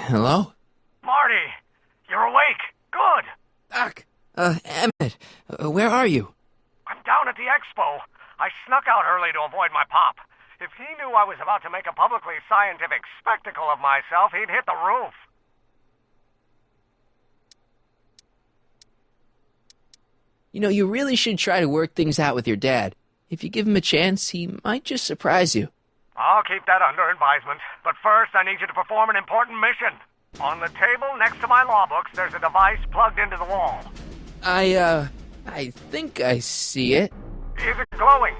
Hello? Marty, you're awake. Good. Doc. Emmett, where are you? I'm down at the expo. I snuck out early to avoid my pop. If he knew I was about to make a publicly scientific spectacle of myself, he'd hit the roof. You know, you really should try to work things out with your dad. If you give him a chance, he might just surprise you. I'll keep that under advisement. But first, I need you to perform an important mission. On the table next to my law books, there's a device plugged into the wall. I think I see it. Is it glowing?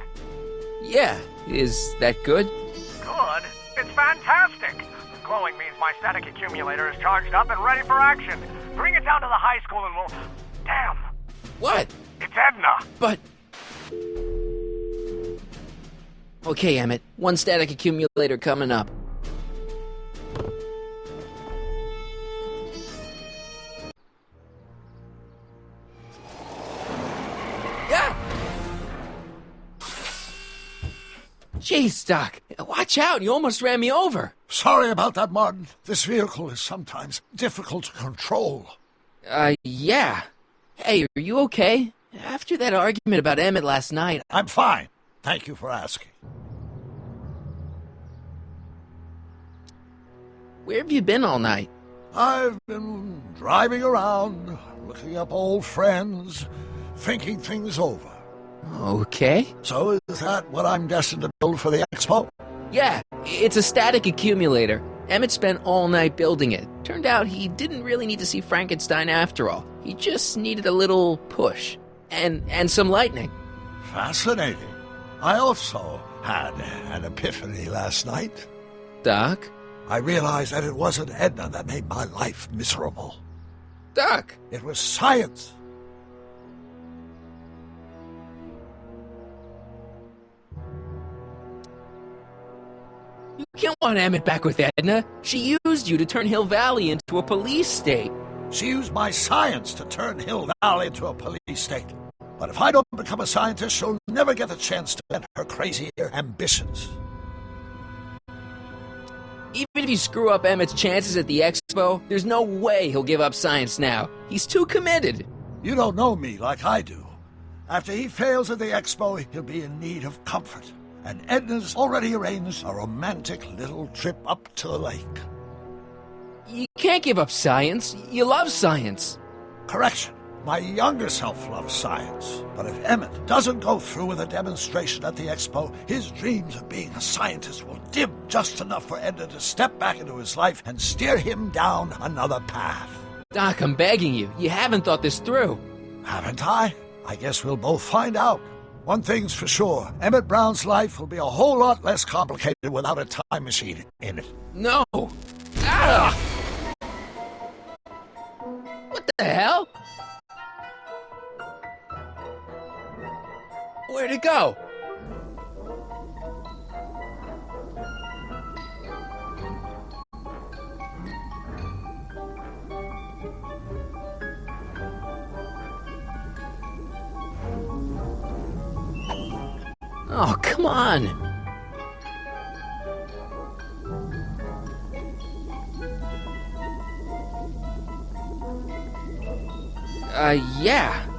Yeah, is that good? Good? It's fantastic. Glowing means my static accumulator is charged up and ready for action. Bring it down to the high school and we'll... Damn! What? It's Edna! But... Okay, Emmett. One static accumulator coming up. Yeah! Jeez, Doc. Watch out. You almost ran me over. Sorry about that, Martin. This vehicle is sometimes difficult to control. Yeah. Hey, are you okay? After that argument about Emmett last night... I'm fine. Thank you for asking. Where have you been all night? I've been driving around, looking up old friends, thinking things over. Okay. So is that what I'm destined to build for the expo? Yeah, it's a static accumulator. Emmett spent all night building it. Turned out he didn't really need to see Frankenstein after all. He just needed a little push. And some lightning. Fascinating. I also had an epiphany last night. Doc? I realized that it wasn't Edna that made my life miserable. Doc! It was science. You can't want Emmett back with Edna. She used you to turn Hill Valley into a police state. She used my science to turn Hill Valley into a police state. But if I don't become a scientist, she'll never get the chance to vent her crazy ambitions. Even if you screw up Emmett's chances at the expo, there's no way he'll give up science now. He's too committed. You don't know me like I do. After he fails at the expo, he'll be in need of comfort. And Edna's already arranged a romantic little trip up to the lake. You can't give up science. You love science. Correction. My younger self loves science. But if Emmett doesn't go through with a demonstration at the expo, his dreams of being a scientist will dim just enough for Edna to step back into his life and steer him down another path. Doc, I'm begging you. You haven't thought this through. Haven't I? I guess we'll both find out. One thing's for sure. Emmett Brown's life will be a whole lot less complicated without a time machine in it. No! Ah! What the hell? Where'd it go? Oh, come on! Yeah.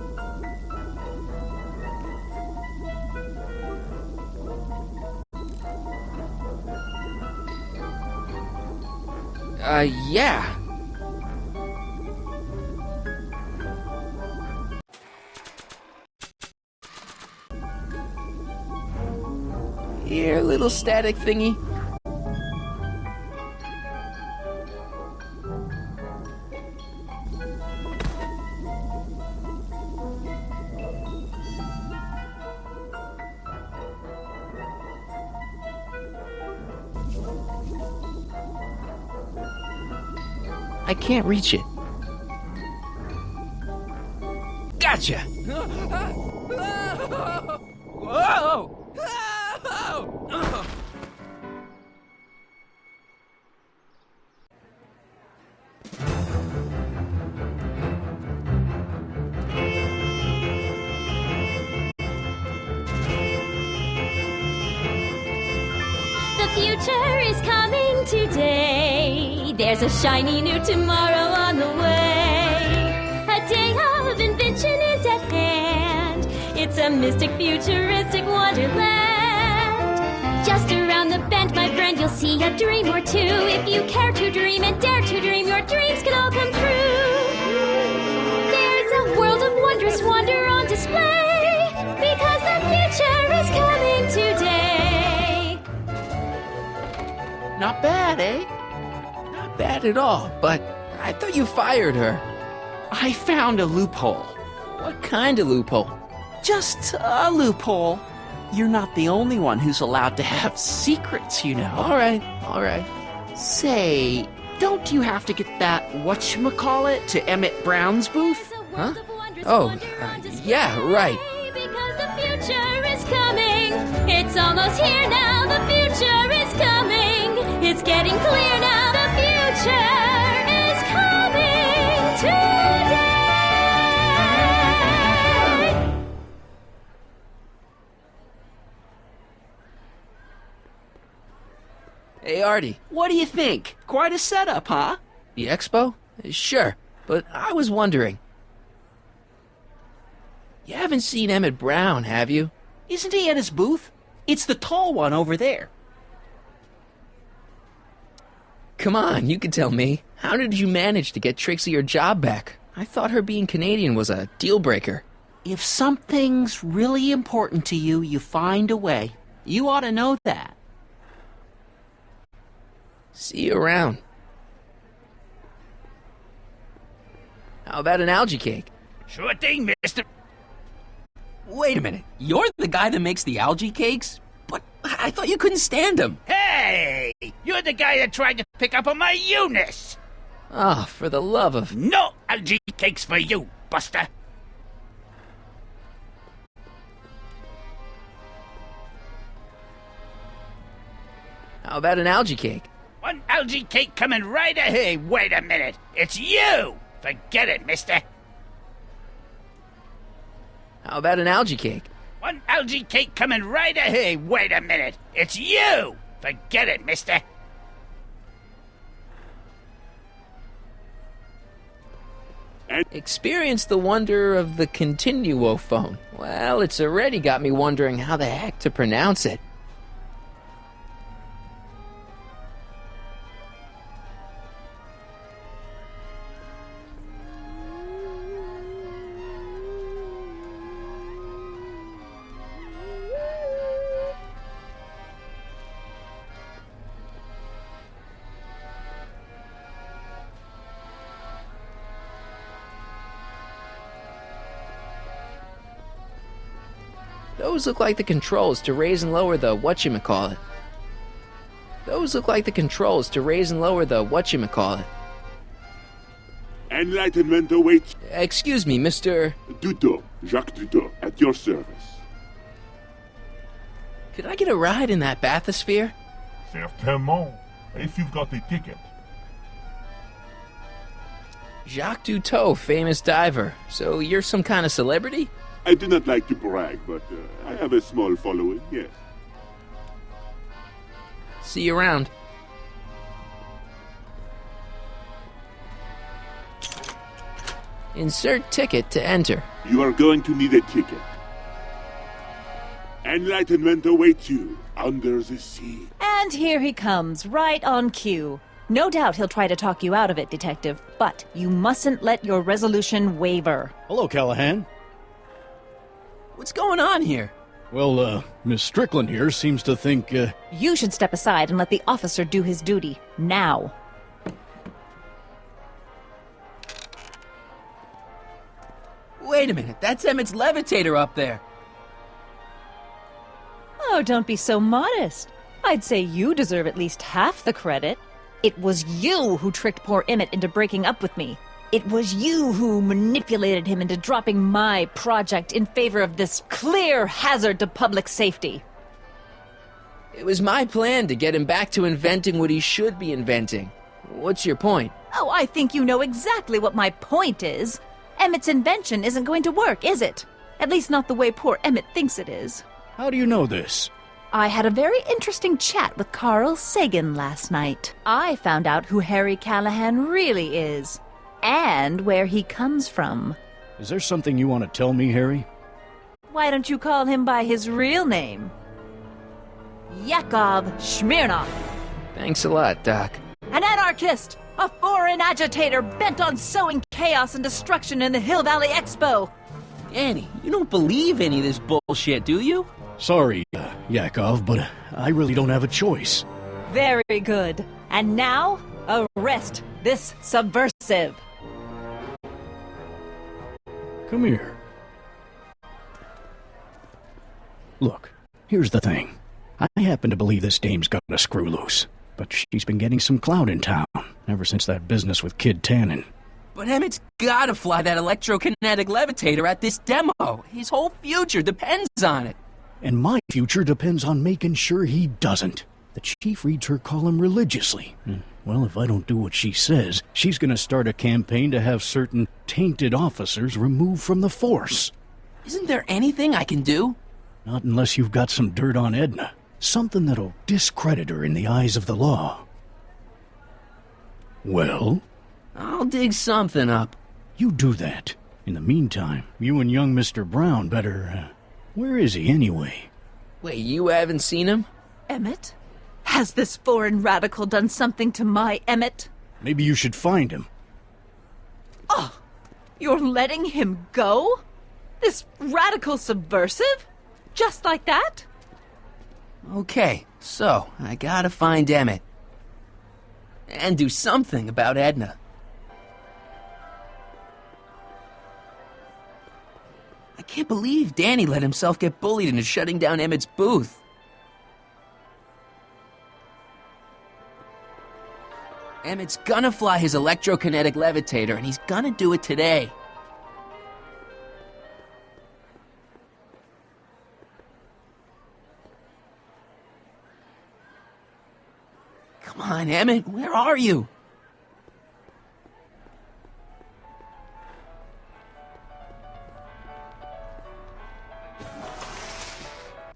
Yeah. Here, little static thingy. I can't reach it. Gotcha! Whoa! future is coming today. There's a shiny new tomorrow on the way. A day of invention is at hand. It's a mystic, futuristic wonderland. Just around the bend, my friend, you'll see a dream or two. If you care to dream and dare to dream, your dreams can all come true. There's a world of wondrous wonder on display, because the future is coming today. Not bad, eh? Not bad at all, but I thought you fired her. I found a loophole. What kind of loophole? Just a loophole. You're not the only one who's allowed to have secrets, you know. All right. Say, don't you have to get that whatchamacallit to Emmett Brown's booth? Huh? Oh, yeah, right. Because the future is coming. It's almost here now. The future is coming. It's getting clear now. The future is coming today. Hey, Artie. What do you think? Quite a setup, huh? The expo? Sure, but I was wondering. You haven't seen Emmett Brown, have you? Isn't he at his booth? It's the tall one over there. Come on, you can tell me. How did you manage to get Trixie her job back? I thought her being Canadian was a deal breaker. If something's really important to you, you find a way. You ought to know that. See you around. How about an algae cake? Sure thing, mister. Wait a minute. You're the guy that makes the algae cakes? But I thought you couldn't stand them. Hey! You're the guy that tried to pick up on my Eunice! Ah, for the love of... No algae cakes for you, Buster! How about an algae cake? One algae cake coming right ahead. Hey, wait a minute. It's you! Forget it, mister. How about an algae cake? One algae cake coming right ahead. Hey, wait a minute. It's you! Forget it, mister. Experience the wonder of the Continuo phone. Well, it's already got me wondering how the heck to pronounce it. Those look like the controls to raise and lower the whatchamacallit. Those look like the controls to raise and lower the whatchamacallit. Enlightenment awaits. Excuse me, Mr. Duto, Jacques Duto, at your service. Could I get a ride in that bathysphere? Certainement, if you've got a ticket. Jacques Duteau, famous diver. So you're some kind of celebrity? I do not like to brag, but I have a small following, yes. See you around. Insert ticket to enter. You are going to need a ticket. Enlightenment awaits you under the sea. And here he comes, right on cue. No doubt he'll try to talk you out of it, Detective, but you mustn't let your resolution waver. Hello, Callahan. What's going on here? Well, Miss Strickland here seems to think, You should step aside and let the officer do his duty. Now. Wait a minute, that's Emmett's levitator up there. Oh, don't be so modest. I'd say you deserve at least half the credit. It was you who tricked poor Emmett into breaking up with me. It was you who manipulated him into dropping my project in favor of this clear hazard to public safety. It was my plan to get him back to inventing what he should be inventing. What's your point? Oh, I think you know exactly what my point is. Emmett's invention isn't going to work, is it? At least not the way poor Emmett thinks it is. how do you know this? I had a very interesting chat with Carl Sagan last night. I found out who Harry Callahan really is, and where he comes from. Is there something you want to tell me, Harry? Why don't you call him by his real name? Yakov Smirnov. Thanks a lot, Doc. An anarchist! A foreign agitator bent on sowing chaos and destruction in the Hill Valley Expo! Danny, you don't believe any of this bullshit, do you? Sorry, Yakov, but I really don't have a choice. Very good. And now, arrest this subversive. Come here. Look, here's the thing. I happen to believe this dame's got a screw loose, but she's been getting some clout in town ever since that business with Kid Tannen. But Emmett's gotta fly that electrokinetic levitator at this demo. His whole future depends on it. And my future depends on making sure he doesn't. The chief reads her column religiously. Well, if I don't do what she says, she's gonna start a campaign to have certain tainted officers removed from the force. Isn't there anything I can do? Not unless you've got some dirt on Edna. Something that'll discredit her in the eyes of the law. Well? I'll dig something up. You do that. In the meantime, you and young Mr. Brown better, where is he anyway? Wait, you haven't seen him? Emmett? Has this foreign radical done something to my Emmett? Maybe you should find him. Oh, you're letting him go? This radical subversive? Just like that? Okay, so I gotta find Emmett. And do something about Edna. I can't believe Danny let himself get bullied into shutting down Emmett's booth. Emmett's gonna fly his electrokinetic levitator, and he's gonna do it today. Come on, Emmett, where are you?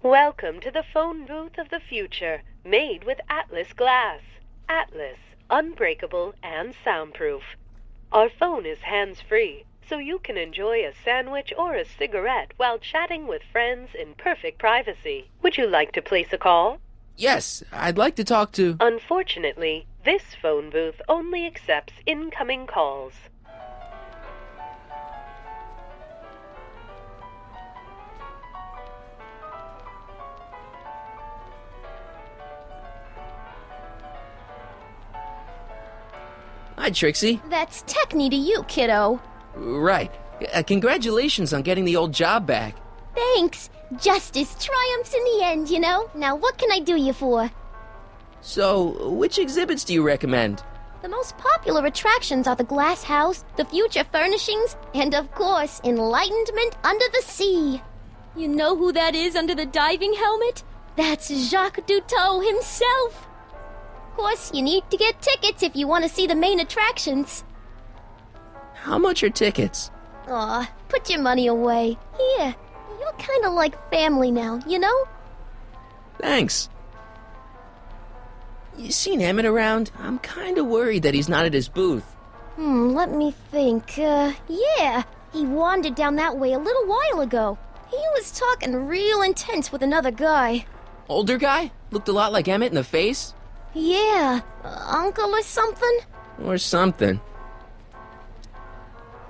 Welcome to the phone booth of the future, made with Atlas glass. Atlas, unbreakable and soundproof. Our phone is hands-free, so you can enjoy a sandwich or a cigarette while chatting with friends in perfect privacy. Would you like to place a call? Yes, I'd like to talk to... Unfortunately, this phone booth only accepts incoming calls. Hi, Trixie. That's Techni to you, kiddo. Right. Congratulations on getting the old job back. Thanks. Justice triumphs in the end, you know? Now what can I do you for? So, which exhibits do you recommend? The most popular attractions are the Glass House, the Future Furnishings, and of course, Enlightenment Under the Sea. You know who that is under the diving helmet? That's Jacques Duteau himself. Of course, you need to get tickets if you want to see the main attractions. How much are tickets? Aw, put your money away. Here, you're kind of like family now, you know? Thanks. You seen Emmett around? I'm kind of worried that he's not at his booth. Let me think. Yeah, he wandered down that way a little while ago. He was talking real intense with another guy. Older guy? Looked a lot like Emmett in the face? Yeah, uncle or something? Or something.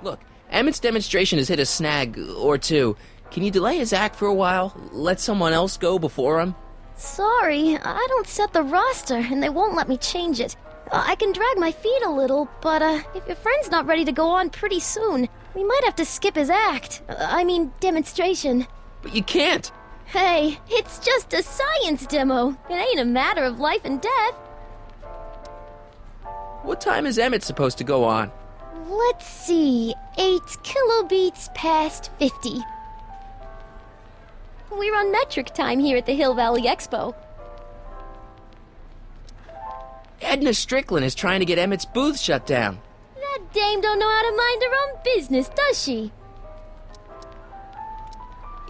Look, Emmett's demonstration has hit a snag or two. Can you delay his act for a while? Let someone else go before him? Sorry, I don't set the roster, and they won't let me change it. I can drag my feet a little, but if your friend's not ready to go on pretty soon, we might have to skip his act. Demonstration. But you can't! Hey, it's just a science demo. It ain't a matter of life and death. What time is Emmett supposed to go on? Let's see, 8 kilobeats past 50. We're on metric time here at the Hill Valley Expo. Edna Strickland is trying to get Emmett's booth shut down. That dame don't know how to mind her own business, does she?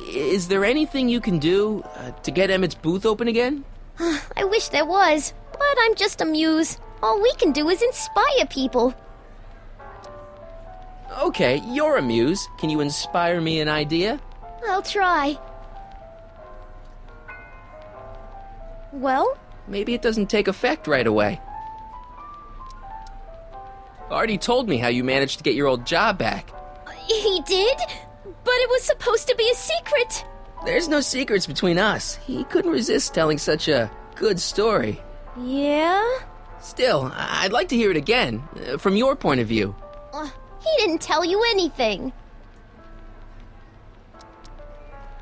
Is there anything you can do to get Emmett's booth open again? I wish there was, but I'm just a muse. All we can do is inspire people. Okay, you're a muse. Can you inspire me an idea? I'll try. Well? Maybe it doesn't take effect right away. Artie told me how you managed to get your old job back. He did? But it was supposed to be a secret. There's no secrets between us. He couldn't resist telling such a good story. Yeah? Still, I'd like to hear it again, from your point of view. He didn't tell you anything.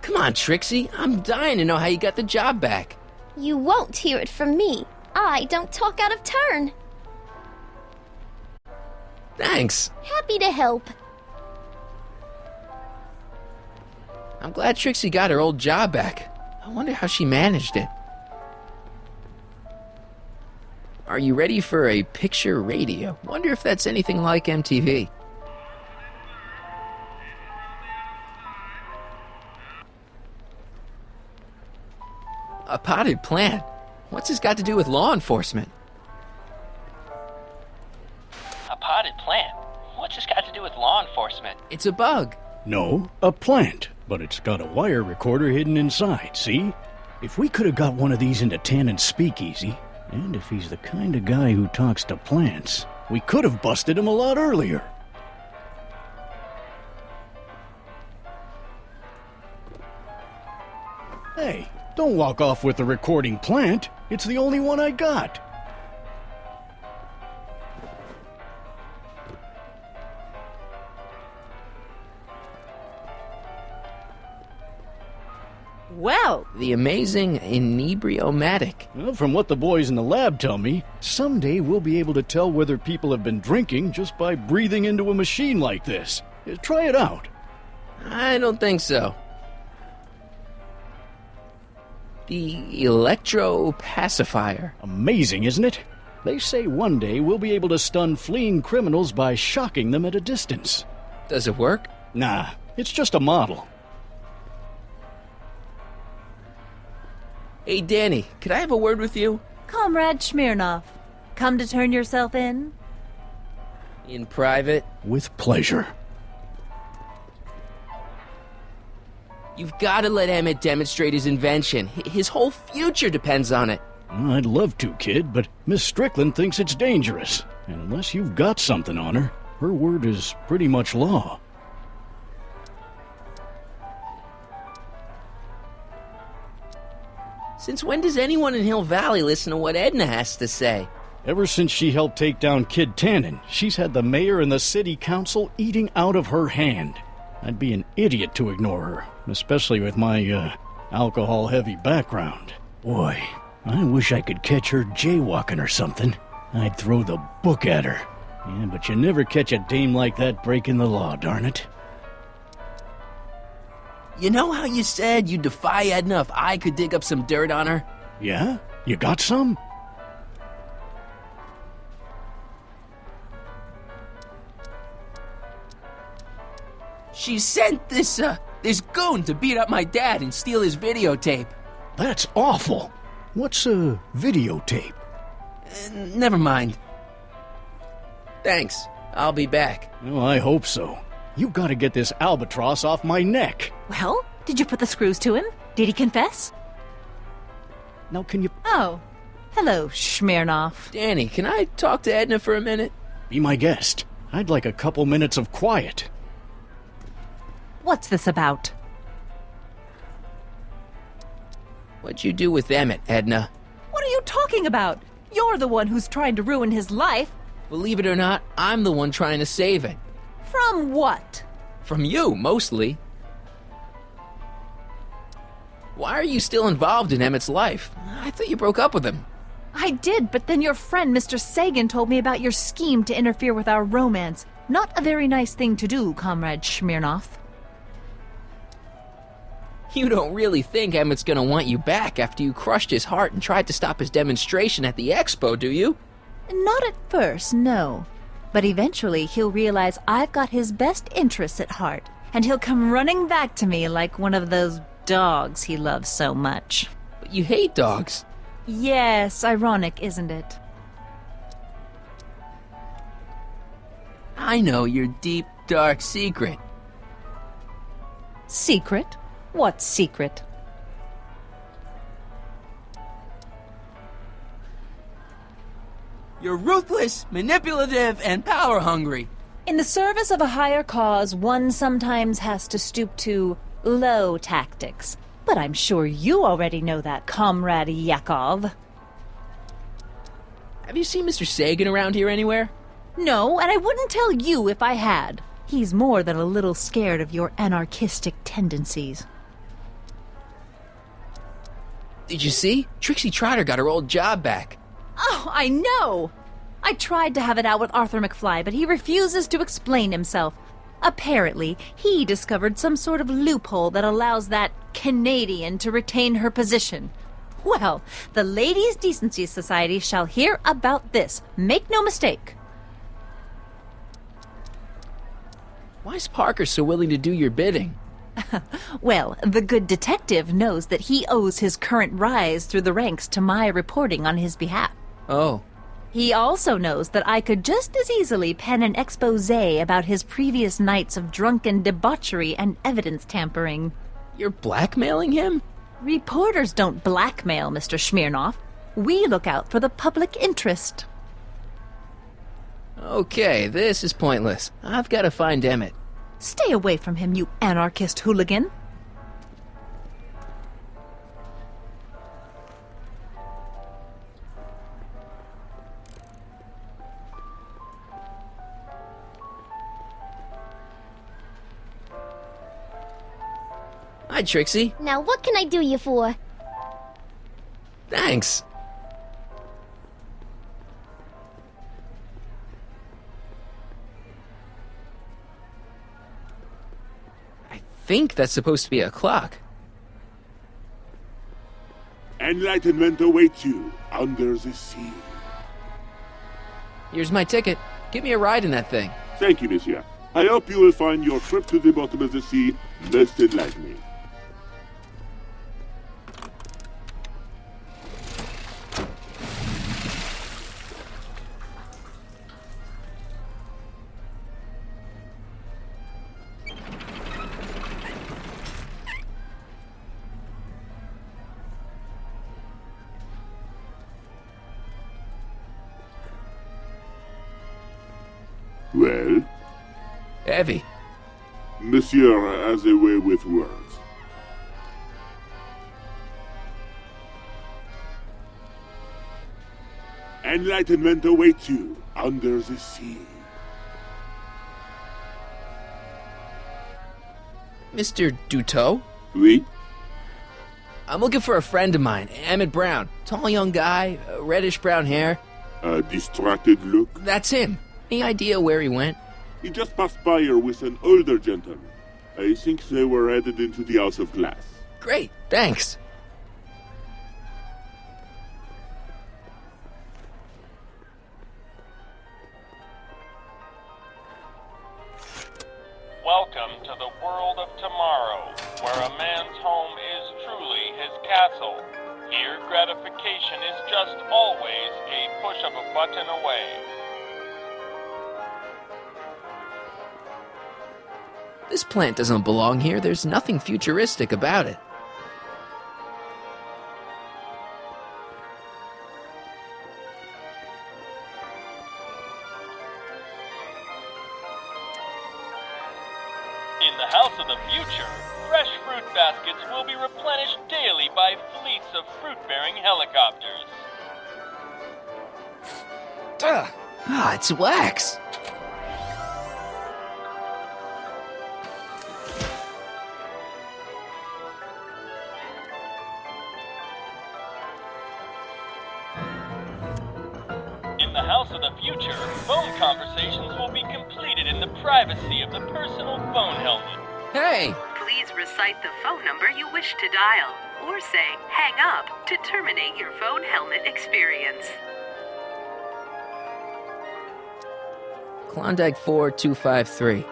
Come on, Trixie. I'm dying to know how you got the job back. You won't hear it from me. I don't talk out of turn. Thanks. Happy to help. I'm glad Trixie got her old job back. I wonder how she managed it. Are you ready for a picture radio? Wonder if that's anything like MTV. A potted plant? What's this got to do with law enforcement? A potted plant? What's this got to do with law enforcement? It's a bug. No, a plant. But it's got a wire recorder hidden inside, see? If we could have got one of these into Tannen's speakeasy, and if he's the kind of guy who talks to plants, we could have busted him a lot earlier. Hey, don't walk off with the recording plant. It's the only one I got. Well, the amazing inebriomatic. Well, from what the boys in the lab tell me, someday we'll be able to tell whether people have been drinking just by breathing into a machine like this. Try it out. I don't think so. The electropacifier. Amazing, isn't it? They say one day we'll be able to stun fleeing criminals by shocking them at a distance. Does it work? Nah, it's just a model. Hey, Danny, could I have a word with you? Comrade Smirnoff, come to turn yourself in? In private? With pleasure. You've got to let Emmett demonstrate his invention. His whole future depends on it. Well, I'd love to, kid, but Miss Strickland thinks it's dangerous. And unless you've got something on her, her word is pretty much law. Since when does anyone in Hill Valley listen to what Edna has to say? Ever since she helped take down Kid Tannen, she's had the mayor and the city council eating out of her hand. I'd be an idiot to ignore her, especially with my, alcohol-heavy background. Boy, I wish I could catch her jaywalking or something. I'd throw the book at her. Yeah, but you never catch a dame like that breaking the law, darn it. You know how you said you'd defy Edna if I could dig up some dirt on her? Yeah? You got some? She sent this goon to beat up my dad and steal his videotape. That's awful. What's a videotape? Never mind. Thanks. I'll be back. Well, I hope so. You've got to get this albatross off my neck. Well, did you put the screws to him? Did he confess? Now, can you... Oh. Hello, Smirnoff. Danny, can I talk to Edna for a minute? Be my guest. I'd like a couple minutes of quiet. What's this about? What'd you do with Emmett, Edna? What are you talking about? You're the one who's trying to ruin his life. Believe it or not, I'm the one trying to save it. From what? From you, mostly. Why are you still involved in Emmett's life? I thought you broke up with him. I did, but then your friend Mr. Sagan told me about your scheme to interfere with our romance. Not a very nice thing to do, Comrade Smirnoff. You don't really think Emmett's gonna want you back after you crushed his heart and tried to stop his demonstration at the expo, do you? Not at first, no. But eventually he'll realize I've got his best interests at heart. and he'll come running back to me like one of those dogs he loves so much. But you hate dogs. Yes, ironic, isn't it? I know your deep, dark secret. Secret? What secret? You're ruthless, manipulative, and power-hungry. In the service of a higher cause, one sometimes has to stoop to low tactics. But I'm sure you already know that, Comrade Yakov. Have you seen Mr. Sagan around here anywhere? No, and I wouldn't tell you if I had. He's more than a little scared of your anarchistic tendencies. Did you see? Trixie Trotter got her old job back. Oh, I know! I tried to have it out with Arthur McFly, but he refuses to explain himself. Apparently, he discovered some sort of loophole that allows that Canadian to retain her position. Well, the Ladies' Decency Society shall hear about this. Make no mistake. Why is Parker so willing to do your bidding? Well, the good detective knows that he owes his current rise through the ranks to my reporting on his behalf. Oh. He also knows that I could just as easily pen an exposé about his previous nights of drunken debauchery and evidence tampering. You're blackmailing him? Reporters don't blackmail, Mr. Smirnoff. We look out for the public interest. Okay, this is pointless. I've got to find Emmett. Stay away from him, you anarchist hooligan. Hi, Trixie. Now what can I do you for? Thanks. I think that's supposed to be a clock. Enlightenment awaits you under the sea. Here's my ticket. Give me a ride in that thing. Thank you, monsieur. I hope you will find your trip to the bottom of the sea most enlightening. Well? Heavy. Monsieur has a way with words. Enlightenment awaits you under the sea. Mr. Duteau? Oui? I'm looking for a friend of mine, Emmett Brown. Tall young guy, reddish-brown hair. A distracted look? That's him. Any idea where he went? He just passed by here with an older gentleman. I think they were headed into the House of Glass. Great, thanks. Welcome to the world of tomorrow, where a man's home is truly his castle. Here, gratification is just always a push of a button away. This plant doesn't belong here. There's nothing futuristic about it. In the House of the Future, fresh fruit baskets will be replenished daily by fleets of fruit-bearing helicopters. It's wax. In the House of the Future, phone conversations will be completed in the privacy of the personal phone helmet. Hey! Please recite the phone number you wish to dial, or say hang up to terminate your phone helmet experience. Klondike 4253.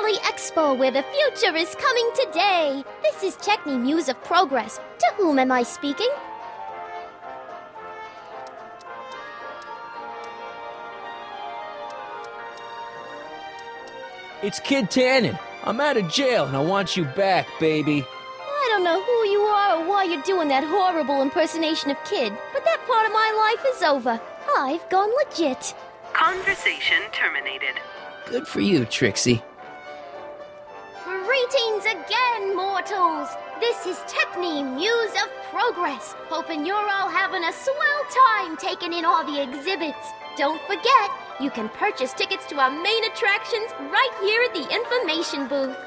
Valley Expo, where the future is coming today. This is Techni Muse of Progress. To whom am I speaking? It's Kid Tannen. I'm out of jail and I want you back, baby. I don't know who you are or why you're doing that horrible impersonation of Kid, but that part of my life is over. I've gone legit. Conversation terminated. Good for you, Trixie. Greetings again, mortals! This is Techni Muse of Progress. Hoping you're all having a swell time taking in all the exhibits. Don't forget, you can purchase tickets to our main attractions right here at the information booth.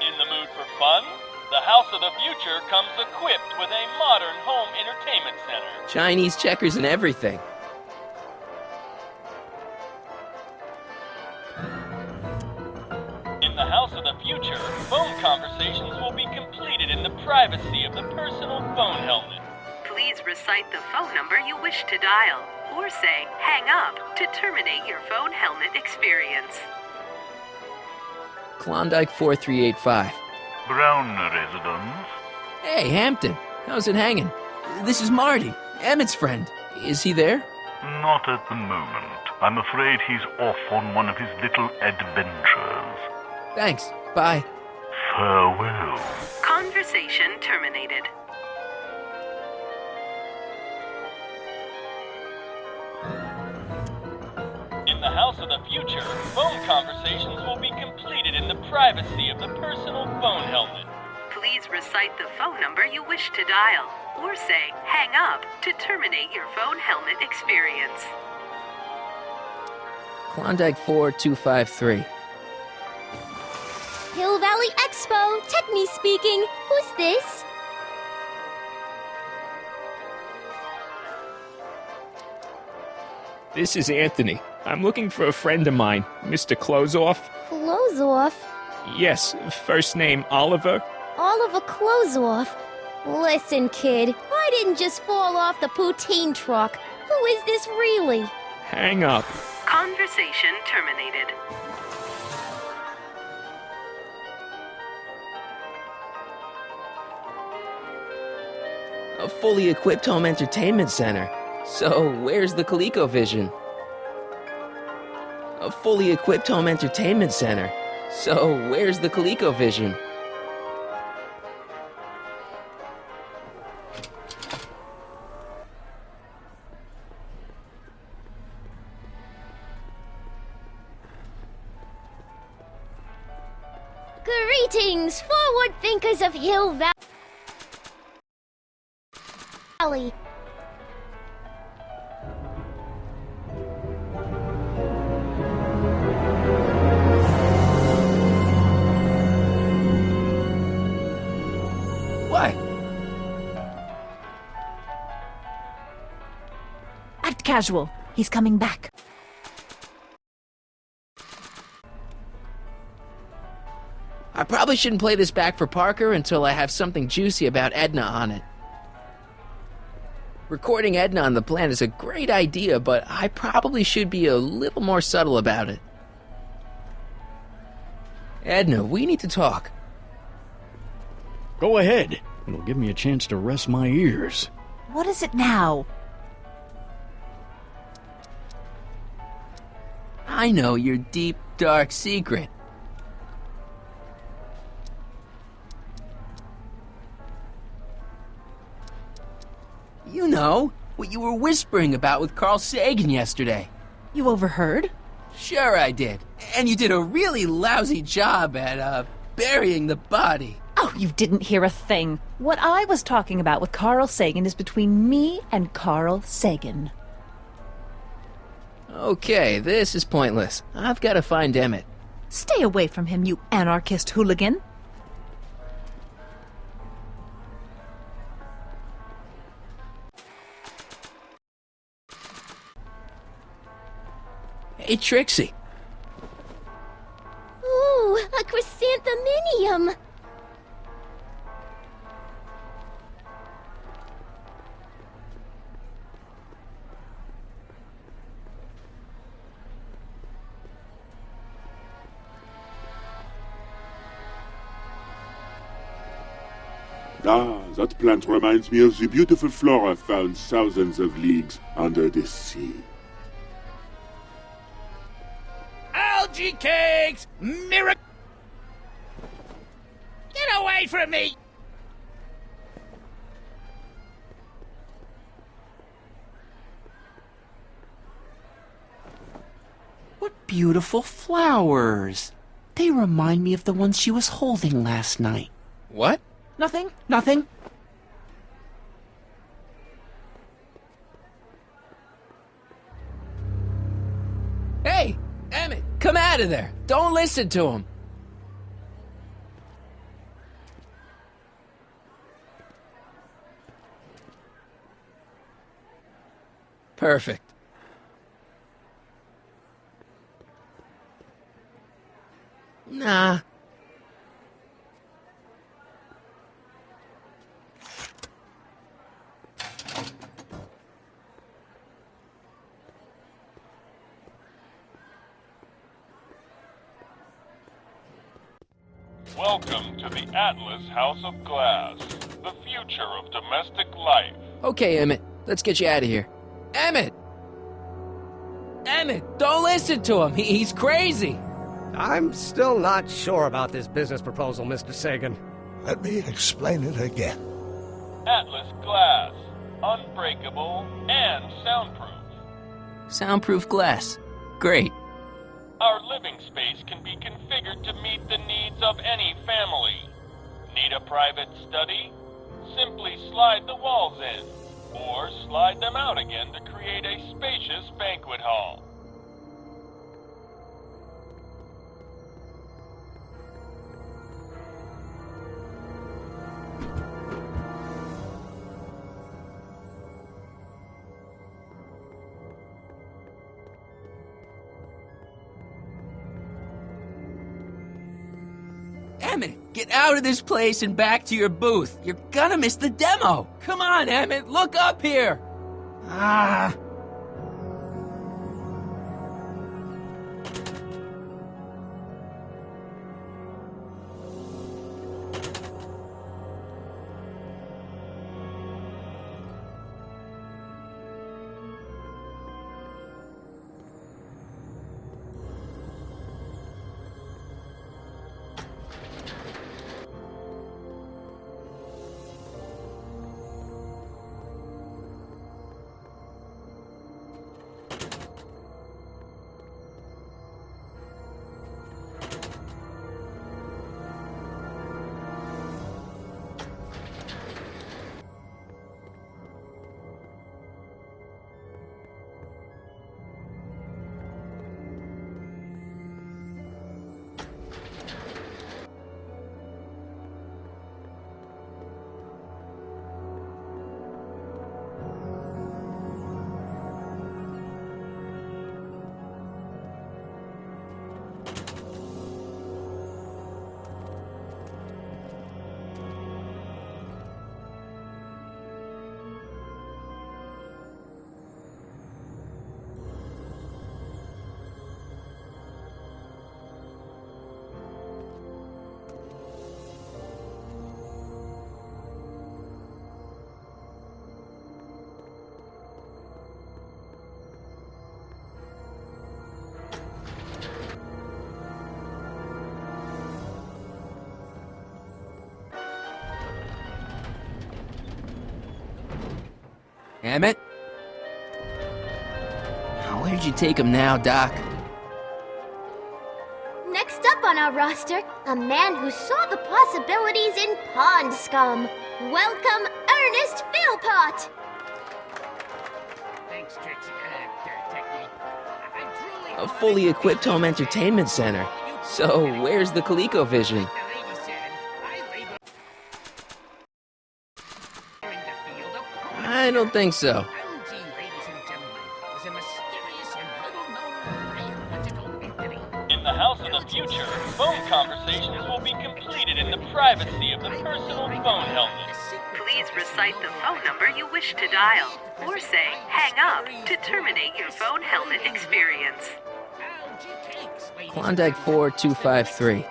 In the mood for fun? The House of the Future comes equipped with a modern home entertainment center. Chinese checkers and everything. In the House of the Future, phone conversations will be completed in the privacy of the personal phone helmet. Please recite the phone number you wish to dial, or say hang up to terminate your phone helmet experience. Klondike 4385. Brown residence. Hey, Hampton. How's it hanging? This is Marty, Emmett's friend. Is he there? Not at the moment. I'm afraid he's off on one of his little adventures. Thanks. Bye. Farewell. Conversation terminated. In the House of the Future, phone conversations will be completed in the privacy of the personal phone helmet. Please recite the phone number you wish to dial, or say hang up to terminate your phone helmet experience. Klondike 4253. Hill Valley Expo, Techni speaking. Who's this? This is Anthony. I'm looking for a friend of mine, Mr. Closeoff. Close off? Yes, first name Oliver. Oliver Closeoff? Listen, kid, I didn't just fall off the poutine truck. Who is this really? Hang up. Conversation terminated. A fully equipped home entertainment center. So, where's the ColecoVision? A fully equipped home entertainment center. So, where's the ColecoVision? Greetings, forward thinkers of Hill Valley. What? Act casual. He's coming back. I probably shouldn't play this back for Parker until I have something juicy about Edna on it. Recording Edna on the plan is a great idea, but I probably should be a little more subtle about it. Edna, we need to talk. Go ahead. It'll give me a chance to rest my ears. What is it now? I know your deep, dark secret. You know, what you were whispering about with Carl Sagan yesterday. You overheard? Sure I did. And you did a really lousy job at, burying the body. Oh, you didn't hear a thing. What I was talking about with Carl Sagan is between me and Carl Sagan. Okay, this is pointless. I've got to find Emmett. Stay away from him, you anarchist hooligan. Hey, Trixie. Ooh, a chrysantheminium! Ah, that plant reminds me of the beautiful flora found thousands of leagues under the sea. Algae cakes! Miracle! Get away from me! What beautiful flowers. They remind me of the ones she was holding last night. What? Nothing. Hey, Emmett, come out of there. Don't listen to him. Perfect. Nah. Welcome to the Atlas House of Glass, the future of domestic life. Okay, Emmett, let's get you out of here. Emmett! Emmett, don't listen to him. He's crazy. I'm still not sure about this business proposal, Mr. Sagan. Let me explain it again. Atlas Glass, unbreakable and soundproof. Soundproof glass. Great. Our living space can be configured to meet the needs of any family. Need a private study? Simply slide the walls in, or slide them out again to create a spacious banquet hall. Emmett, get out of this place and back to your booth. You're gonna miss the demo. Come on, Emmett, look up here. Ah. Emmett? Where'd you take him now, Doc? Next up on our roster, a man who saw the possibilities in pond scum. Welcome, Ernest Philpott! Thanks, Trixie. Technique. I'm truly A fully equipped home entertainment center. So, where's the ColecoVision? I don't think so. In the House of the Future, phone conversations will be completed in the privacy of the personal phone helmet. Please recite the phone number you wish to dial, or say hang up to terminate your phone helmet experience. Klondike 4253.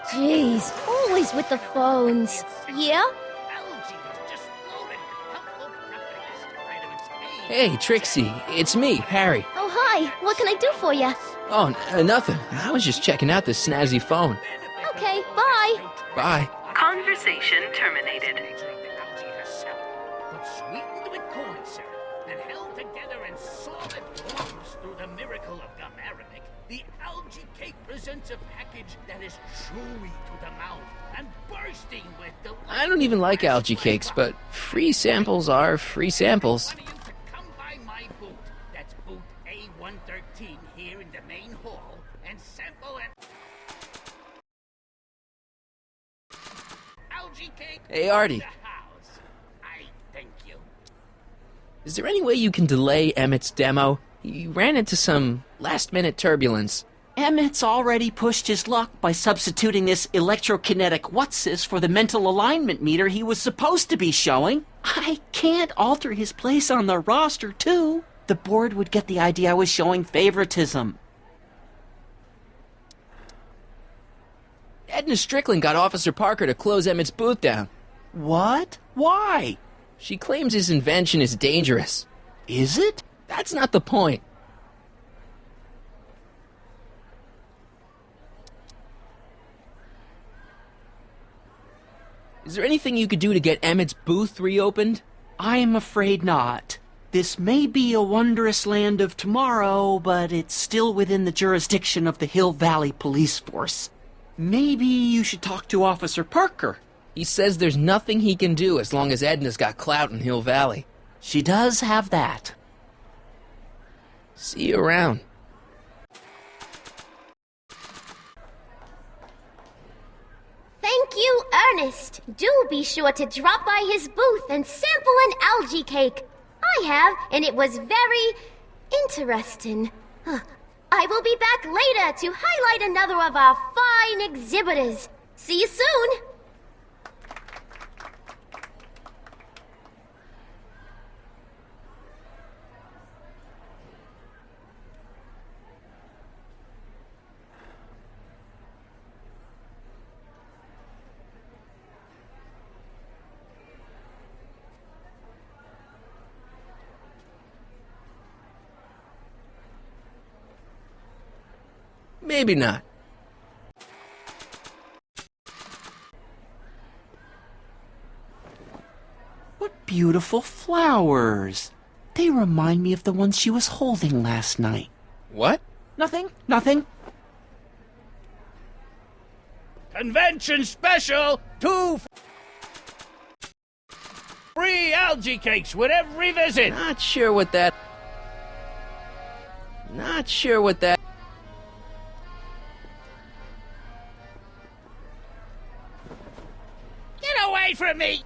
Jeez, always with the phones. Yeah? Hey, Trixie, it's me, Harry. Oh, hi. What can I do for you? Oh, nothing. I was just checking out this snazzy phone. Okay, bye. Bye. Conversation terminated. But sweetened with corn syrup and held together in solid forms through the miracle of gum arabic, the algae cake presents a package that is chewy to the mouth and bursting with delicious. I don't even like algae cakes, but free samples are free samples. Come by my booth. That's booth A113 here in the main hall and sample an algae cake. Hey, Artie. I thank you. Is there any way you can delay Emmett's demo? He ran into some last-minute turbulence. Emmett's already pushed his luck by substituting this electrokinetic whatsis for the mental alignment meter he was supposed to be showing. I can't alter his place on the roster, too. The board would get the idea I was showing favoritism. Edna Strickland got Officer Parker to close Emmett's booth down. What? Why? She claims his invention is dangerous. Is it? That's not the point. Is there anything you could do to get Emmett's booth reopened? I'm afraid not. This may be a wondrous land of tomorrow, but it's still within the jurisdiction of the Hill Valley Police Force. Maybe you should talk to Officer Parker. He says there's nothing he can do as long as Edna's got clout in Hill Valley. She does have that. See you around. Thank you, Ernest. Do be sure to drop by his booth and sample an algae cake. I have, and it was very interesting. I will be back later to highlight another of our fine exhibitors. See you soon. Maybe not. What beautiful flowers. They remind me of the ones she was holding last night. What? Nothing. Convention special, 2 free algae cakes with every visit. Not sure what that... Get away from me!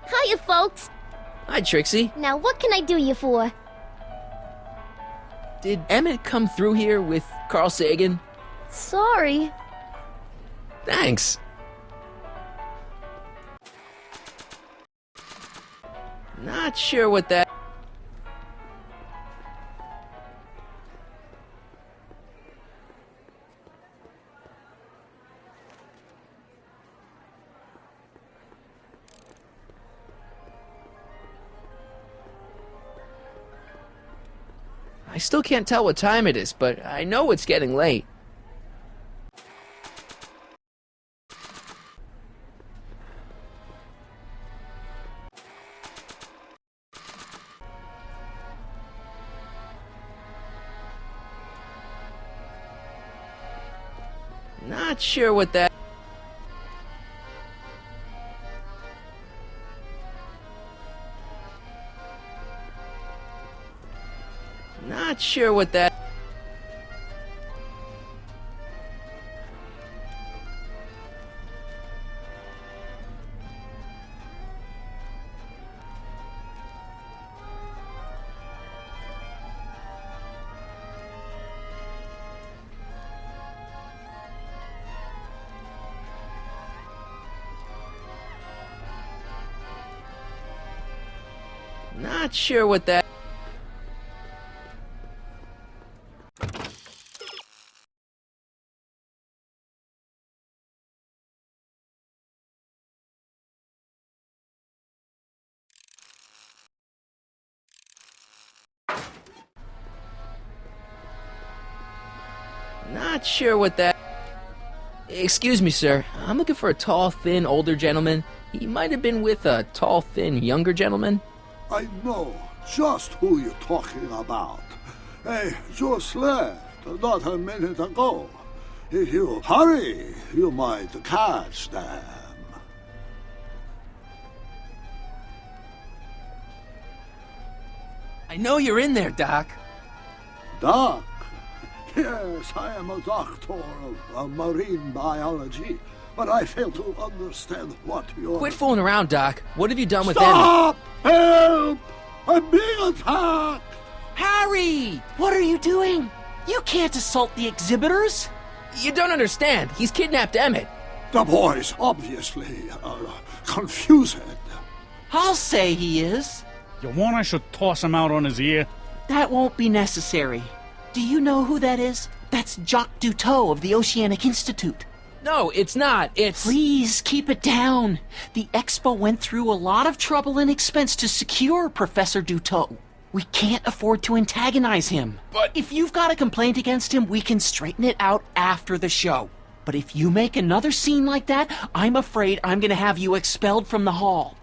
Hiya, folks. Hi, Trixie. Now, what can I do you for? Did Emmett come through here with Carl Sagan? Sorry. Thanks. Not sure what that... I still can't tell what time it is, but I know it's getting late. Not sure what that... Not sure what that... Not sure what that... Not sure what that... Excuse me, sir. I'm looking for a tall, thin, older gentleman. He might have been with a tall, thin, younger gentleman. I know just who you're talking about. They just left not a minute ago. If you hurry, you might catch them. I know you're in there, Doc. Doc? Yes, I am a doctor of marine biology, but I fail to understand what you're... Quit fooling around, Doc. What have you done with Stop! Help! I'm being attacked! Harry! What are you doing? You can't assault the exhibitors! You don't understand. He's kidnapped Emmett. The boy's obviously confused. I'll say he is. You want I should toss him out on his ear? That won't be necessary. Do you know who that is? That's Jacques Duteau of the Oceanic Institute. No, it's not. It's... Please, keep it down. The Expo went through a lot of trouble and expense to secure Professor Duteau. We can't afford to antagonize him. But... If you've got a complaint against him, we can straighten it out after the show. But if you make another scene like that, I'm afraid I'm gonna have you expelled from the hall.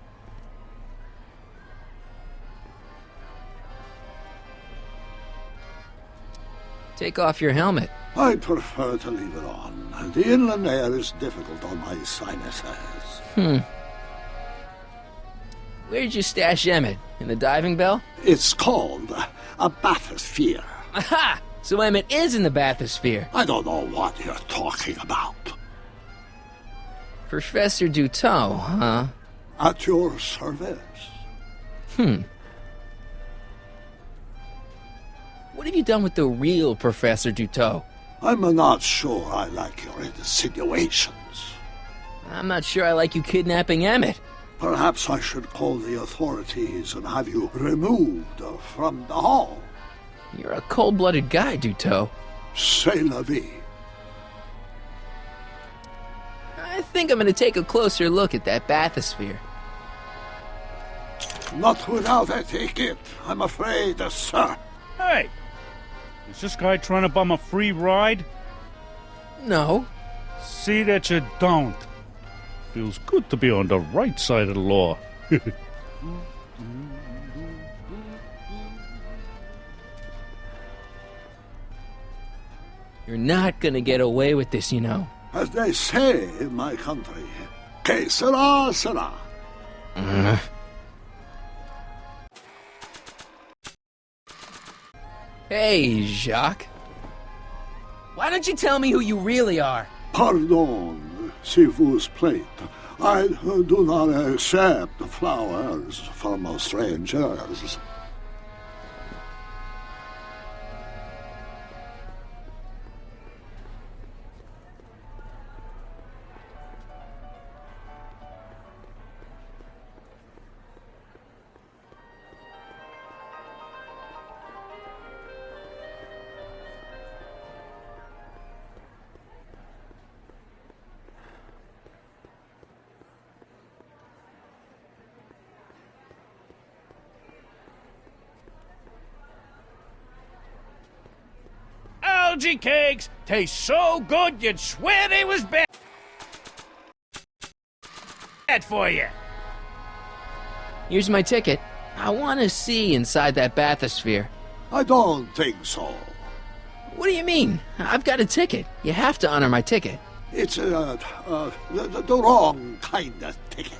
Take off your helmet. I prefer to leave it on. The inland air is difficult on my sinuses. Where'd you stash Emmett? In the diving bell? It's called a bathysphere. Aha! So Emmett is in the bathysphere. I don't know what you're talking about. Professor Duteau, huh? At your service. What have you done with the real Professor Duteau? I'm not sure I like your insinuations. I'm not sure I like you kidnapping Emmett. Perhaps I should call the authorities and have you removed from the hall. You're a cold-blooded guy, Duteau. C'est la vie. I think I'm gonna take a closer look at that bathysphere. Not without a ticket, I'm afraid, sir. Hey! Is this guy trying to bum a free ride? No. See that you don't. Feels good to be on the right side of the law. You're not gonna get away with this, you know. As they say in my country, que sera, sera. Hey, Jacques. Why don't you tell me who you really are? Pardon, si vous plaît. I do not accept flowers from strangers. Algae cakes taste so good you'd swear they was bad for you. Here's my ticket. I want to see inside that bathysphere. I don't think so. What do you mean? I've got a ticket. You have to honor my ticket. It's the wrong kind of ticket.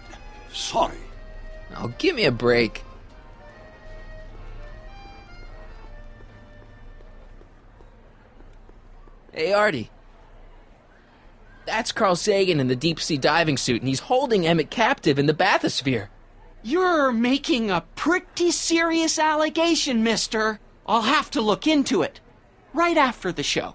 Sorry. Oh, give me a break. Hey, Artie. That's Carl Sagan in the deep-sea diving suit, and he's holding Emmett captive in the bathysphere. You're making a pretty serious allegation, mister. I'll have to look into it. Right after the show.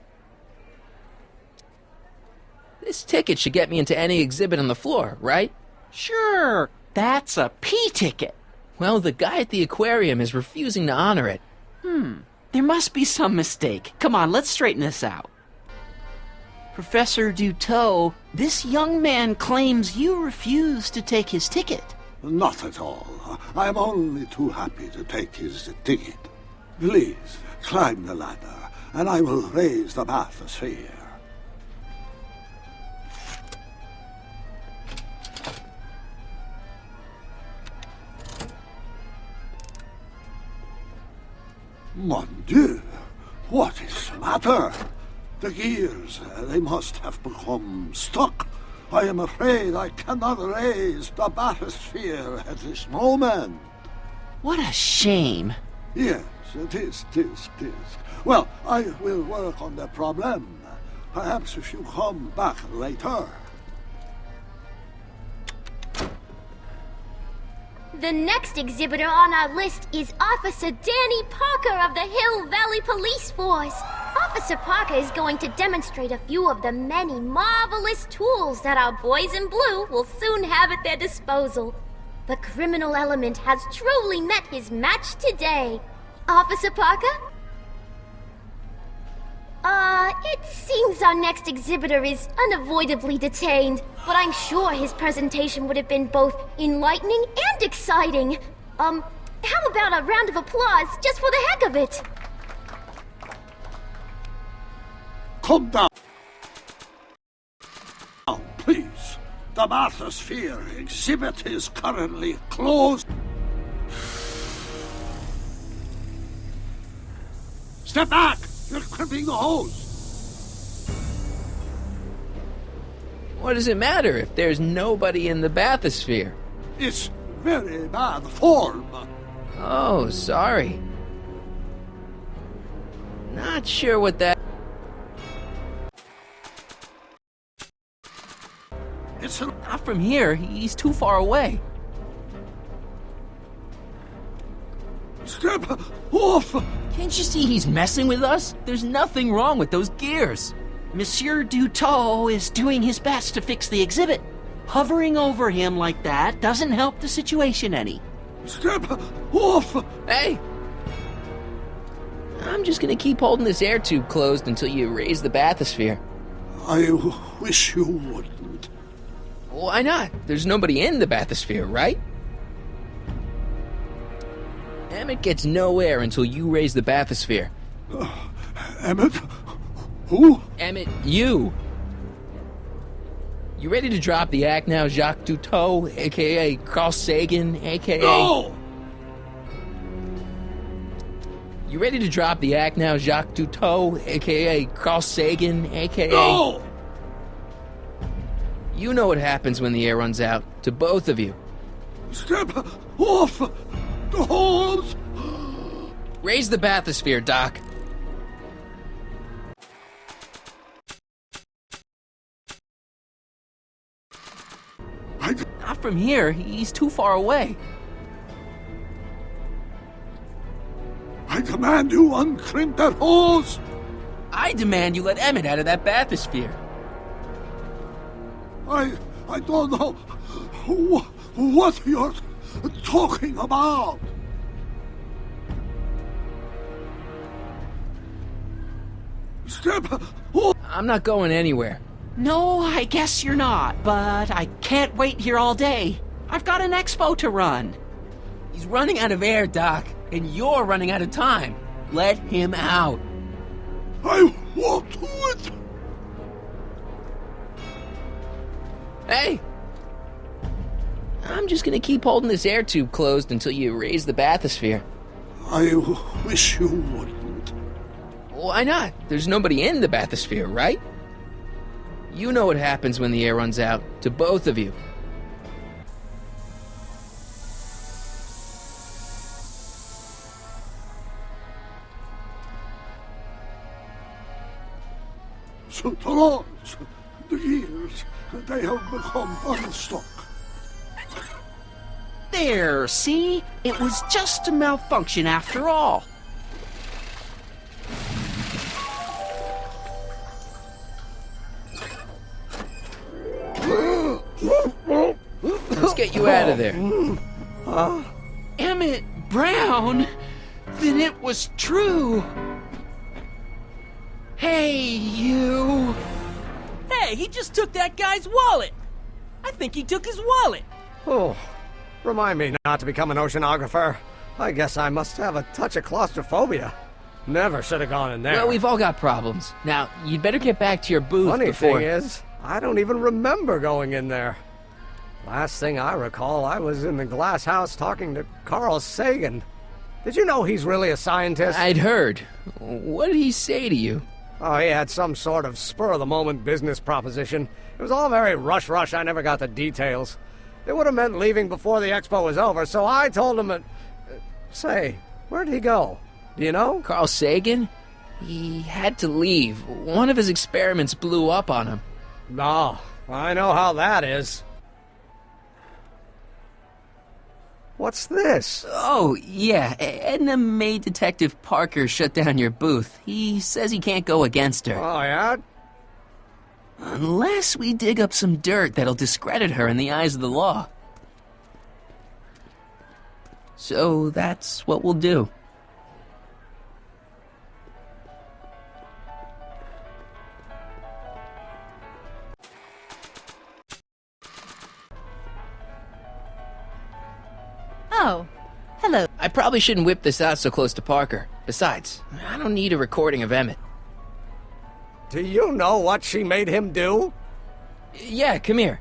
This ticket should get me into any exhibit on the floor, right? Sure, that's a P ticket. Well, the guy at the aquarium is refusing to honor it. There must be some mistake. Come on, let's straighten this out. Professor Duteau, this young man claims you refused to take his ticket. Not at all. I am only too happy to take his ticket. Please, climb the ladder, and I will raise the bathysphere. Mon Dieu! What is the matter? The gears, they must have become stuck. I am afraid I cannot raise the bathysphere at this moment. What a shame. Yes, it is. Well, I will work on the problem. Perhaps if you come back later. The next exhibitor on our list is Officer Danny Parker of the Hill Valley Police Force. Officer Parker is going to demonstrate a few of the many marvelous tools that our boys in blue will soon have at their disposal. The criminal element has truly met his match today. Officer Parker? It seems our next exhibitor is unavoidably detained, but I'm sure his presentation would have been both enlightening and exciting. How about a round of applause just for the heck of it? Come down, please. The bathysphere exhibit is currently closed. Step back! You're crimping the hose. What does it matter if there's nobody in the bathysphere? It's very bad form. Oh, sorry. Not sure what that... It's not from here. He's too far away. Step off! Can't you see he's messing with us? There's nothing wrong with those gears. Monsieur Duteau is doing his best to fix the exhibit. Hovering over him like that doesn't help the situation any. Step off! Hey! I'm just gonna keep holding this air tube closed until you raise the bathysphere. I wish you wouldn't. Why not? There's nobody in the bathysphere, right? Emmett gets no air until you raise the bathysphere. Emmett? Who? Emmett, you. You ready to drop the act now, Jacques Duteau, a.k.a. Carl Sagan, a.k.a. No! You ready to drop the act now, Jacques Duteau, a.k.a. Carl Sagan, a.k.a. No! You know what happens when the air runs out, to both of you. Step off the hose! Raise the bathysphere, Doc. Not from here. He's too far away. I demand you uncrimp that hose! I demand you let Emmett out of that bathysphere. I don't know what you're talking about. Step off! I'm not going anywhere. No, I guess you're not, but I can't wait here all day. I've got an expo to run. He's running out of air, Doc, and you're running out of time. Let him out. I won't do it! Hey! I'm just gonna keep holding this air tube closed until you raise the bathysphere. I wish you wouldn't. Why not? There's nobody in the bathysphere, right? You know what happens when the air runs out, to both of you. the lords. The years, they have become unstuck. There, see? It was just a malfunction after all. Let's get you out of there. Emmett Brown? Then it was true. Hey, you. Hey, he just took that guy's wallet. I think he took his wallet. Oh, remind me not to become an oceanographer. I guess I must have a touch of claustrophobia. Never should have gone in there. Well, we've all got problems. Now, you'd better get back to your booth Funny before... thing is, I don't even remember going in there. Last thing I recall, I was in the glass house talking to Carl Sagan. Did you know he's really a scientist? I'd heard. What did he say to you? Oh, he had some sort of spur-of-the-moment business proposition. It was all very rush. I never got the details. It would have meant leaving before the expo was over, so I told him... Say, where'd he go? Do you know? Carl Sagan? He had to leave. One of his experiments blew up on him. No, I know how that is. What's this? Oh, yeah. Edna made Detective Parker shut down your booth. He says he can't go against her. Oh, yeah? Unless we dig up some dirt that'll discredit her in the eyes of the law. So that's what we'll do. Oh, hello. I probably shouldn't whip this out so close to Parker. Besides, I don't need a recording of Emmett. Do you know what she made him do? Yeah, come here.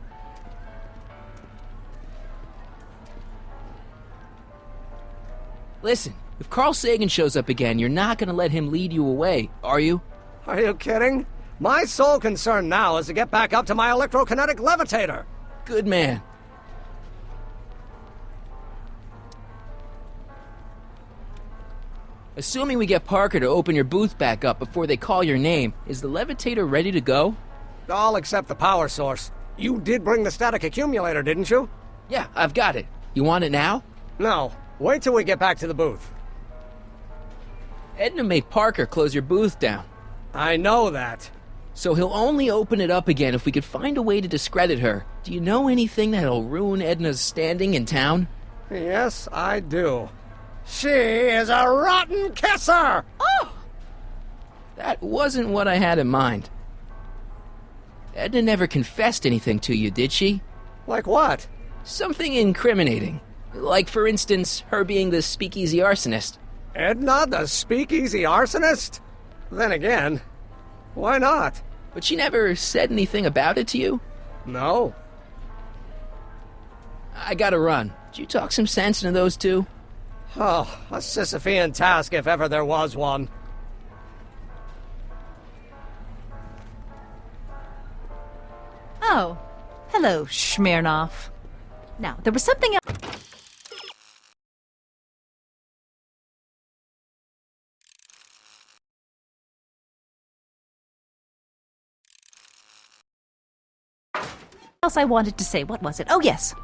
Listen, if Carl Sagan shows up again, you're not gonna let him lead you away, are you? Are you kidding? My sole concern now is to get back up to my electrokinetic levitator. Good man. Assuming we get Parker to open your booth back up before they call your name, is the levitator ready to go? I'll accept the power source. You did bring the static accumulator, didn't you? Yeah, I've got it. You want it now? No. Wait till we get back to the booth. Edna made Parker close your booth down. I know that. So he'll only open it up again if we could find a way to discredit her. Do you know anything that'll ruin Edna's standing in town? Yes, I do. She is a rotten kisser! Oh! That wasn't what I had in mind. Edna never confessed anything to you, did she? Like what? Something incriminating. Like, for instance, her being the speakeasy arsonist. Edna, the speakeasy arsonist? Then again, why not? But she never said anything about it to you? No. I gotta run. Did you talk some sense into those two? Oh, a Sisyphean task if ever there was one. Oh, hello, Smirnoff. Now, there was something else. I wanted to say. What was it? Oh, yes.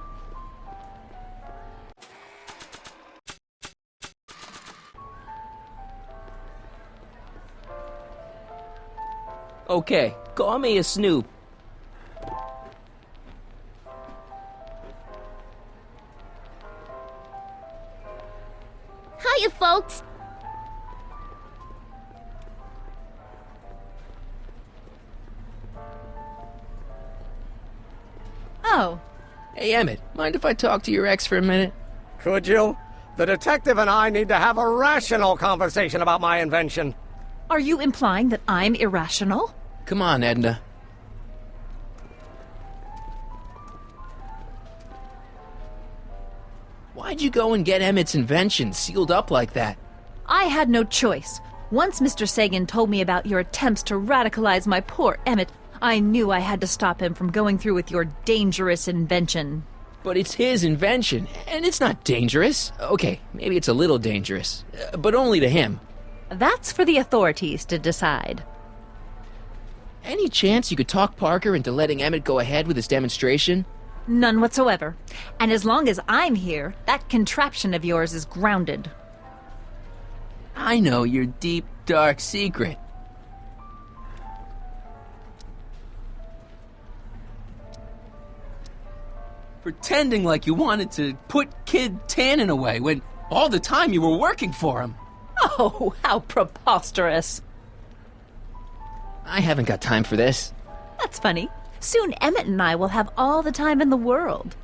Okay, call me a snoop. Hiya, folks. Oh. Hey, Emmett, mind if I talk to your ex for a minute? Could you? The detective and I need to have a rational conversation about my invention. Are you implying that I'm irrational? Come on, Edna. Why'd you go and get Emmett's invention sealed up like that? I had no choice. Once Mr. Sagan told me about your attempts to radicalize my poor Emmett, I knew I had to stop him from going through with your dangerous invention. But it's his invention, and it's not dangerous. Okay, maybe it's a little dangerous, but only to him. That's for the authorities to decide. Any chance you could talk Parker into letting Emmett go ahead with his demonstration? None whatsoever. And as long as I'm here, that contraption of yours is grounded. I know your deep, dark secret. Pretending like you wanted to put Kid Tannen away when all the time you were working for him. Oh, how preposterous. I haven't got time for this. That's funny. Soon Emmett and I will have all the time in the world.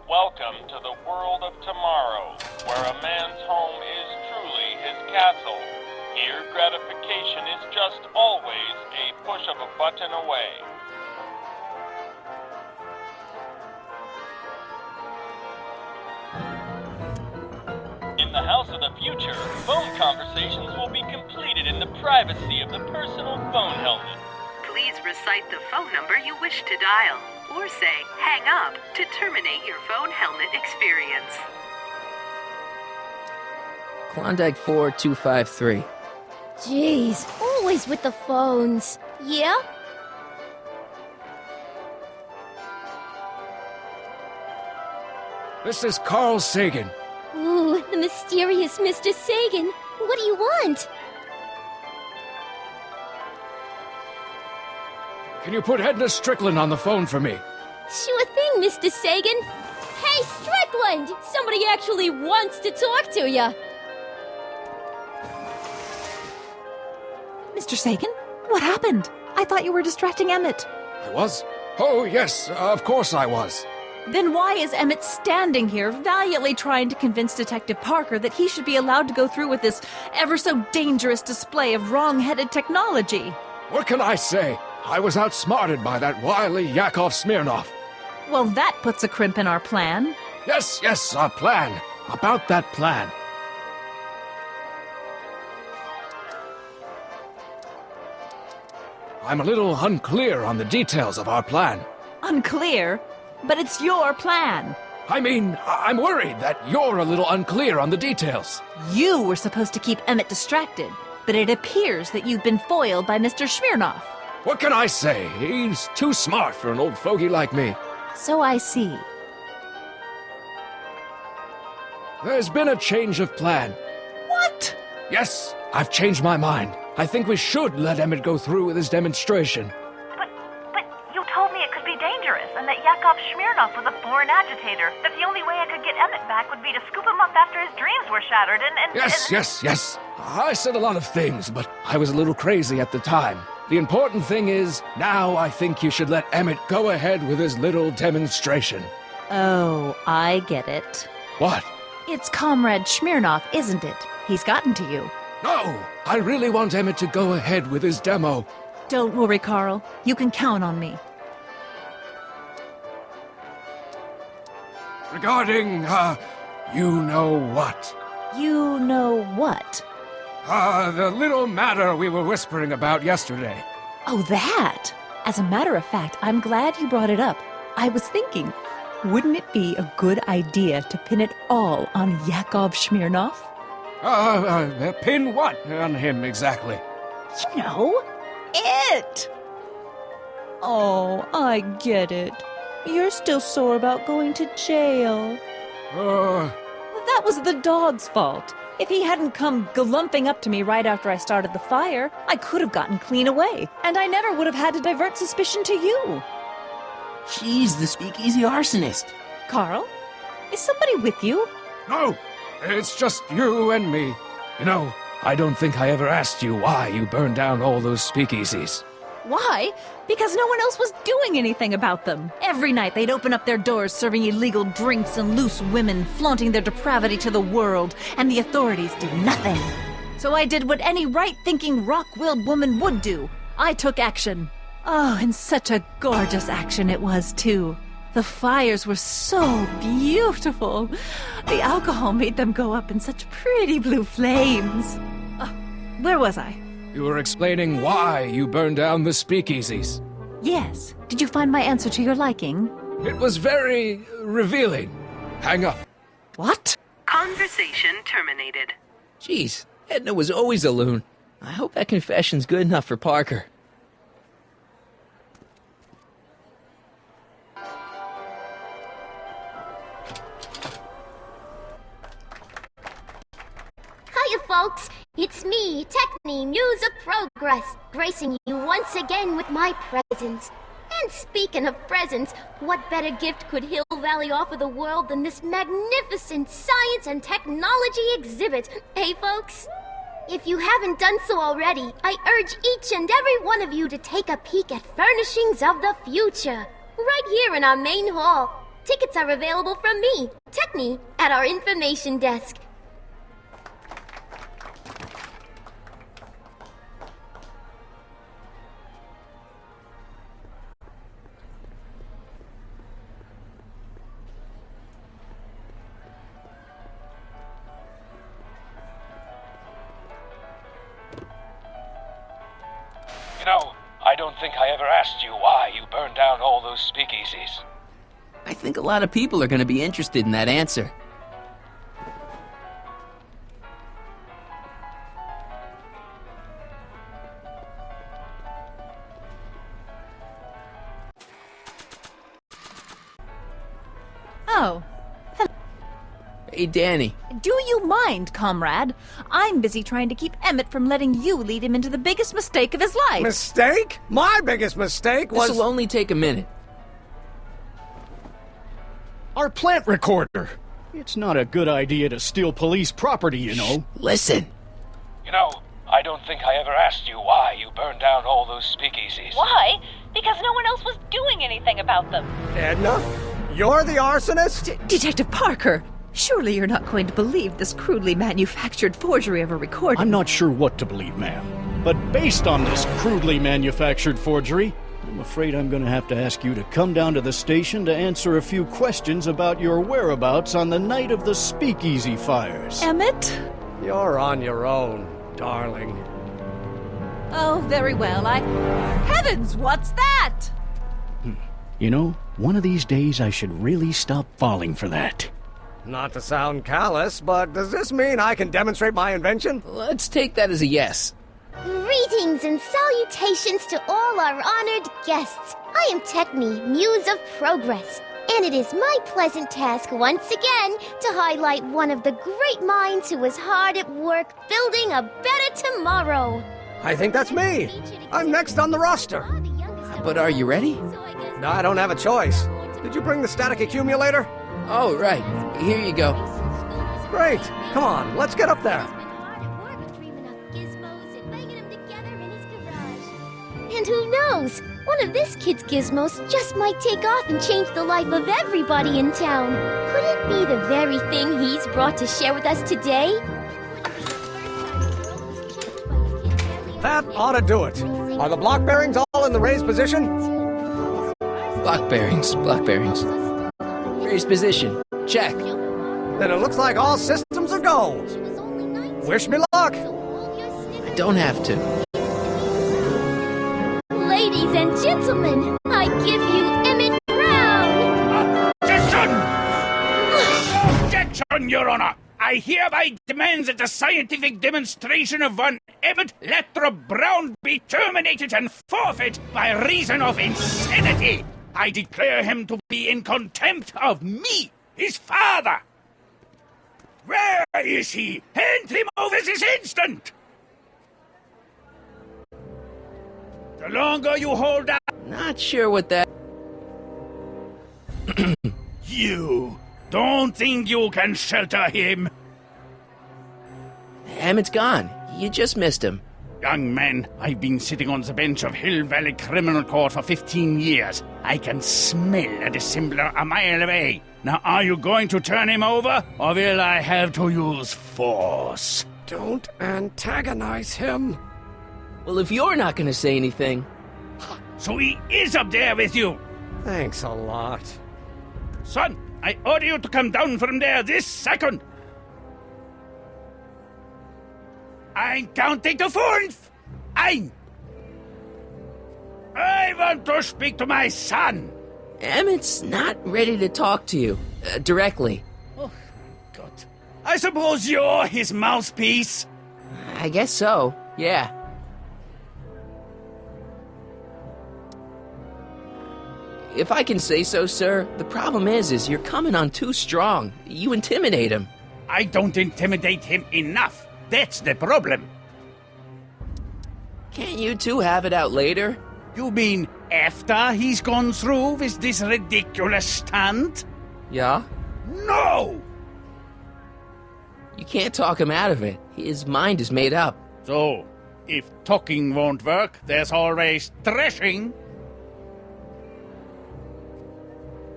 Welcome to the world of tomorrow, where a man's home is truly his castle. Here, gratification is just always a push of a button away. In the house of the future, phone conversations will be completed in the privacy of the personal phone helmet. Please recite the phone number you wish to dial, or say hang up to terminate your phone helmet experience. Klondike 4253. Jeez, always with the phones. Yeah? This is Carl Sagan. Ooh, the mysterious Mr. Sagan. What do you want? Can you put Edna Strickland on the phone for me? Sure thing, Mr. Sagan. Hey, Strickland! Somebody actually wants to talk to ya. Mr. Sagan, what happened? I thought you were distracting Emmett. I was? Oh, yes, of course I was. Then why is Emmett standing here valiantly trying to convince Detective Parker that he should be allowed to go through with this ever so dangerous display of wrong-headed technology? What can I say? I was outsmarted by that wily Yakov Smirnov. Well, that puts a crimp in our plan. Yes, our plan. About that plan. I'm a little unclear on the details of our plan. Unclear? But it's your plan. I mean, I'm worried that you're a little unclear on the details. You were supposed to keep Emmett distracted, but it appears that you've been foiled by Mr. Smirnov. What can I say? He's too smart for an old fogey like me. So I see. There's been a change of plan. What? Yes, I've changed my mind. I think we should let Emmett go through with his demonstration. But you told me it could be dangerous, and that Yakov Smirnov was a foreign agitator. That the only way I could get Emmett back would be to scoop him up after his dreams were shattered, and... Yes. I said a lot of things, but I was a little crazy at the time. The important thing is, now I think you should let Emmett go ahead with his little demonstration. Oh, I get it. What? It's Comrade Smirnov, isn't it? He's gotten to you. No! I really want Emmett to go ahead with his demo. Don't worry, Carl. You can count on me. Regarding, you know what? You know what? The little matter we were whispering about yesterday. Oh, that! As a matter of fact, I'm glad you brought it up. I was thinking, wouldn't it be a good idea to pin it all on Yakov Smirnov? Pin what on him exactly? You know, it! Oh, I get it. You're still sore about going to jail. That was the dog's fault. If he hadn't come glumping up to me right after I started the fire, I could have gotten clean away, and I never would have had to divert suspicion to you. She's the speakeasy arsonist. Carl, is somebody with you? No, it's just you and me. You know, I don't think I ever asked you why you burned down all those speakeasies. Why? Because no one else was doing anything about them. Every night they'd open up their doors serving illegal drinks and loose women, flaunting their depravity to the world, and the authorities did nothing. So I did what any right-thinking, rock-willed woman would do. I took action. Oh, and such a gorgeous action it was, too. The fires were so beautiful. The alcohol made them go up in such pretty blue flames. Where was I? You were explaining why you burned down the speakeasies. Yes. Did you find my answer to your liking? It was very revealing. Hang up. What? Conversation terminated. Jeez, Edna was always a loon. I hope that confession's good enough for Parker. Hiya, folks. It's me, Techne, Muse of Progress, gracing you once again with my presence. And speaking of presents, what better gift could Hill Valley offer the world than this magnificent science and technology exhibit? Hey, folks? If you haven't done so already, I urge each and every one of you to take a peek at Furnishings of the Future, right here in our main hall. Tickets are available from me, Techne, at our information desk. You know, I don't think I ever asked you why you burned down all those speakeasies. I think a lot of people are going to be interested in that answer. Oh. Hey, Danny. Do you mind, comrade? I'm busy trying to keep Emmett from letting you lead him into the biggest mistake of his life. Mistake? My biggest mistake was... This'll only take a minute. Our plant recorder. It's not a good idea to steal police property, you know. Listen. You know, I don't think I ever asked you why you burned down all those speakeasies. Why? Because no one else was doing anything about them. Edna? You're the arsonist? Detective Parker, surely you're not going to believe this crudely manufactured forgery of a recording. I'm not sure what to believe, ma'am. But based on this crudely manufactured forgery, I'm afraid I'm going to have to ask you to come down to the station to answer a few questions about your whereabouts on the night of the speakeasy fires. Emmett? You're on your own, darling. Oh, very well. Heavens, what's that? You know, one of these days I should really stop falling for that. Not to sound callous, but does this mean I can demonstrate my invention? Let's take that as a yes. Greetings and salutations to all our honored guests. I am Techne, Muse of Progress, and it is my pleasant task once again to highlight one of the great minds who was hard at work building a better tomorrow. I think that's me. I'm next on the roster. But are you ready? No, I don't have a choice. Did you bring the static accumulator? Oh, right. Here you go. Great. Come on, let's get up there. And who knows? One of this kid's gizmos just might take off and change the life of everybody in town. Could it be the very thing he's brought to share with us today? That ought to do it. Are the block bearings all in the raised position? Block bearings. Raised position. Check. Then it looks like all systems are go. Wish me luck. I don't have to. Ladies and gentlemen, I give you Emmett Brown! Objection! Objection, Your Honor! I hereby demand that the scientific demonstration of one Emmett Lathrop Brown be terminated and forfeit by reason of insanity! I declare him to be in contempt of me, his father! Where is he? Hand him over this instant! The longer you hold out... Not sure what that... You don't think you can shelter him? Emmett's gone. You just missed him. Young man, I've been sitting on the bench of Hill Valley Criminal Court for 15 years. I can smell a dissembler a mile away. Now, are you going to turn him over, or will I have to use force? Don't antagonize him. Well, if you're not going to say anything... So he is up there with you? Thanks a lot. Son, I order you to come down from there this second. I'm counting to 4. I want to speak to my son. Emmett's not ready to talk to you directly. Oh, God. I suppose you're his mouthpiece? I guess so, yeah. If I can say so, sir, the problem is you're coming on too strong. You intimidate him. I don't intimidate him enough. That's the problem. Can't you two have it out later? You mean after he's gone through with this ridiculous stunt? Yeah? No! You can't talk him out of it. His mind is made up. So, if talking won't work, there's always thrashing.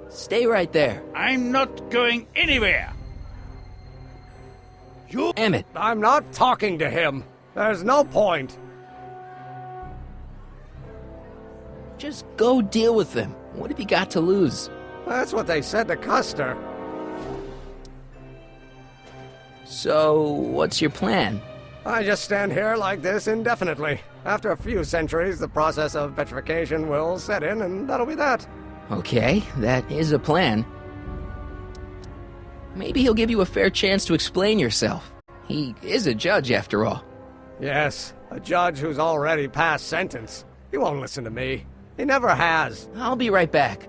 Stay right there. I'm not going anywhere. You... Emmett. I'm not talking to him. There's no point. Just go deal with him. What have you got to lose? That's what they said to Custer. So, what's your plan? I just stand here like this indefinitely. After a few centuries, the process of petrification will set in, and that'll be that. Okay, that is a plan. Maybe he'll give you a fair chance to explain yourself. He is a judge, after all. Yes, a judge who's already passed sentence. He won't listen to me. He never has. I'll be right back.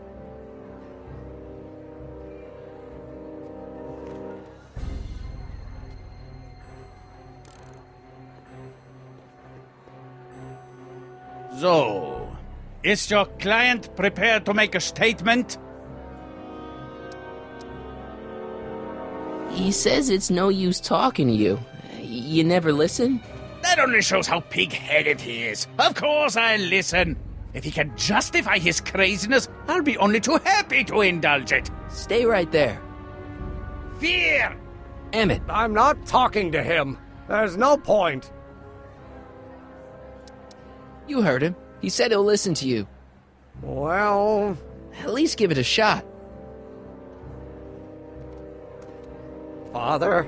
So, is your client prepared to make a statement? He says it's no use talking to you. You never listen? That only shows how pig-headed he is. Of course I'll listen. If he can justify his craziness, I'll be only too happy to indulge it. Stay right there. Fear! Emmett. I'm not talking to him. There's no point. You heard him. He said he'll listen to you. Well... At least give it a shot. Father?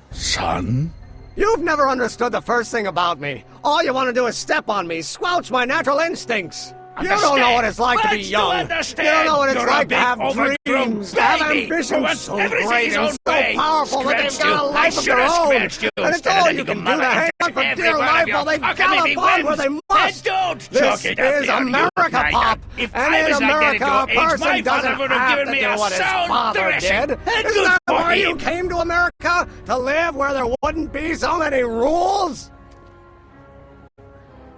Son? You've never understood the first thing about me. All you want to do is step on me, squelch my natural instincts. You don't know what it's like to be young. You don't know what it's like to have dreams, to have ambitions so great and so powerful that they've got a life of their own. And it's all you can do to hang on for dear life while they gallop on where they must. This is America, Pop. And in America, a person doesn't have to do what his father did. Isn't that why you came to America? To live where there wouldn't be so many rules?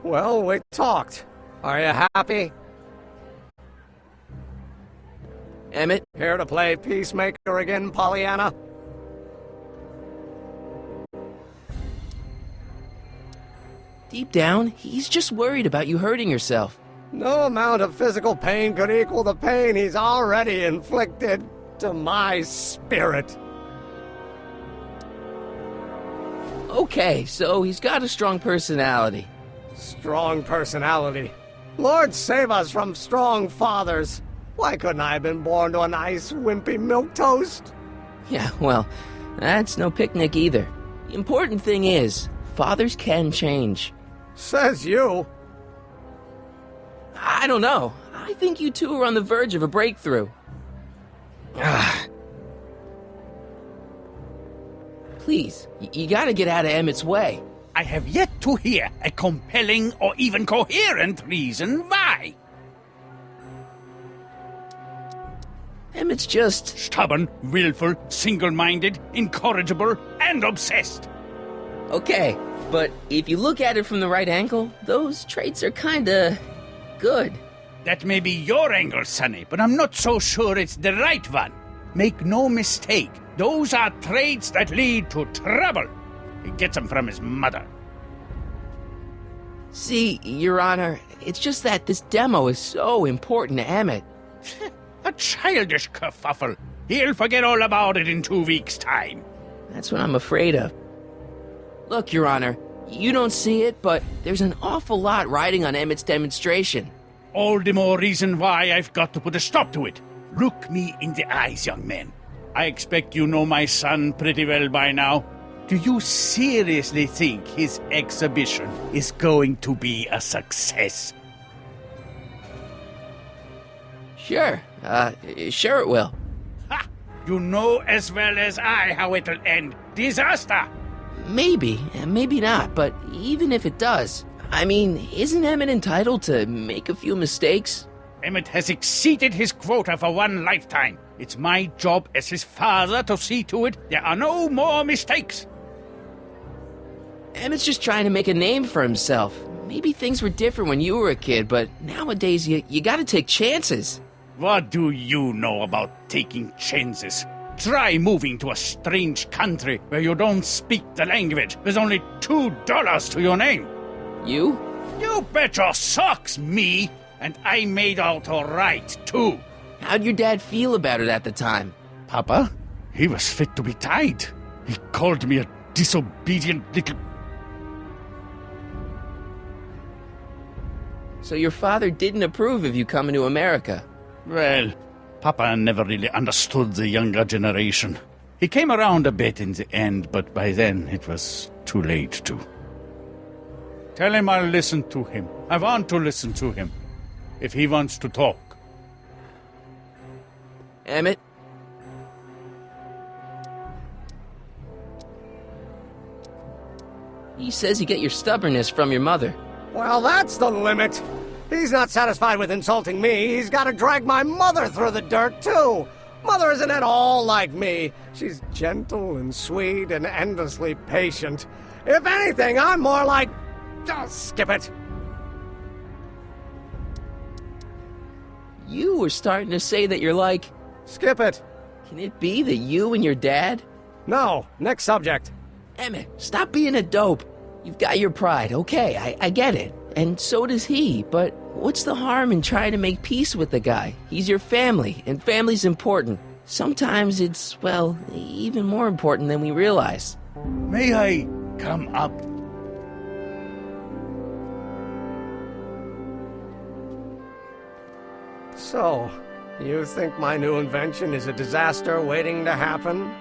Well, we talked. Are you happy? Emmett? Here to play peacemaker again, Pollyanna? Deep down, he's just worried about you hurting yourself. No amount of physical pain could equal the pain he's already inflicted to my spirit. Okay, so he's got a strong personality. Strong personality. Lord save us from strong fathers. Why couldn't I have been born to a nice, wimpy milquetoast? Yeah, well, that's no picnic either. The important thing is, fathers can change. Says you. I don't know. I think you two are on the verge of a breakthrough. Please, you gotta get out of Emmett's way. I have yet to hear a compelling or even coherent reason why. Emmett's just... stubborn, willful, single-minded, incorrigible, and obsessed. Okay, but if you look at it from the right angle, those traits are kinda... good. That may be your angle, Sonny, but I'm not so sure it's the right one. Make no mistake, those are traits that lead to trouble. He gets them from his mother. See, Your Honor, it's just that this demo is so important to Emmett. A childish kerfuffle. He'll forget all about it in 2 weeks' time. That's what I'm afraid of. Look, Your Honor, you don't see it, but there's an awful lot riding on Emmett's demonstration. All the more reason why I've got to put a stop to it. Look me in the eyes, young man. I expect you know my son pretty well by now. Do you seriously think his exhibition is going to be a success? Sure. Sure it will. Ha! You know as well as I how it'll end. Disaster! Maybe, maybe not, but even if it does, I mean, isn't Emmett entitled to make a few mistakes? Emmett has exceeded his quota for one lifetime. It's my job as his father to see to it there are no more mistakes. Emmett's just trying to make a name for himself. Maybe things were different when you were a kid, but nowadays you gotta take chances. What do you know about taking chances? Try moving to a strange country where you don't speak the language. There's only $2 to your name. You? You bet your socks, me! And I made out all right, too. How'd your dad feel about it at the time? Papa? He was fit to be tied. He called me a disobedient little... So your father didn't approve of you coming to America? Well, Papa never really understood the younger generation. He came around a bit in the end, but by then it was too late to. Tell him I'll listen to him. I want to listen to him. If he wants to talk. Emmett? He says you get your stubbornness from your mother. Well, that's the limit. He's not satisfied with insulting me. He's got to drag my mother through the dirt, too. Mother isn't at all like me. She's gentle and sweet and endlessly patient. If anything, I'm more like... Oh, skip it. You were starting to say that you're like... Skip it. Can it be that you and your dad? No. Next subject. Emmett, stop being a dope. You've got your pride, okay, I get it. And so does he, but what's the harm in trying to make peace with the guy? He's your family, and family's important. Sometimes it's, well, even more important than we realize. May I come up? So, you think my new invention is a disaster waiting to happen?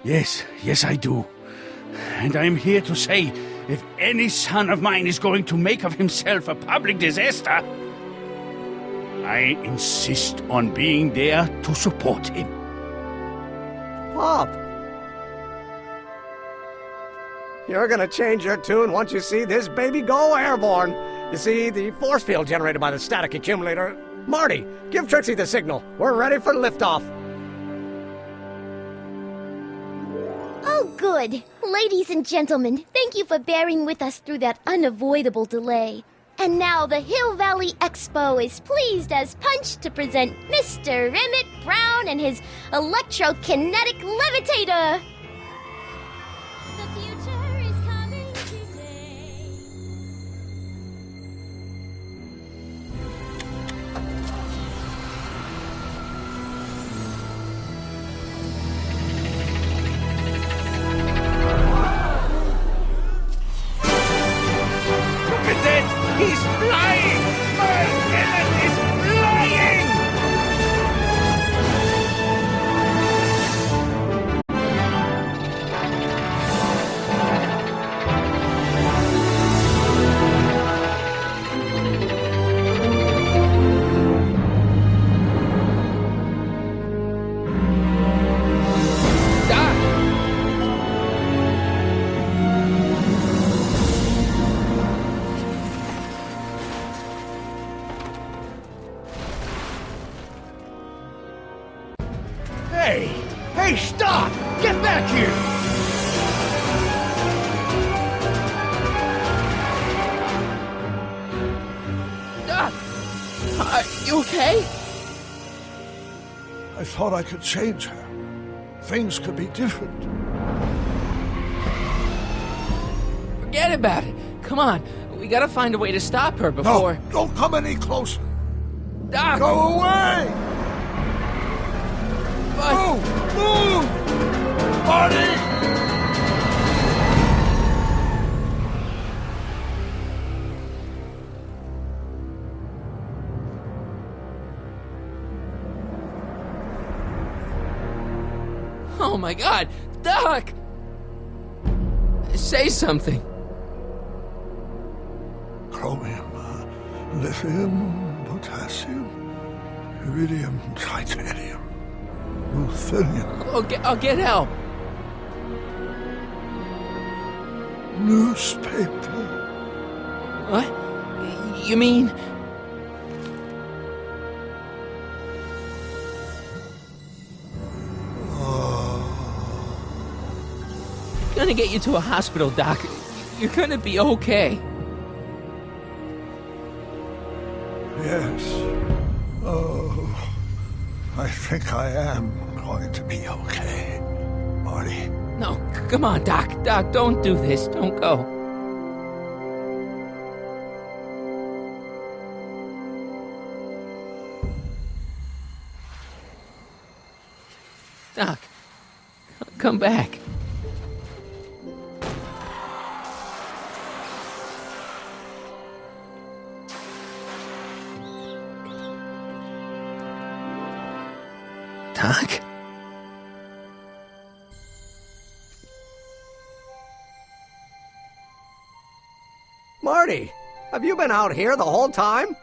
Yes, I do. And I'm here to say, if any son of mine is going to make of himself a public disaster, I insist on being there to support him. Pop! You're gonna change your tune once you see this baby go airborne. You see, the force field generated by the static accumulator... Marty, give Trixie the signal. We're ready for liftoff. Oh, good. Ladies and gentlemen, thank you for bearing with us through that unavoidable delay. And now the Hill Valley Expo is pleased as punch to present Mr. Emmett Brown and his electrokinetic levitator. The future is coming today. Look at that! He's flying! My Emmett is flying! Hey, stop! Get back here! Are you okay? I thought I could change her. Things could be different. Forget about it. Come on, we gotta find a way to stop her before... No, don't come any closer. Doc! Go away! But... Move! Marty! Oh my god! Doc! Say something. Chromium, lithium, potassium, iridium, titanium, ruthenium. I'll get help. Newspaper. What? You mean... Gonna get you to a hospital, Doc. You're gonna be okay. Yes. Oh, I think I am going to be okay, Marty. No, come on, Doc. Doc, don't do this. Don't go. Doc, come back. Doc? Marty, have you been out here the whole time?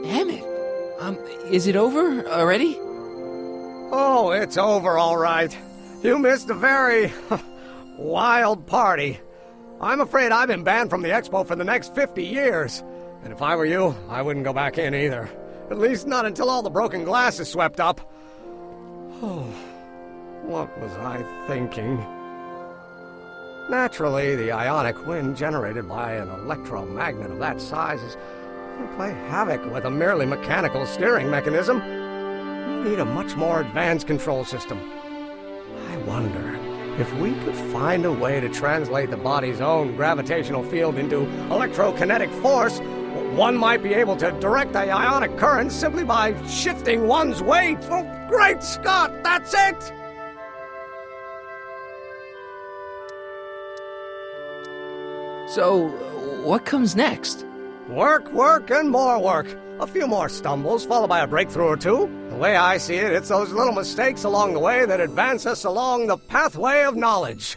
Emmett, is it over already? Oh, it's over all right. You missed a very wild party. I'm afraid I've been banned from the expo for the next 50 years. And if I were you, I wouldn't go back in either. At least not until all the broken glass is swept up. Oh, what was I thinking? Naturally, the ionic wind generated by an electromagnet of that size is going to play havoc with a merely mechanical steering mechanism. We need a much more advanced control system. I wonder if we could find a way to translate the body's own gravitational field into electrokinetic force. One might be able to direct the ionic current simply by shifting one's weight. Oh, great Scott, that's it! So, what comes next? Work, work, and more work. A few more stumbles, followed by a breakthrough or two. The way I see it, it's those little mistakes along the way that advance us along the pathway of knowledge.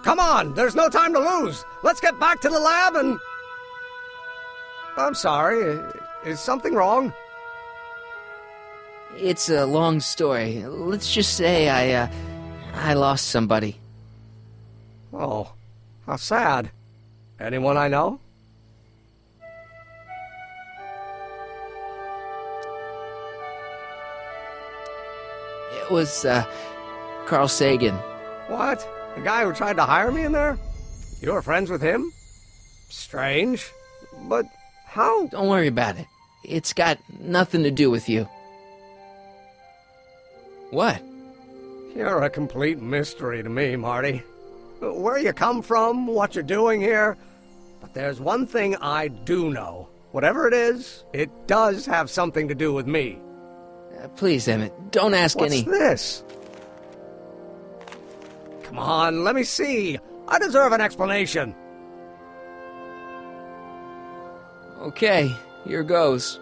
Come on, there's no time to lose. Let's get back to the lab and... I'm sorry, is something wrong? It's a long story. Let's just say I lost somebody. Oh, how sad. Anyone I know? It was, Carl Sagan. What? The guy who tried to hire me in there? You were friends with him? Strange. But how? Don't worry about it. It's got nothing to do with you. What? You're a complete mystery to me, Marty. Where you come from, what you're doing here. But there's one thing I do know. Whatever it is, it does have something to do with me. Please, Emmett, don't ask any... What's this? Come on, let me see. I deserve an explanation. Okay, here goes.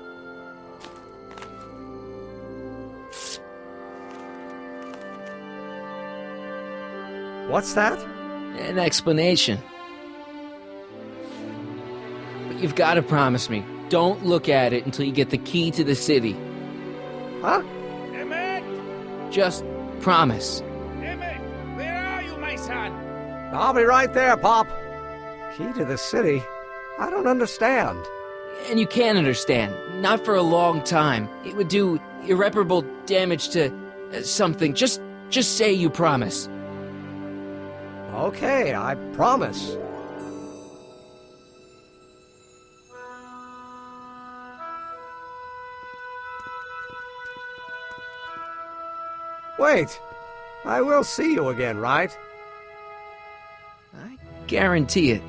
What's that? An explanation. But you've got to promise me, don't look at it until you get the key to the city. Huh? Emmett! Just promise. Emmett, where are you, my son? I'll be right there, Pop. Key to the city? I don't understand. And you can't understand. Not for a long time. It would do irreparable damage to something. Just say you promise. Okay, I promise. Wait, I will see you again, right? I guarantee it.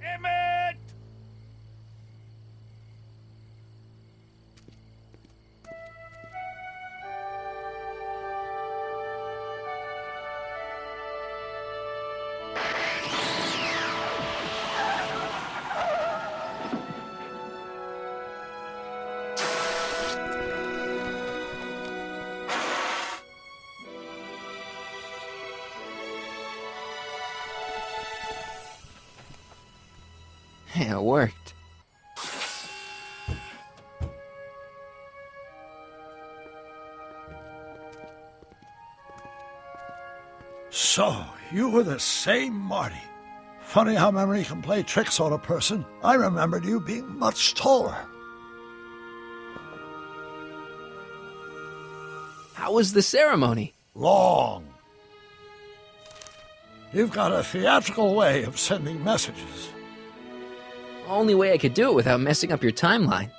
Emmett! It worked. So, you were the same Marty. Funny how memory can play tricks on a person. I remembered you being much taller. How was the ceremony? Long. You've got a theatrical way of sending messages. Only way I could do it without messing up your timeline.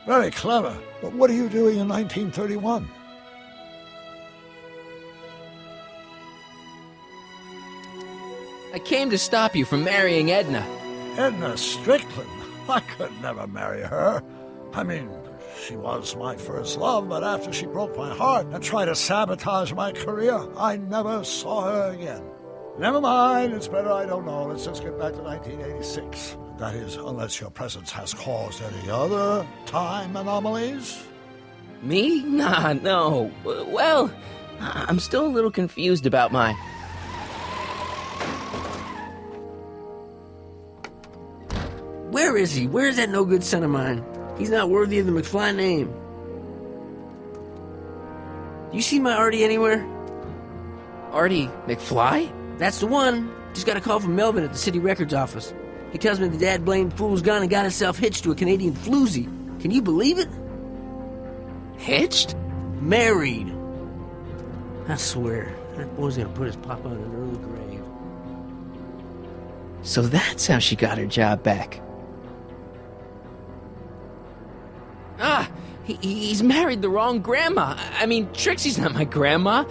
Very clever. But what are you doing in 1931? I came to stop you from marrying Edna. Edna Strickland? I could never marry her. I mean, she was my first love, but after she broke my heart and tried to sabotage my career, I never saw her again. Never mind, it's better I don't know. Let's just get back to 1986. That is, unless your presence has caused any other time anomalies. Me? Nah, no. Well, I'm still a little confused about my... Where is he? Where is that no-good son of mine? He's not worthy of the McFly name. Do you see my Artie anywhere? Artie McFly? That's the one. Just got a call from Melvin at the city records office. He tells me the dad-blamed fool's gone and got himself hitched to a Canadian floozy. Can you believe it? Hitched? Married. I swear, that boy's gonna put his papa in an early grave. So that's how she got her job back. Ah, he's married the wrong grandma. I mean, Trixie's not my grandma.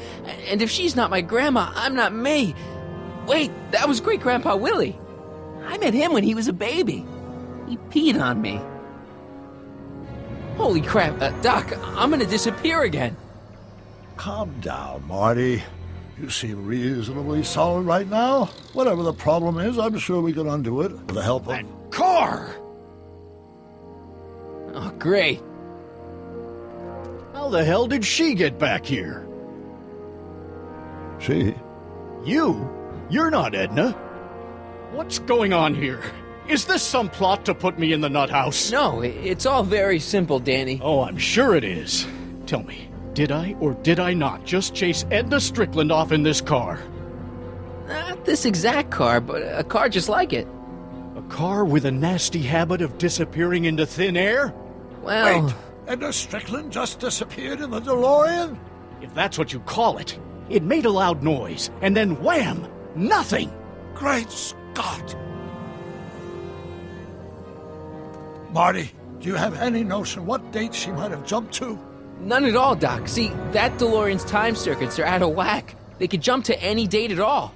And if she's not my grandma, I'm not me. Wait, that was Great-Grandpa Willie. I met him when he was a baby. He peed on me. Holy crap, Doc, I'm gonna disappear again. Calm down, Marty. You seem reasonably solid right now. Whatever the problem is, I'm sure we can undo it with the help of... That car! Oh, great. How the hell did she get back here? She? You? You're not Edna. What's going on here? Is this some plot to put me in the nut house? No, it's all very simple, Danny. Oh, I'm sure it is. Tell me, did I or did I not just chase Edna Strickland off in this car? Not this exact car, but a car just like it. A car with a nasty habit of disappearing into thin air? Well... Wait, Edna Strickland just disappeared in the DeLorean? If that's what you call it. It made a loud noise, and then wham! Nothing! Great Scott! Marty, do you have any notion what date she might have jumped to? None at all, Doc. See, that DeLorean's time circuits are out of whack. They could jump to any date at all.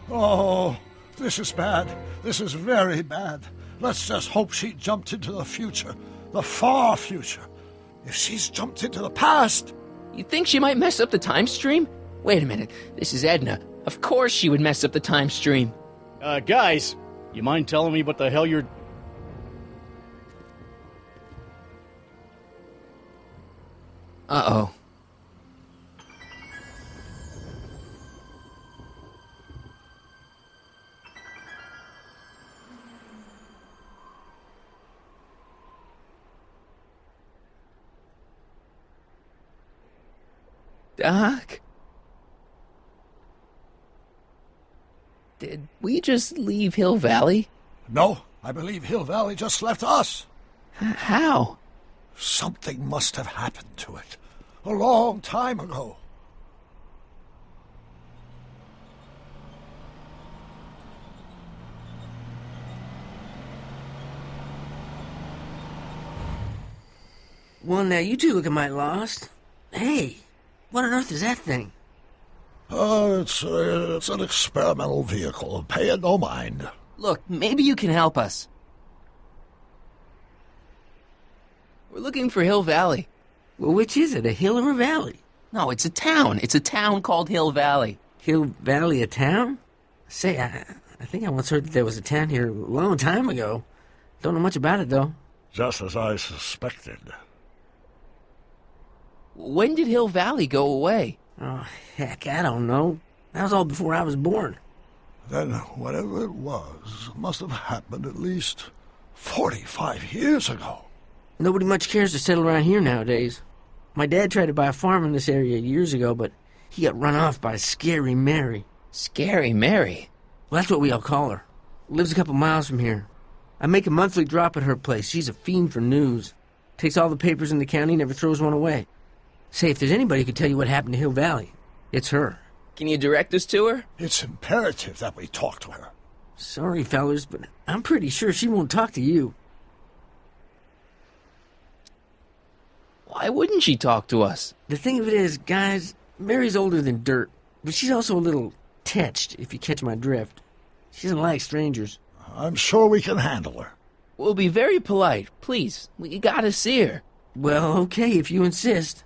Oh, this is bad. This is very bad. Let's just hope she jumped into the future. The far future. If she's jumped into the past... You think she might mess up the time stream? Wait a minute. This is Edna. Of course she would mess up the time stream. Guys, you mind telling me what the hell you're... Uh-oh. Doc? Did we just leave Hill Valley? No, I believe Hill Valley just left us. How? Something must have happened to it. A long time ago. Well, now you two look mighty lost. Hey, what on earth is that thing? It's an experimental vehicle. Pay it no mind. Look, maybe you can help us. We're looking for Hill Valley. Well, which is it, a hill or a valley? No, it's a town. It's a town called Hill Valley. Hill Valley, a town? Say, I think I once heard that there was a town here a long time ago. Don't know much about it, though. Just as I suspected. When did Hill Valley go away? Oh, heck, I don't know. That was all before I was born. Then whatever it was must have happened at least 45 years ago. Nobody much cares to settle around here nowadays. My dad tried to buy a farm in this area years ago, but he got run off by Scary Mary. Scary Mary? Well, that's what we all call her. Lives a couple miles from here. I make a monthly drop at her place. She's a fiend for news. Takes all the papers in the county, never throws one away. Say, if there's anybody who could tell you what happened to Hill Valley, it's her. Can you direct us to her? It's imperative that we talk to her. Sorry, fellers, but I'm pretty sure she won't talk to you. Why wouldn't she talk to us? The thing of it is, guys, Mary's older than dirt, but she's also a little tetched, if you catch my drift. She doesn't like strangers. I'm sure we can handle her. We'll be very polite. Please, we gotta see her. Well, okay, if you insist.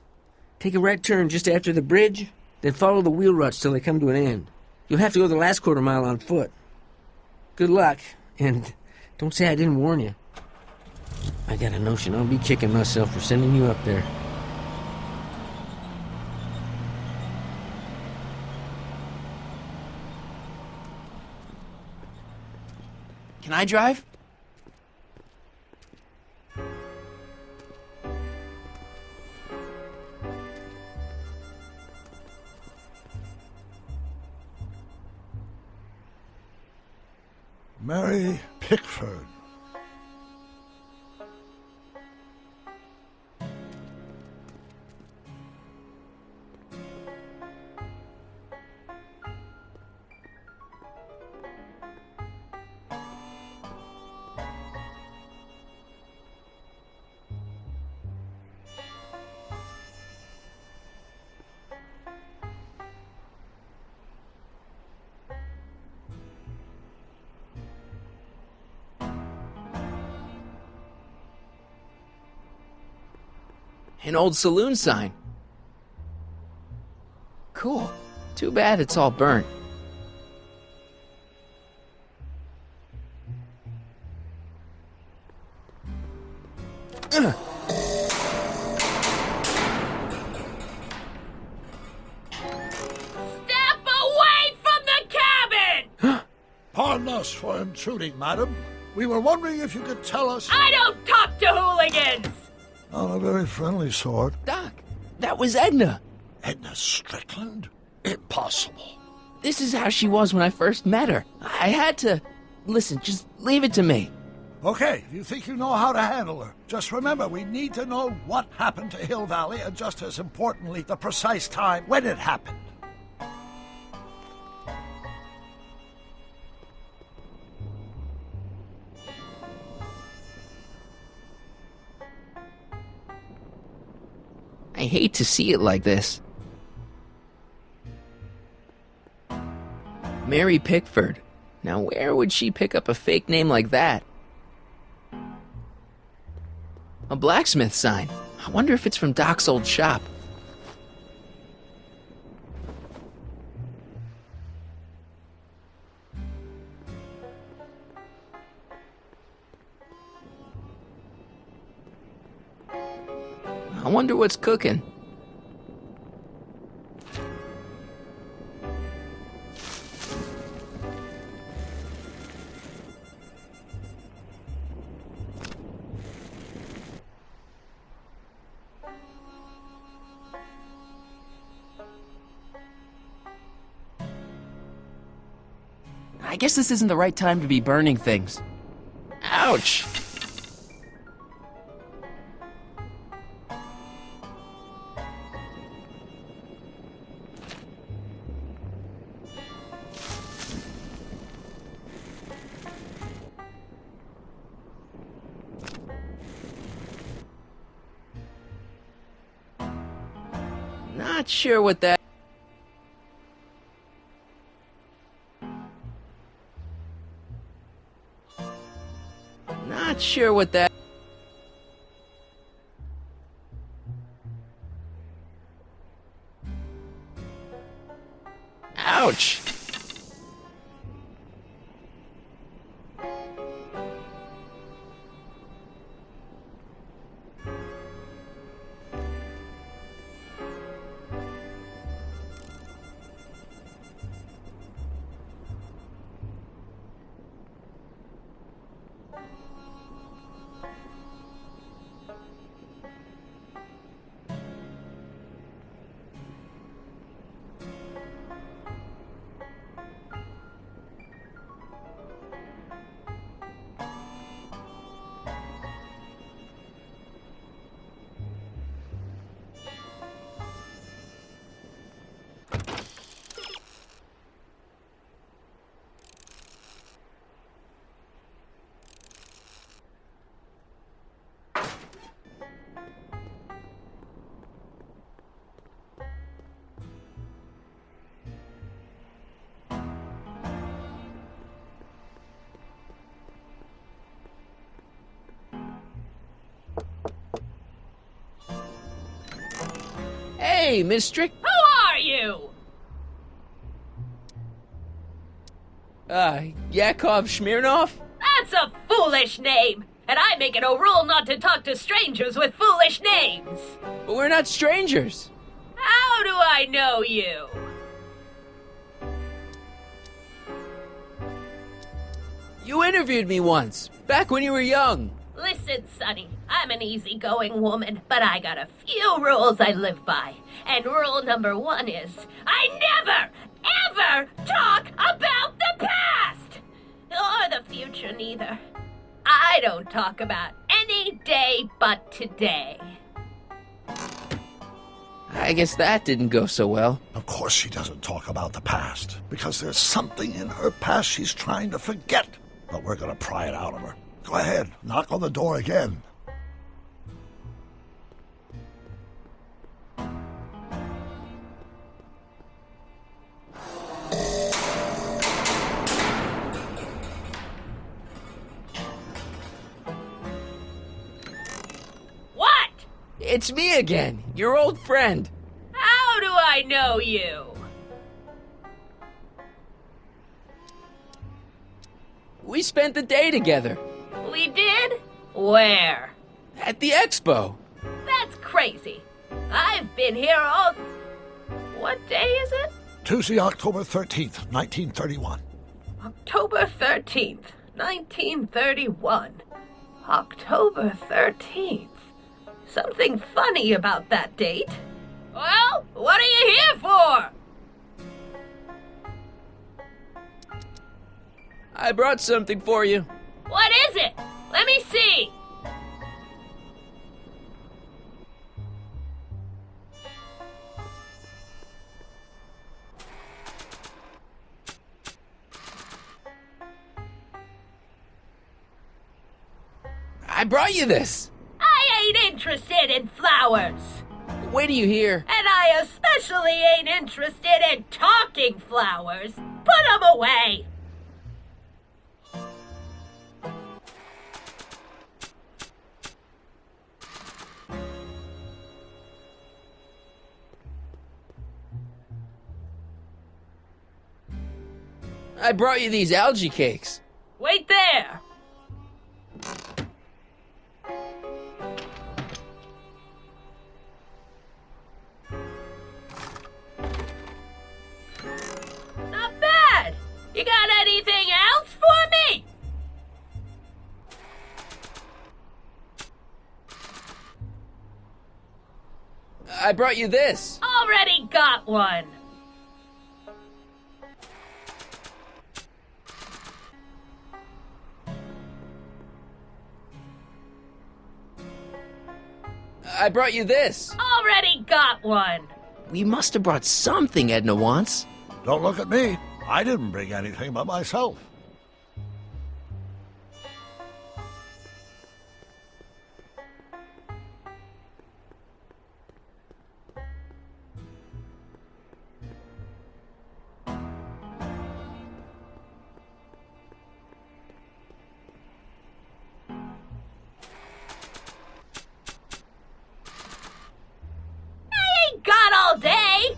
Take a right turn just after the bridge, then follow the wheel ruts till they come to an end. You'll have to go the last quarter mile on foot. Good luck, and don't say I didn't warn you. I got a notion I'll be kicking myself for sending you up there. Can I drive? Mary Pickford. An old saloon sign. Cool. Too bad it's all burnt. Ugh. Step away from the cabin! Pardon us for intruding, madam. We were wondering if you could tell us... I don't talk to hooligans! On a very friendly sort. Doc, that was Edna. Edna Strickland? Impossible. This is how she was when I first met her. I had to... Listen, just leave it to me. Okay, if you think you know how to handle her. Just remember, we need to know what happened to Hill Valley, and just as importantly, the precise time when it happened. I hate to see it like this. Mary Pickford. Now where would she pick up a fake name like that? A blacksmith sign. I wonder if it's from Doc's old shop. I wonder what's cooking. I guess this isn't the right time to be burning things. Ouch! Not sure what that... Not sure what that... Ouch! Hey, Miss Strick. Who are you? Yakov Smirnov? That's a foolish name, and I make it a rule not to talk to strangers with foolish names. But we're not strangers. How do I know you? You interviewed me once, back when you were young. Listen, Sonny, I'm an easygoing woman, but I got a few rules I live by. And rule number 1 is, I never, ever talk about the past! Or the future, neither. I don't talk about any day but today. I guess that didn't go so well. Of course she doesn't talk about the past, because there's something in her past she's trying to forget. But we're gonna pry it out of her. Go ahead, knock on the door again. What? It's me again, your old friend. How do I know you? We spent the day together. We did? Where? At the expo. That's crazy. I've been here all... What day is it? Tuesday, October 13th, 1931. October 13th, 1931. October 13th. Something funny about that date. Well, what are you here for? I brought something for you. What is it? Let me see. I brought you this. I ain't interested in flowers. Wait till you hear. And I especially ain't interested in talking flowers. Put 'em away. I brought you these algae cakes. Wait there. Not bad. You got anything else for me? I brought you this. Already got one. I brought you this. Already got one. We must have brought something Edna wants. Don't look at me. I didn't bring anything but myself. Got all day.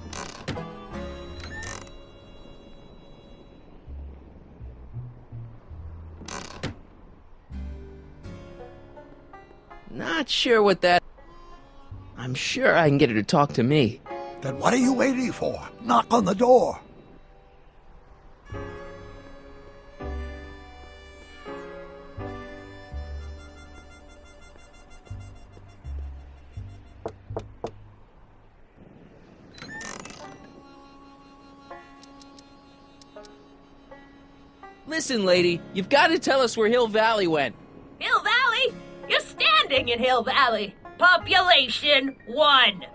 Not sure what that... I'm sure I can get her to talk to me. Then what are you waiting for? Knock on the door. Listen, lady, you've got to tell us where Hill Valley went. Hill Valley? You're standing in Hill Valley. Population 1.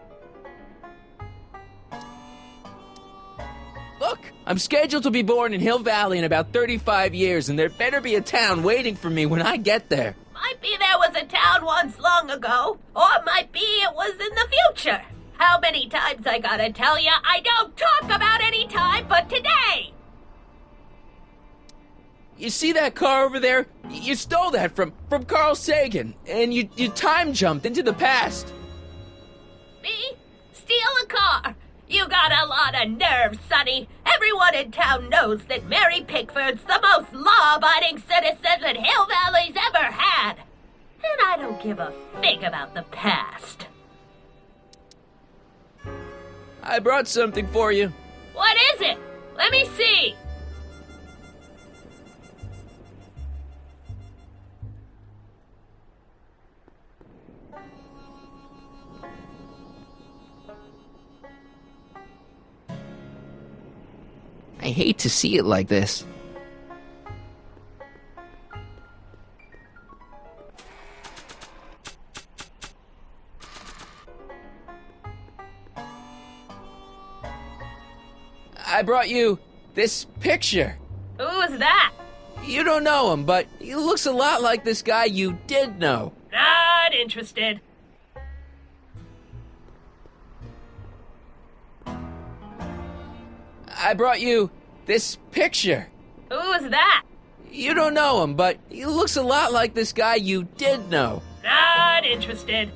Look, I'm scheduled to be born in Hill Valley in about 35 years, and there better be a town waiting for me when I get there. Might be there was a town once long ago, or might be it was in the future. How many times I gotta tell ya I don't talk about any time but today? You see that car over there? You stole that from Carl Sagan, and you time jumped into the past. Me? Steal a the car. You got a lot of nerve, Sonny. Everyone in town knows that Mary Pickford's the most law-abiding citizen that Hill Valley's ever had. And I don't give a fig about the past. I brought something for you. What is it? Let me see. I hate to see it like this. I brought you this picture. Who's that? You don't know him, but he looks a lot like this guy you did know. Not interested. I brought you this picture. Who's that? You don't know him, but he looks a lot like this guy you did know. Not interested.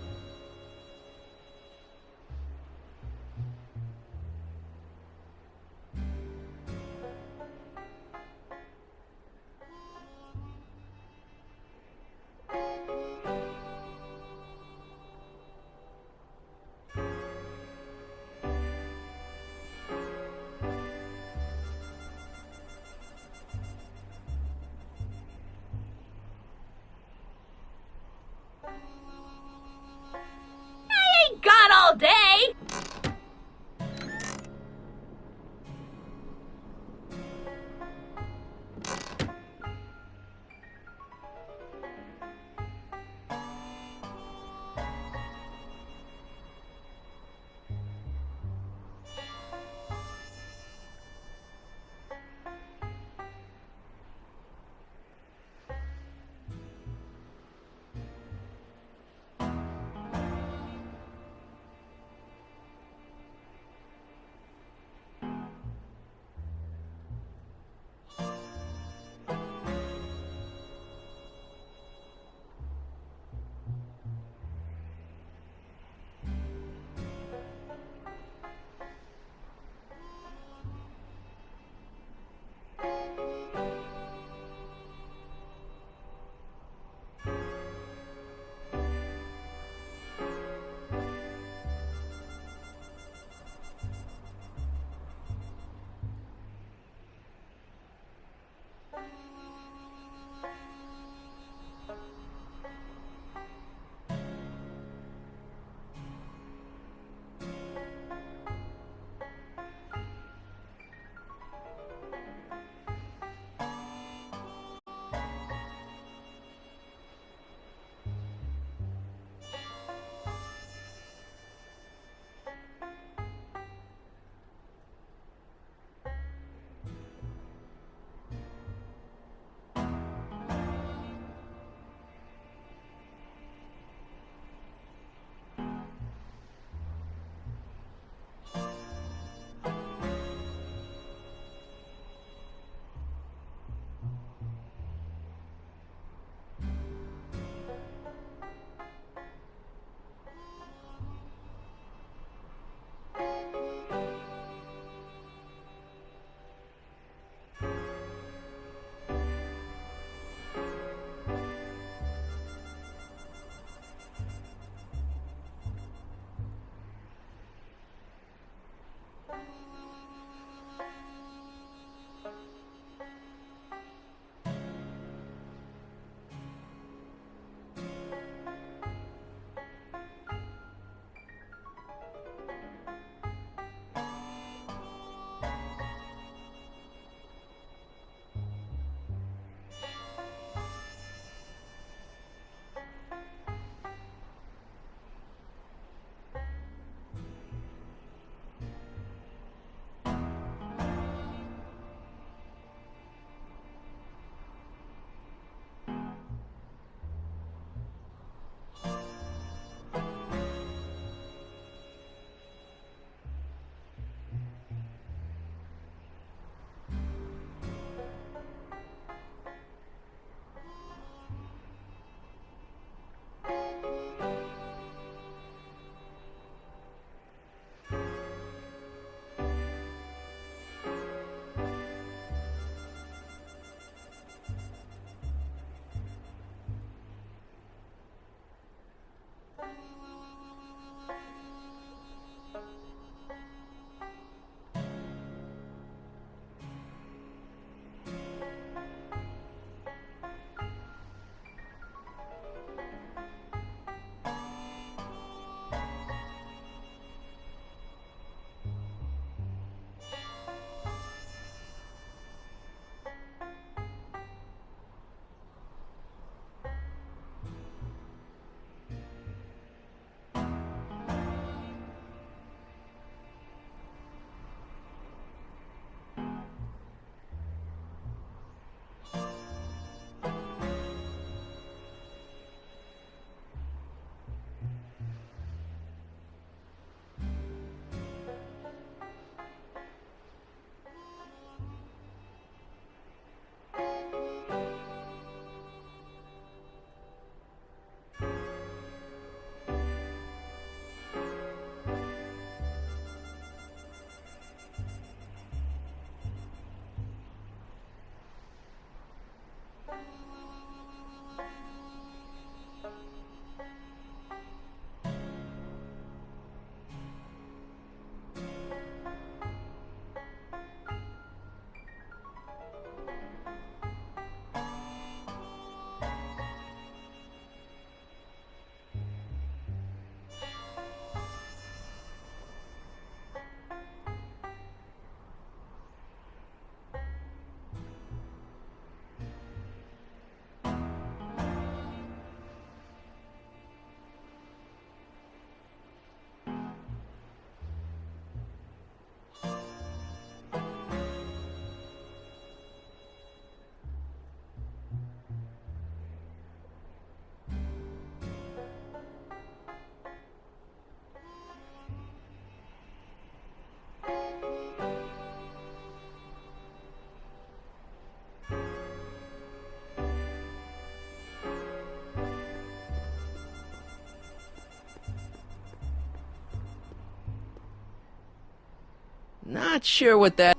Not sure what that...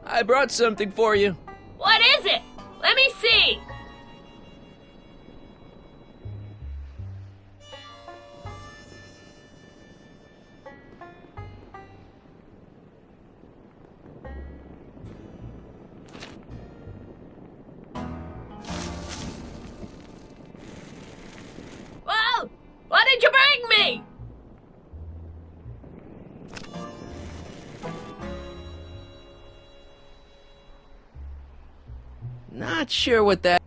I brought something for you. What is it? Let me see. Well, what did you bring me? Not sure what that...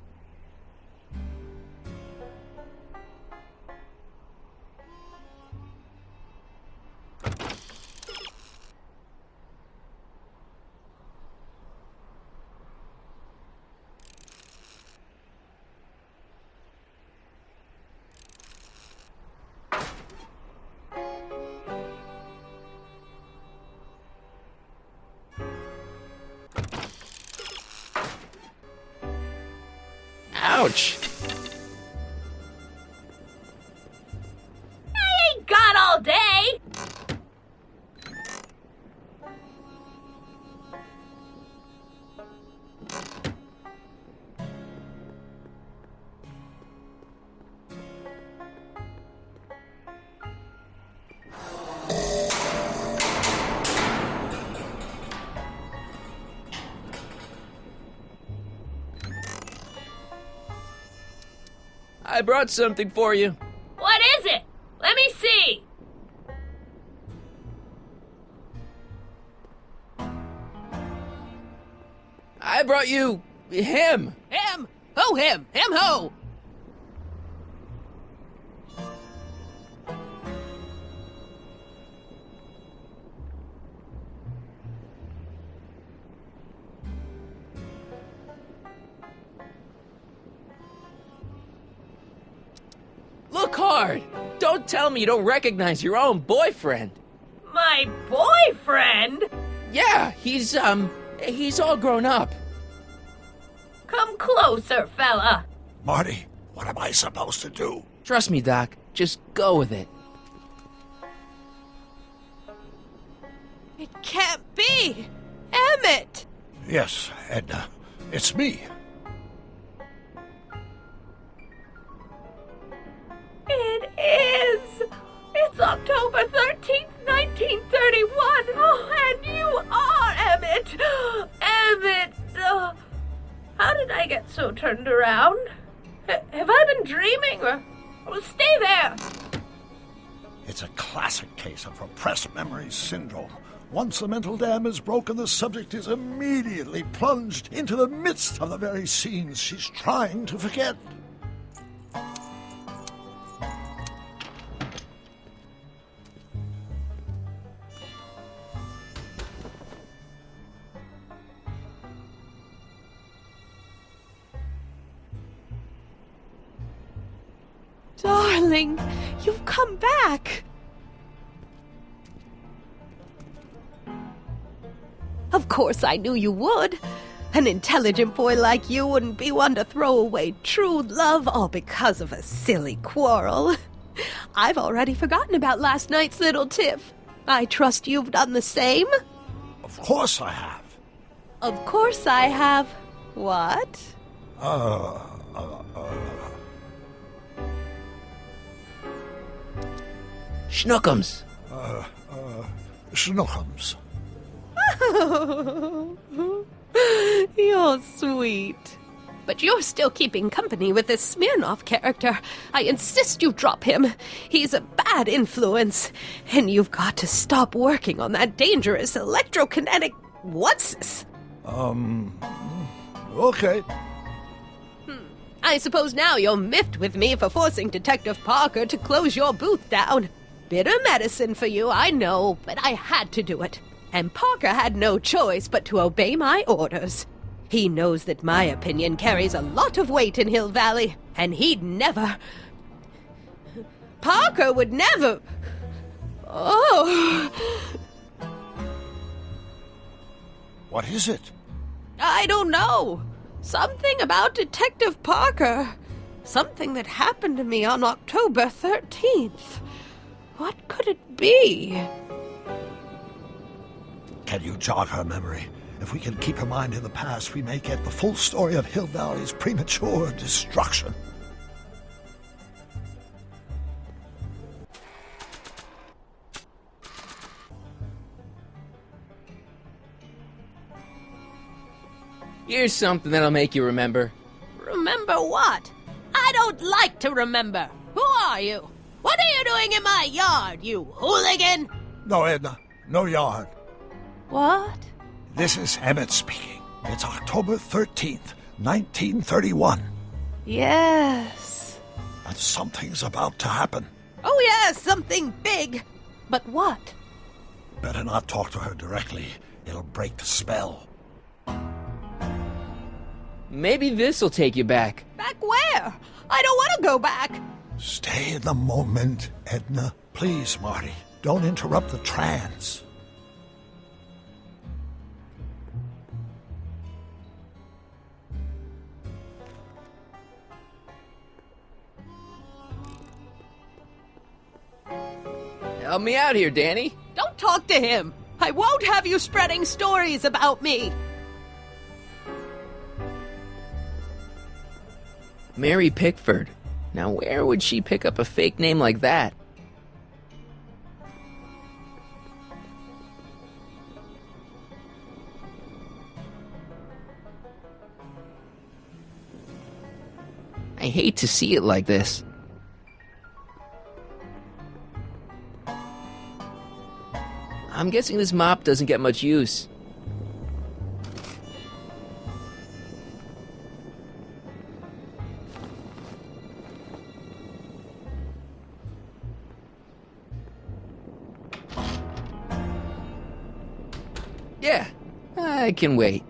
Ouch! I ain't got all day. I brought something for you. What is it? Let me see. I brought you... him. Him? Who him? Him who? Look hard. Don't tell me you don't recognize your own boyfriend. My boyfriend? Yeah, he's all grown up. Come closer, fella. Marty, what am I supposed to do? Trust me, Doc. Just go with it. It can't be! Emmett! Yes, Edna. It's me. It is! It's October 13th, 1931! Oh, and you are Emmett! Emmett! How did I get so turned around? Have I been dreaming? Or stay there! It's a classic case of repressed memory syndrome. Once the mental dam is broken, the subject is immediately plunged into the midst of the very scenes she's trying to forget. Darling, you've come back. Of course I knew you would. An intelligent boy like you wouldn't be one to throw away true love all because of a silly quarrel. I've already forgotten about last night's little tiff. I trust you've done the same? Of course I have. Of course I have. What? Schnookums. Schnookums. You're sweet. But you're still keeping company with this Smirnoff character. I insist you drop him. He's a bad influence. And you've got to stop working on that dangerous electrokinetic what's-this? Okay. I suppose now you're miffed with me for forcing Detective Parker to close your booth down. Bitter medicine for you, I know, but I had to do it. And Parker had no choice but to obey my orders. He knows that my opinion carries a lot of weight in Hill Valley, and he'd never... Parker would never... Oh... What is it? I don't know. Something about Detective Parker. Something that happened to me on October 13th. What could it be? Can you jog her memory? If we can keep her mind in the past, we may get the full story of Hill Valley's premature destruction. Here's something that'll make you remember. Remember what? I don't like to remember. Who are you? What are you doing in my yard, you hooligan? No, Edna. No yard. What? This is Emmett speaking. It's October 13th, 1931. Yes. And something's about to happen. Oh, yes, something big. But what? Better not talk to her directly. It'll break the spell. Maybe this'll take you back. Back where? I don't want to go back. Stay in the moment, Edna. Please, Marty. Don't interrupt the trance. Help me out here, Danny. Don't talk to him. I won't have you spreading stories about me. Mary Pickford. Now where would she pick up a fake name like that? I hate to see it like this. I'm guessing this mop doesn't get much use. Yeah, I can wait.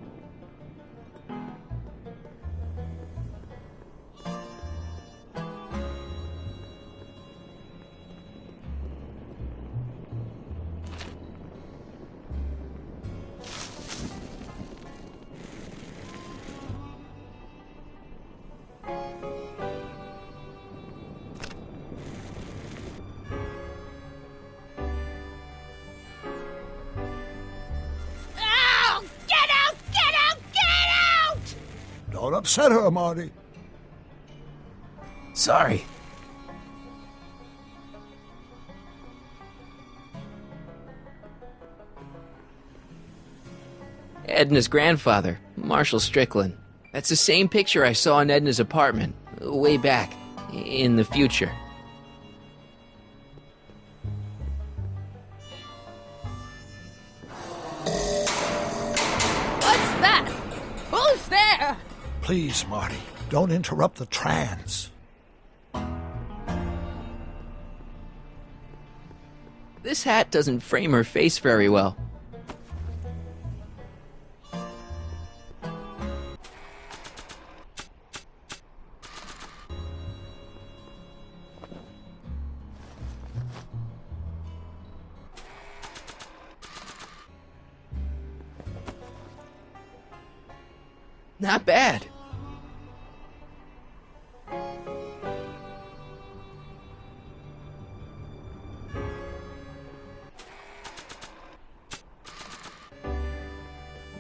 Don't upset her, Marty. Sorry. Edna's grandfather, Marshall Strickland. That's the same picture I saw in Edna's apartment, way back, in the future. What's that? Who's there? Please, Marty. Don't interrupt the trance. This hat doesn't frame her face very well. Not bad.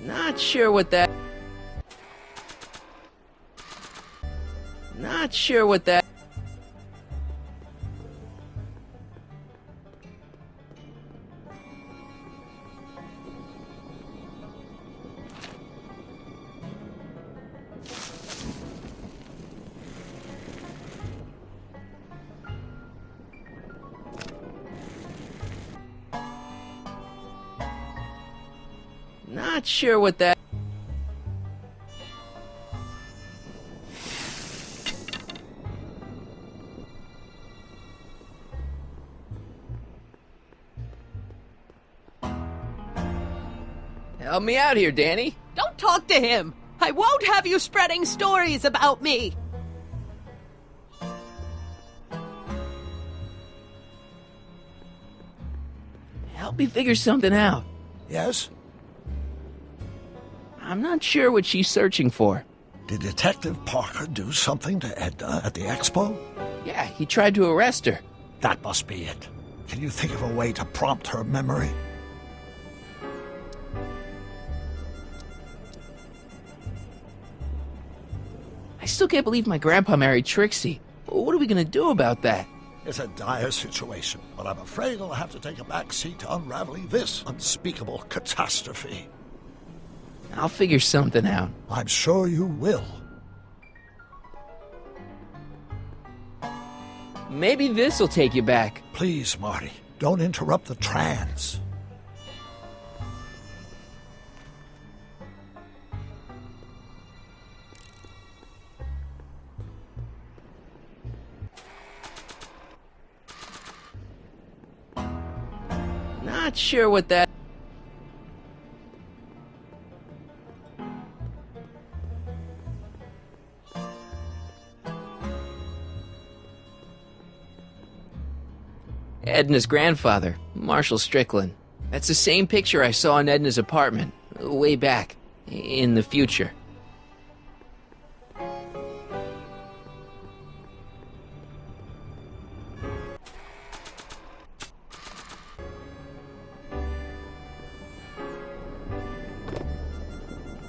Not sure what that... Not sure what that... Not sure what that... Help me out here, Danny. Don't talk to him. I won't have you spreading stories about me. Help me figure something out. Yes? I'm not sure what she's searching for. Did Detective Parker do something to Edna at the expo? Yeah, he tried to arrest her. That must be it. Can you think of a way to prompt her memory? I still can't believe my grandpa married Trixie. What are we gonna do about that? It's a dire situation, but I'm afraid I'll have to take a back seat to unraveling this unspeakable catastrophe. I'll figure something out. I'm sure you will. Maybe this'll take you back. Please, Marty, don't interrupt the trance. Not sure what that... Edna's grandfather, Marshall Strickland. That's the same picture I saw in Edna's apartment, way back, in the future.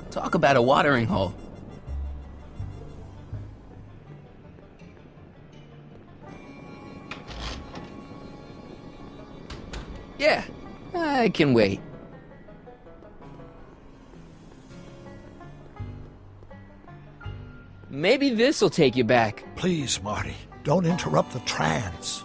Talk about a watering hole. Yeah, I can wait. Maybe this'll take you back. Please, Marty, don't interrupt the trance.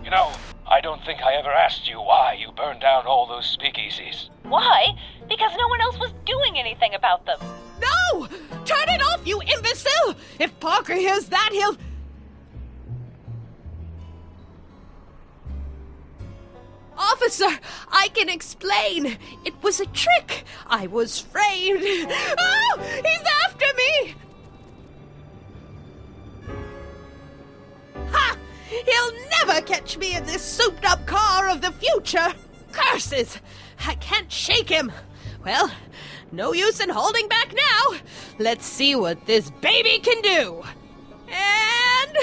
You know, I don't think I ever asked you why you burned down all those speakeasies. Why? Because no one else was doing anything about them. No! Turn it off, you imbecile! If Parker hears that, he'll... Officer, I can explain. It was a trick. I was framed. Oh, he's after me! Ha! He'll never catch me in this souped-up car of the future. Curses! I can't shake him. Well, no use in holding back now. Let's see what this baby can do. And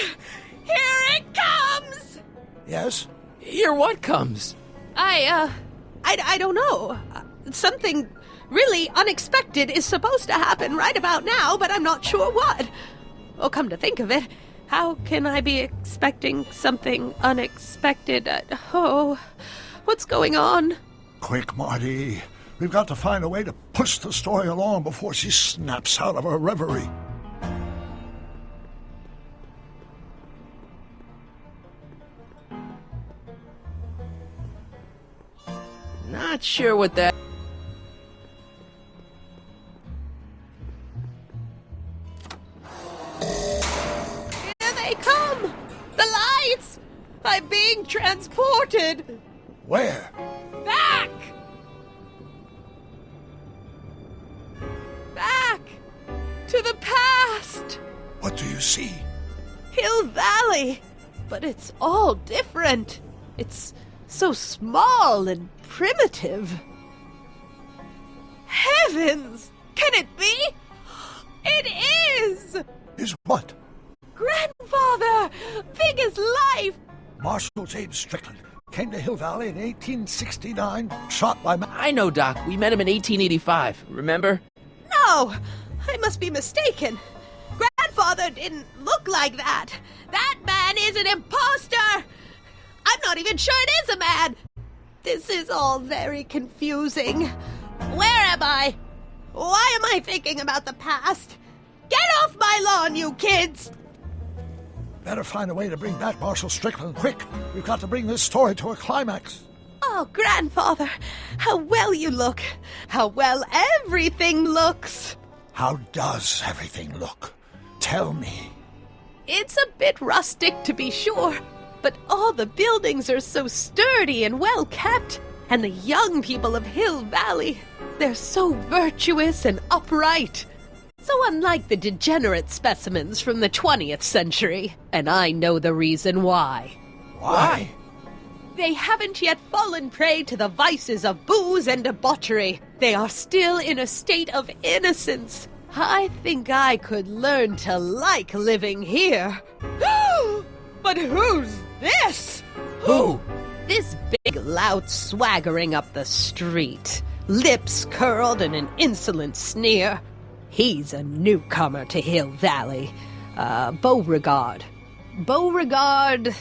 here it comes! Yes? Here what comes? I don't know. Something really unexpected is supposed to happen right about now, but I'm not sure what. Oh, come to think of it, how can I be expecting something unexpected? Oh, what's going on? Quick, Marty. We've got to find a way to push the story along before she snaps out of her reverie. Not sure what that... Here they come! The lights! I'm being transported! Where? Back! Back! To the past! What do you see? Hill Valley! But it's all different. It's so small and primitive. Heavens! Can it be? It is! Is what? Grandfather! Big as life! Marshal James Strickland came to Hill Valley in 1869, shot by... I know, Doc. We met him in 1885. Remember? No! I must be mistaken. Grandfather didn't look like that. That man is an imposter! I'm not even sure it is a man! This is all very confusing. Where am I? Why am I thinking about the past? Get off my lawn, you kids! Better find a way to bring back Marshal Strickland quick. We've got to bring this story to a climax. Oh, Grandfather, how well you look. How well everything looks. How does everything look? Tell me. It's a bit rustic, to be sure, but all the buildings are so sturdy and well kept. And the young people of Hill Valley, they're so virtuous and upright. So unlike the degenerate specimens from the 20th century, and I know the reason why. Why? They haven't yet fallen prey to the vices of booze and debauchery. They are still in a state of innocence. I think I could learn to like living here. But who's this? Who? This big lout swaggering up the street, lips curled in an insolent sneer. He's a newcomer to Hill Valley. Beauregard. Beauregard...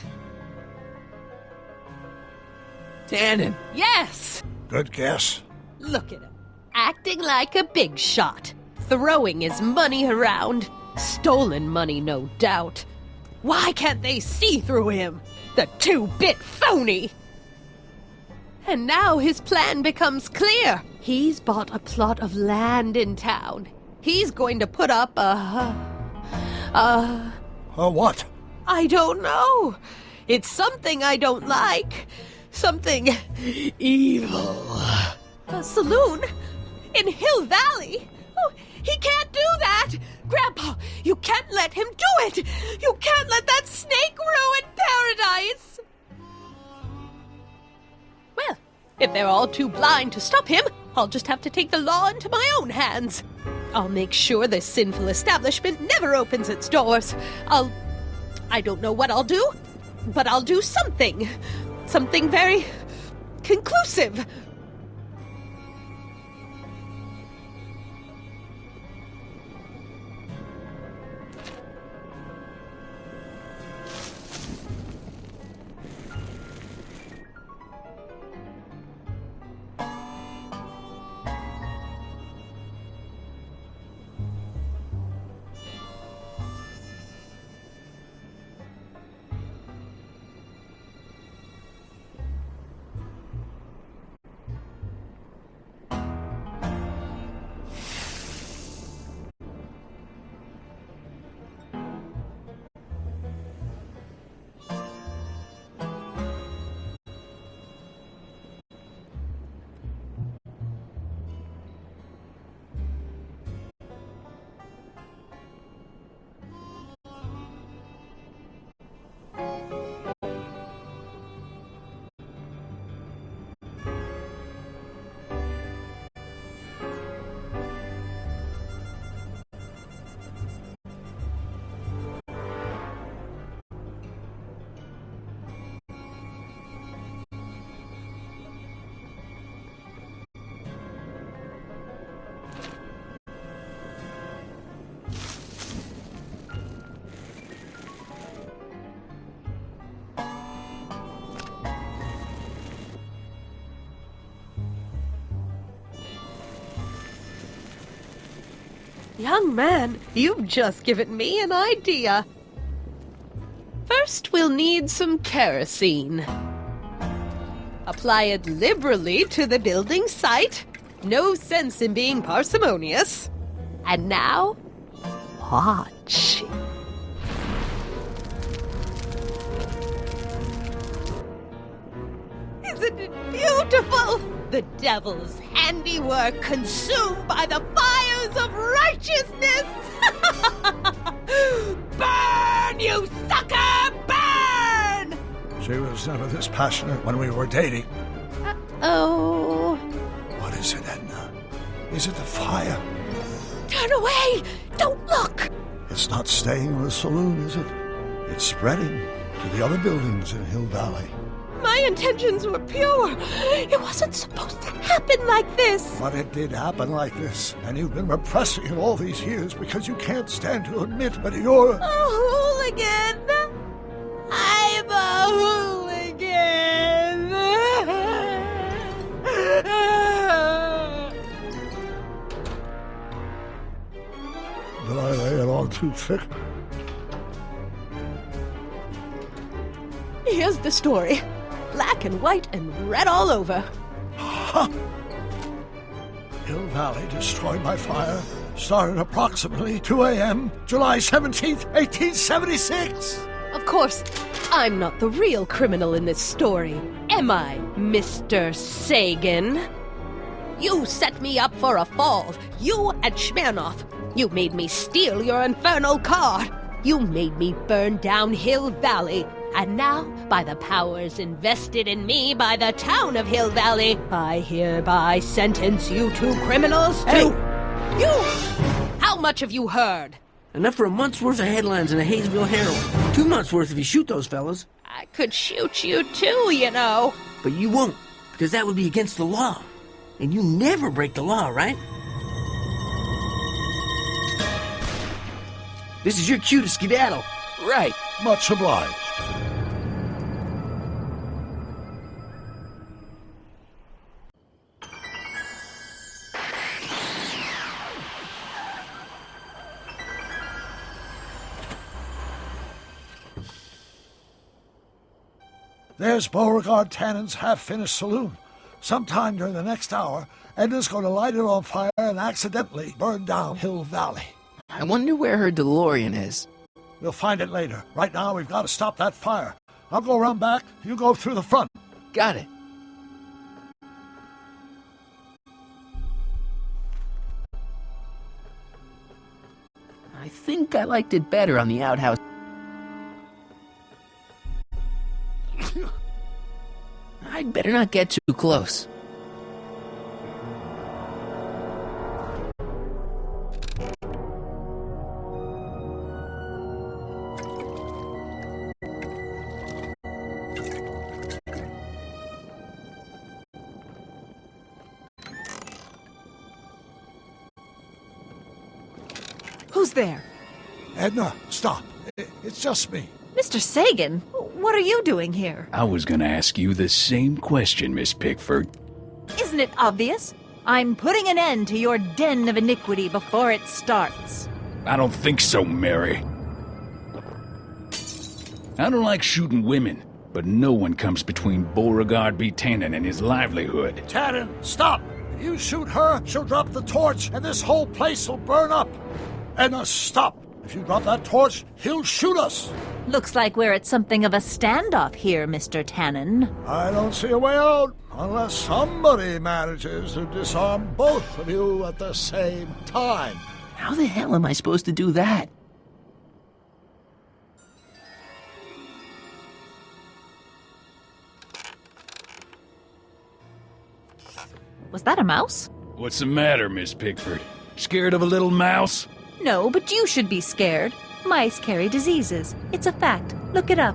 Tannen. Yes! Good guess. Look at him, acting like a big shot, throwing his money around. Stolen money, no doubt. Why can't they see through him? The two-bit phony! And now his plan becomes clear. He's bought a plot of land in town. He's going to put up a what? I don't know. It's something I don't like. Something evil. A saloon? In Hill Valley? Oh, he can't do that! Grandpa, you can't let him do it! You can't let that snake ruin paradise! Well, if they're all too blind to stop him, I'll just have to take the law into my own hands. I'll make sure this sinful establishment never opens its doors. I don't know what I'll do, but I'll do something. Something very conclusive. Young man, you've just given me an idea. First, we'll need some kerosene. Apply it liberally to the building site. No sense in being parsimonious. And now, watch. Isn't it beautiful? The devil's handiwork consumed by the fires of righteousness! Burn, you sucker! Burn! She was never this passionate when we were dating. Oh. What is it, Edna? Is it the fire? Turn away! Don't look! It's not staying in the saloon, is it? It's spreading to the other buildings in Hill Valley. My intentions were pure. It wasn't supposed to happen like this. But it did happen like this, and you've been repressing it all these years because you can't stand to admit that you're... A hooligan! I'm a hooligan! Did I lay it on too thick? Here's the story. Black and white and red all over. Ha! Hill Valley destroyed by fire, started approximately 2 a.m., July 17th, 1876. Of course, I'm not the real criminal in this story, am I, Mr. Sagan? You set me up for a fall, you and Smirnoff. You made me steal your infernal car. You made me burn down Hill Valley. And now, by the powers invested in me by the town of Hill Valley, I hereby sentence you two criminals to... Hey! You! How much have you heard? Enough for a month's worth of headlines in a Hayesville Herald. 2 months' worth if you shoot those fellas. I could shoot you too, you know. But you won't, because that would be against the law. And you never break the law, right? This is your cue to skedaddle. Right. Much obliged. There's Beauregard Tannen's half-finished saloon. Sometime during the next hour, Edna's going to light it on fire and accidentally burn down Hill Valley. I wonder where her DeLorean is. We'll find it later. Right now, we've got to stop that fire. I'll go around back. You go through the front. Got it. I think I liked it better on the outhouse. I'd better not get too close. Who's there? Edna, stop. It's just me. Mr. Sagan, what are you doing here? I was gonna ask you the same question, Miss Pickford. Isn't it obvious? I'm putting an end to your den of iniquity before it starts. I don't think so, Mary. I don't like shooting women, but no one comes between Beauregard B. Tannen and his livelihood. Tannen, stop! If you shoot her, she'll drop the torch, and this whole place will burn up. Edna, stop! If you drop that torch, he'll shoot us! Looks like we're at something of a standoff here, Mr. Tannen. I don't see a way out, unless somebody manages to disarm both of you at the same time. How the hell am I supposed to do that? Was that a mouse? What's the matter, Miss Pickford? Scared of a little mouse? No, but you should be scared. Mice carry diseases. It's a fact. Look it up.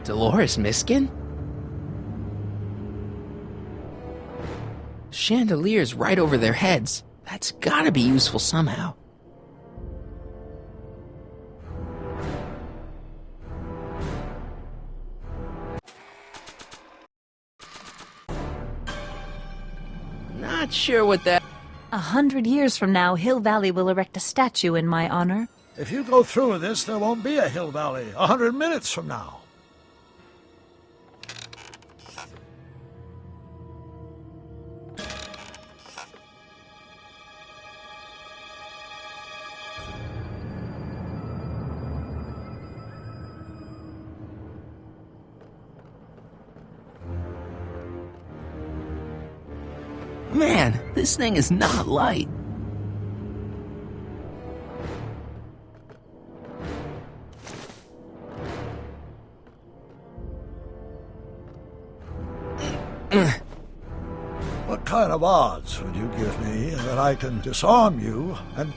Dolores Miskin? Chandeliers right over their heads. That's gotta be useful somehow. Not sure what that... 100 years from now, Hill Valley will erect a statue in my honor. If you go through with this, there won't be a Hill Valley 100 minutes from now. Man, this thing is not light. What kind of odds would you give me that I can disarm you and...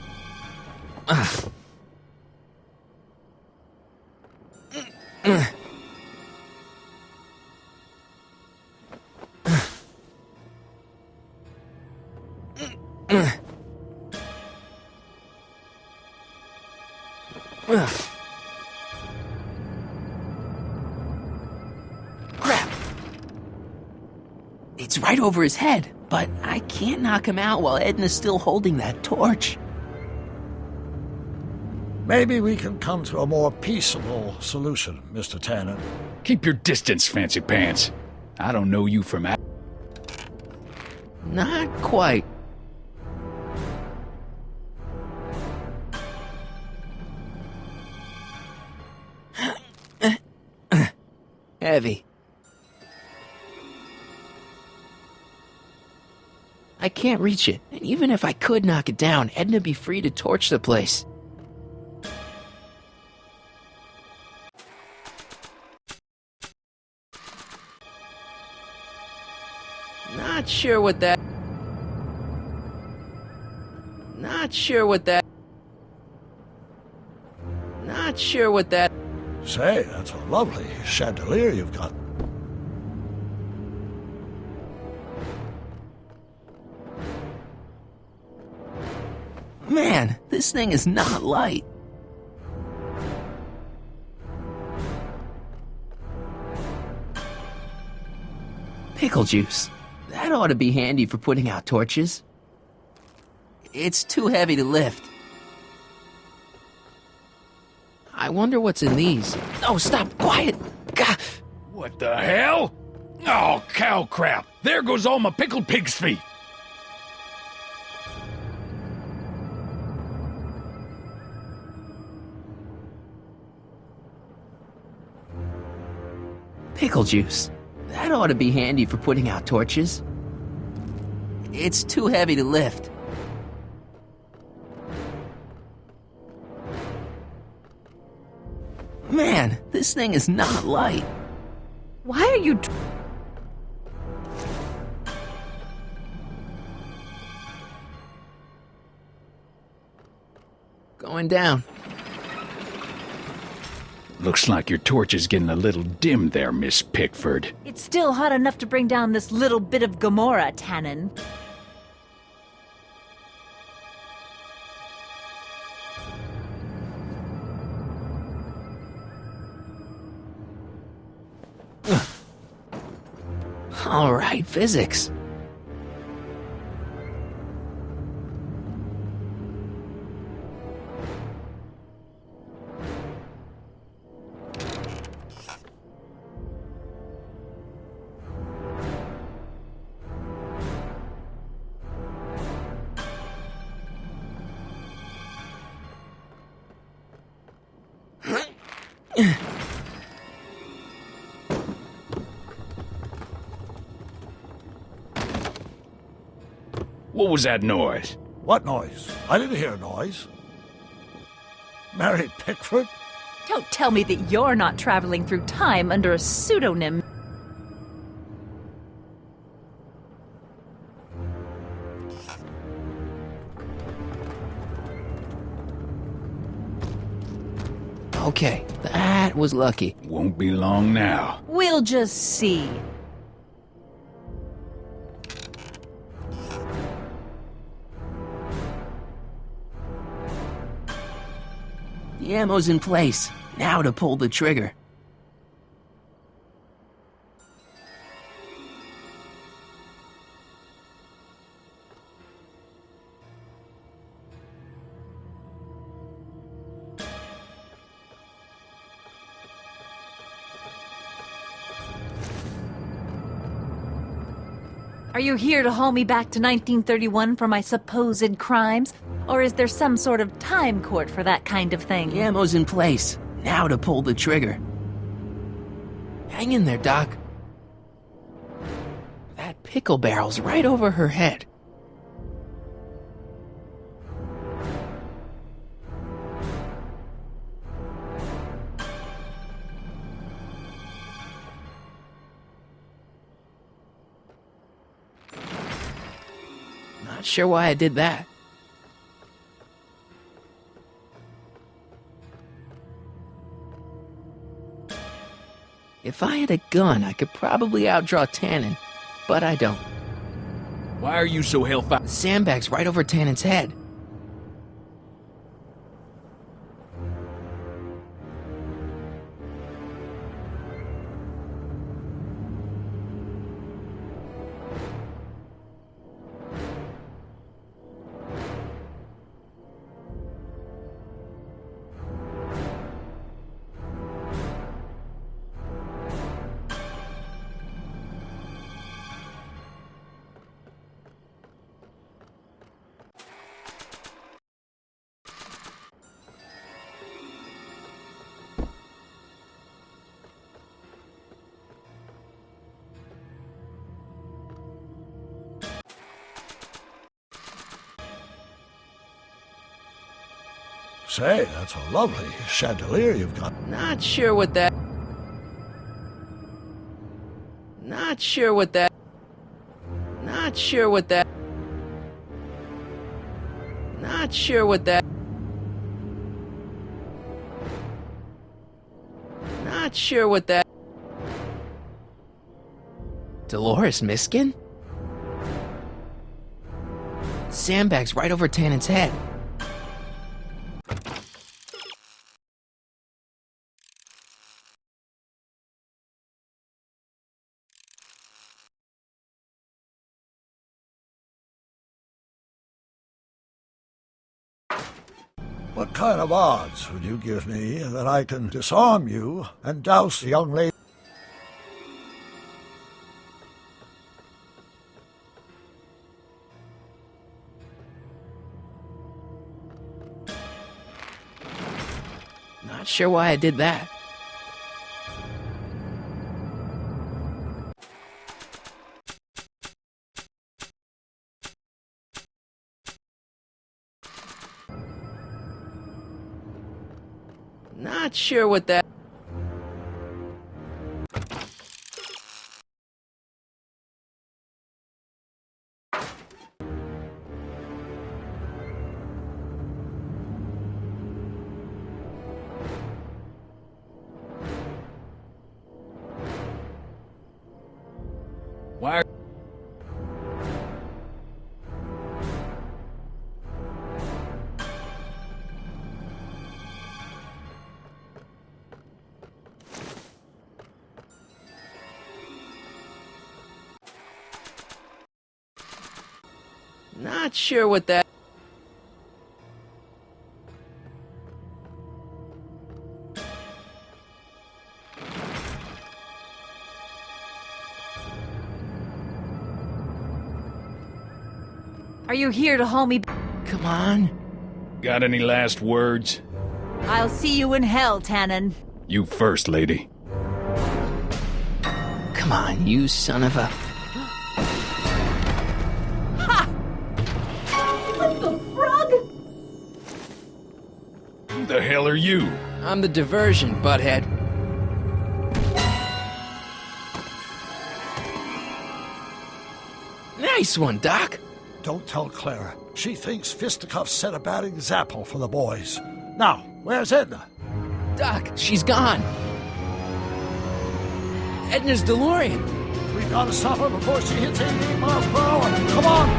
Crap. It's right over his head, but I can't knock him out while Edna's still holding that torch. Maybe we can come to a more peaceable solution, Mr. Tannen. Keep your distance, fancy pants. I don't know you from... Not quite. Heavy. I can't reach it, and even if I could knock it down, Edna'd be free to torch the place. Not sure what that... Not sure what that... Say, that's a lovely chandelier you've got. Man, this thing is not light. Pickle juice. That ought to be handy for putting out torches. It's too heavy to lift. I wonder what's in these. Oh, stop! Quiet! Gah! What the hell? Oh, cow crap! There goes all my pickled pig's feet! Pickle juice. That ought to be handy for putting out torches. It's too heavy to lift. Man, this thing is not light. Why are you... Going down. Looks like your torch is getting a little dim there, Miss Pickford. It's still hot enough to bring down this little bit of Gomorrah, Tannen. All right, physics. What was that noise? What noise? I didn't hear a noise. Mary Pickford? Don't tell me that you're not traveling through time under a pseudonym. Okay, that was lucky. Won't be long now. We'll just see. The ammo's in place. Now to pull the trigger. Are you here to haul me back to 1931 for my supposed crimes? Or is there some sort of time court for that kind of thing? The ammo's in place. Now to pull the trigger. Hang in there, Doc. That pickle barrel's right over her head. Not sure why I did that. If I had a gun, I could probably outdraw Tannen, but I don't. Why are you so hellfire? The sandbag's right over Tannen's head. Say, that's a lovely chandelier you've got. Not sure what that... Not sure what that... Not sure what that... Not sure what that... Not sure what that... Dolores Miskin? Sandbag's right over Tannen's head. What kind of odds would you give me that I can disarm you and douse the young lady? Not sure why I did that. Not sure what that... Why? Not sure what that... Are you here to haul me? Come on. Got any last words? I'll see you in hell, Tannen. You first, lady. Come on, you son of a... What the frog? Who the hell are you? I'm the diversion, butthead. Nice one, Doc. Don't tell Clara. She thinks fisticuffs set a bad example for the boys. Now, where's Edna? Doc, she's gone. Edna's DeLorean. We gotta stop her before she hits 88 miles per hour. Come on!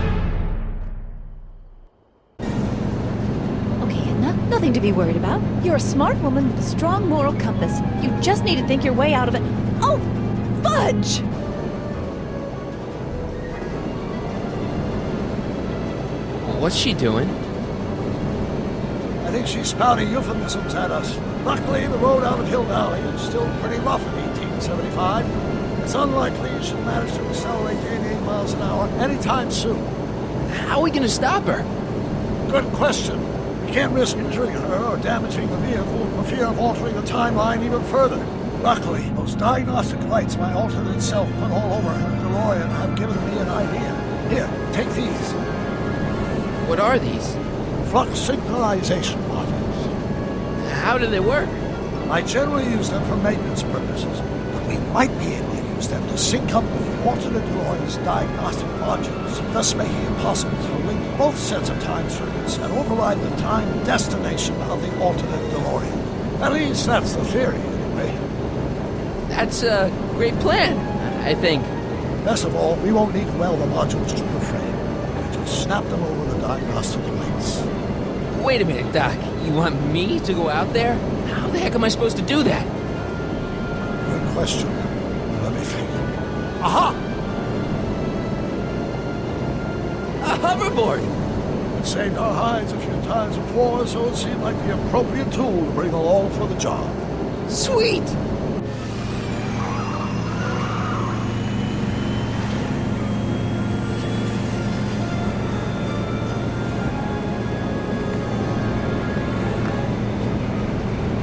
Okay, Edna, nothing to be worried about. You're a smart woman with a strong moral compass. You just need to think your way out of it. Oh, fudge! What's she doing? I think she's spouting euphemisms at us. Luckily, the road out of Hill Valley is still pretty rough in 1875. It's unlikely she'll manage to accelerate to 88 miles an hour anytime soon. How are we gonna stop her? Good question. We can't risk injuring her or damaging the vehicle for fear of altering the timeline even further. Luckily, those diagnostic lights my alternate self put all over her DeLorean have given me an idea. Here, take these. What are these? Flux synchronization modules. How do they work? I generally use them for maintenance purposes, but we might be able to use them to sync up with the alternate DeLorean's diagnostic modules, thus making it possible to link both sets of time circuits and override the time destination of the alternate DeLorean. At least that's the theory, anyway. That's a great plan, I think. Best of all, we won't need to weld the modules to the frame. Snap them over the diagnostic lights. Wait a minute, Doc. You want me to go out there? How the heck am I supposed to do that? Good question. Let me think. Aha! A hoverboard! It saved our hides a few times before, so it seemed like the appropriate tool to bring along for the job. Sweet!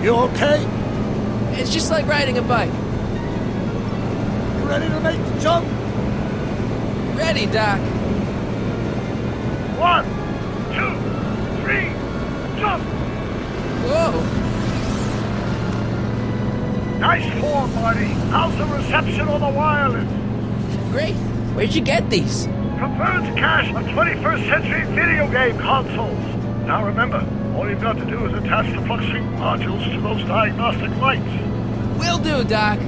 You okay? It's just like riding a bike. You ready to make the jump? Ready, Doc. 1, 2, 3, jump! Marty. How's the reception on the wireless? Great. Where'd you get these? From Vern's cache of 21st century video game consoles. Now remember, all you've got to do is attach the FluxSync modules to those diagnostic lights. Will do, Doc.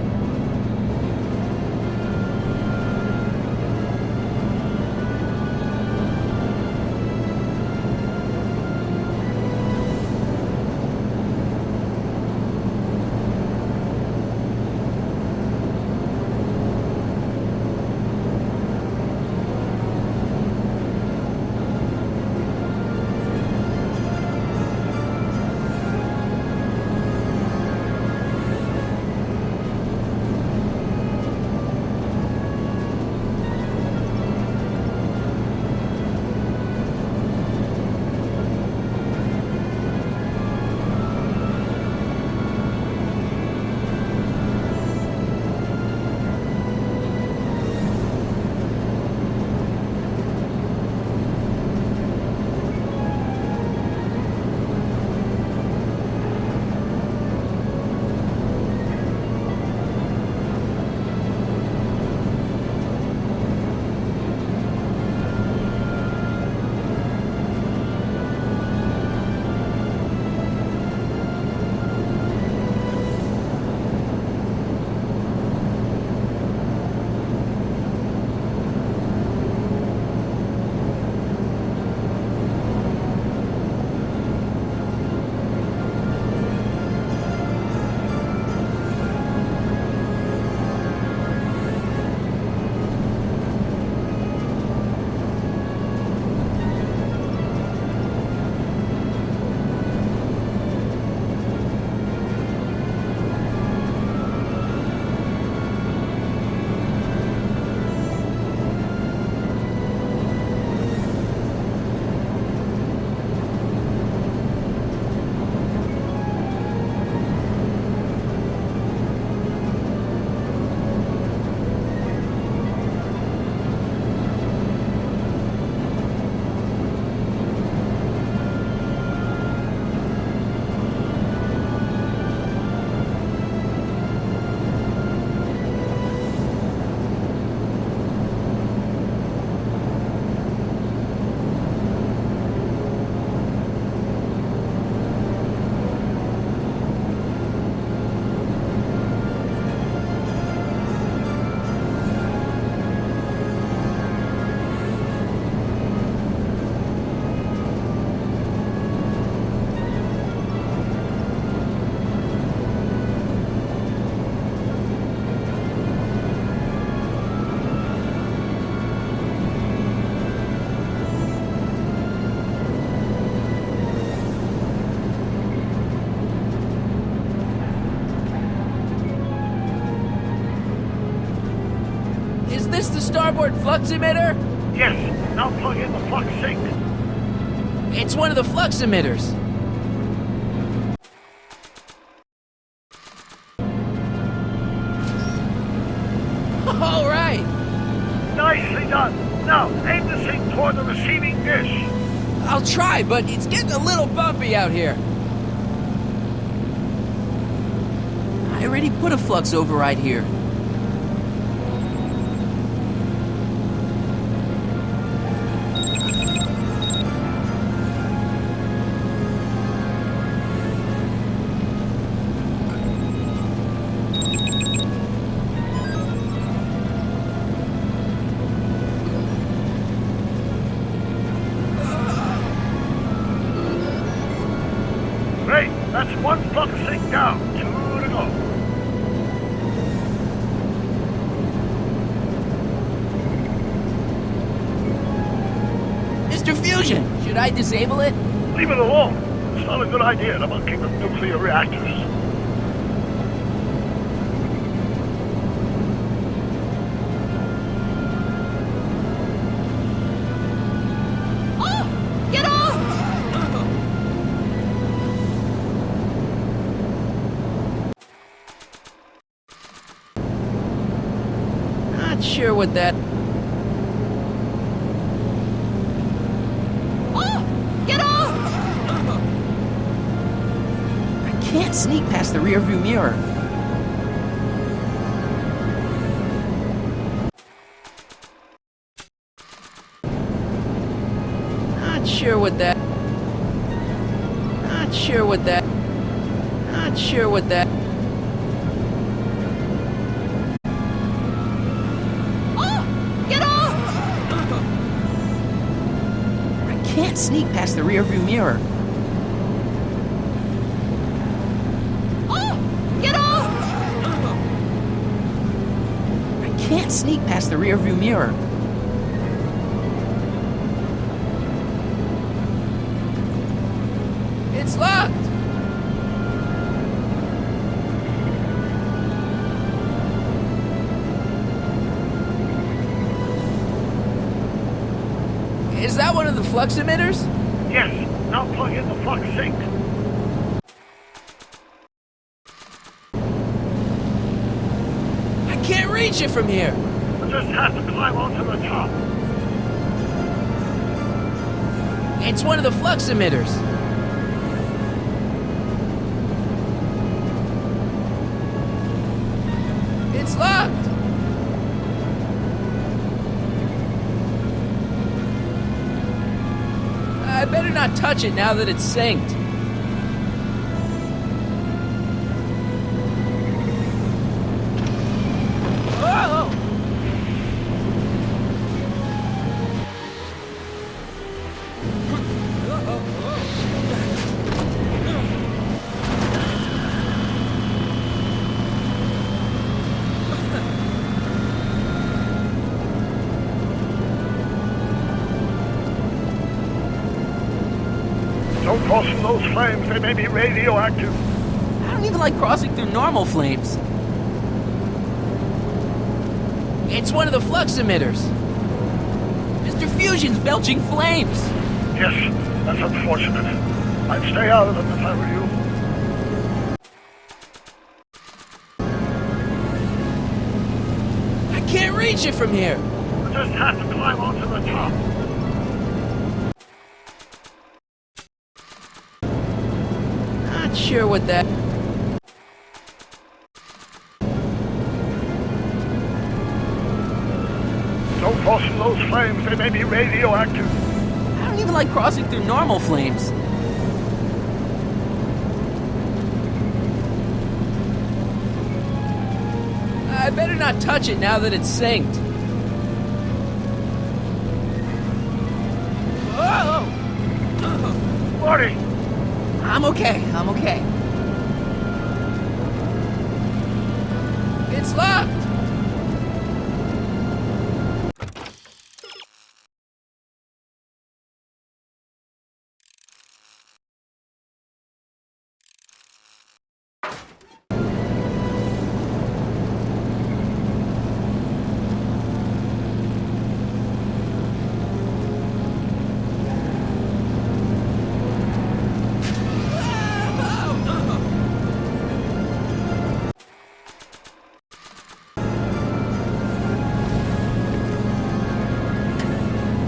Is this the starboard flux emitter? Yes, now plug in the FluxSync. It's one of the flux emitters. All right. Nicely done. Now, aim the sync toward the receiving dish. I'll try, but it's getting a little bumpy out here. I already put a flux override here. Great, that's one FluxSync down. 2 to go. Mr. Fusion, should I disable it? Leave it alone. It's not a good idea to monkey with nuclear reactors. Get off! Not sure what that... Get off! I can't sneak past the rearview mirror. what that. Not sure what that. Not sure what that. Get off! I can't sneak past the rearview mirror. Get off! I can't sneak past the rearview mirror. It's locked! Is that one of the flux emitters? Yes, now plug in the flux sink. I can't reach it from here. I just have to climb onto the top. It's one of the flux emitters. It's locked. I better not touch it now that it's synced. Whoa! Don't cross through those flames, they may be radioactive. I don't even like crossing through normal flames. It's one of the flux emitters. Mr. Fusion's belching flames. Yes, that's unfortunate. I'd stay out of them if I were you. I can't reach it from here. I just have to climb onto the top. Not sure what that. Don't cross through those flames, they may be radioactive. I don't even like crossing through normal flames. I better not touch it now that it's synced. Whoa! Marty! I'm okay. I'm okay. It's locked.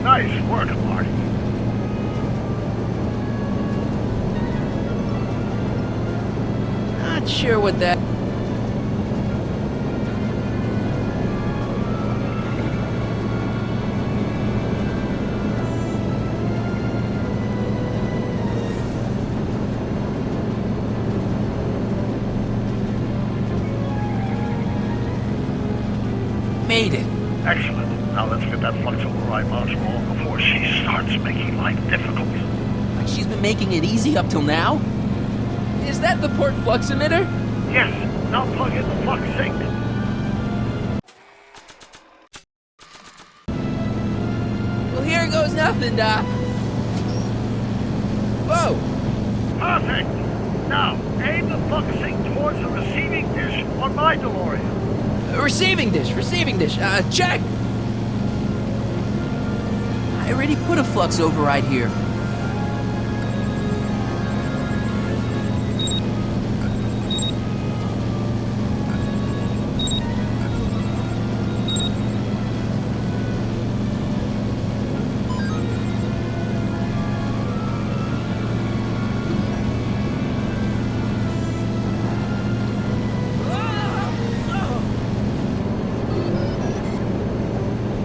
Nice work, Marty. Not sure what that. Made it. Excellent. Now let's get that flux override module on before she starts making life difficult. Like she's been making it easy up till now? Is that the port flux emitter? Yes. Now plug in the flux sink. Well, here goes nothing, Doc. Whoa! Perfect. Now aim the flux sink towards the receiving dish on my DeLorean. Receiving dish. Check. I already put a flux override here.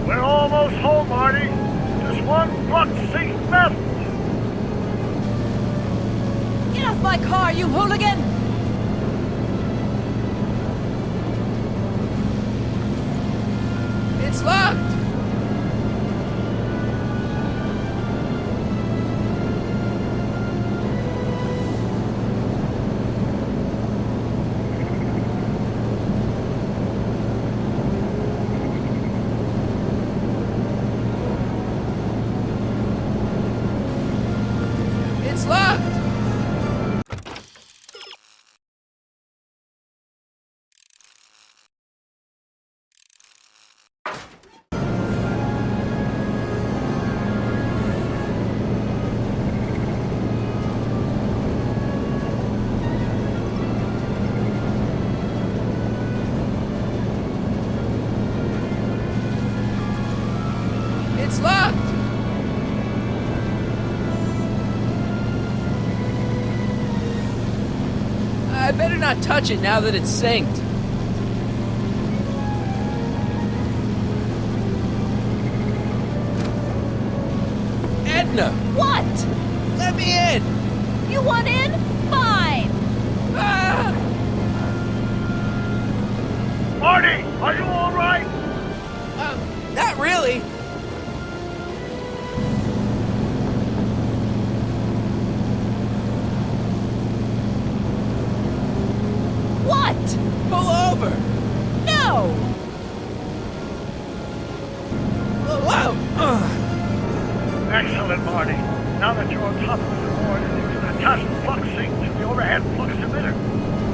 We're almost home, Marty. Just one flux sink left. off my car, you hooligan! It's locked! It's locked! It's locked! I better not touch it now that it's synced. Edna! What? Let me in! You want in? Fine! Ah! Marty, are you all right? Not really. What? Pull over! No! Whoa! Excellent, Marty. Now that you're on top of the DeLorean, you can attach the flux sink to the overhead flux emitter.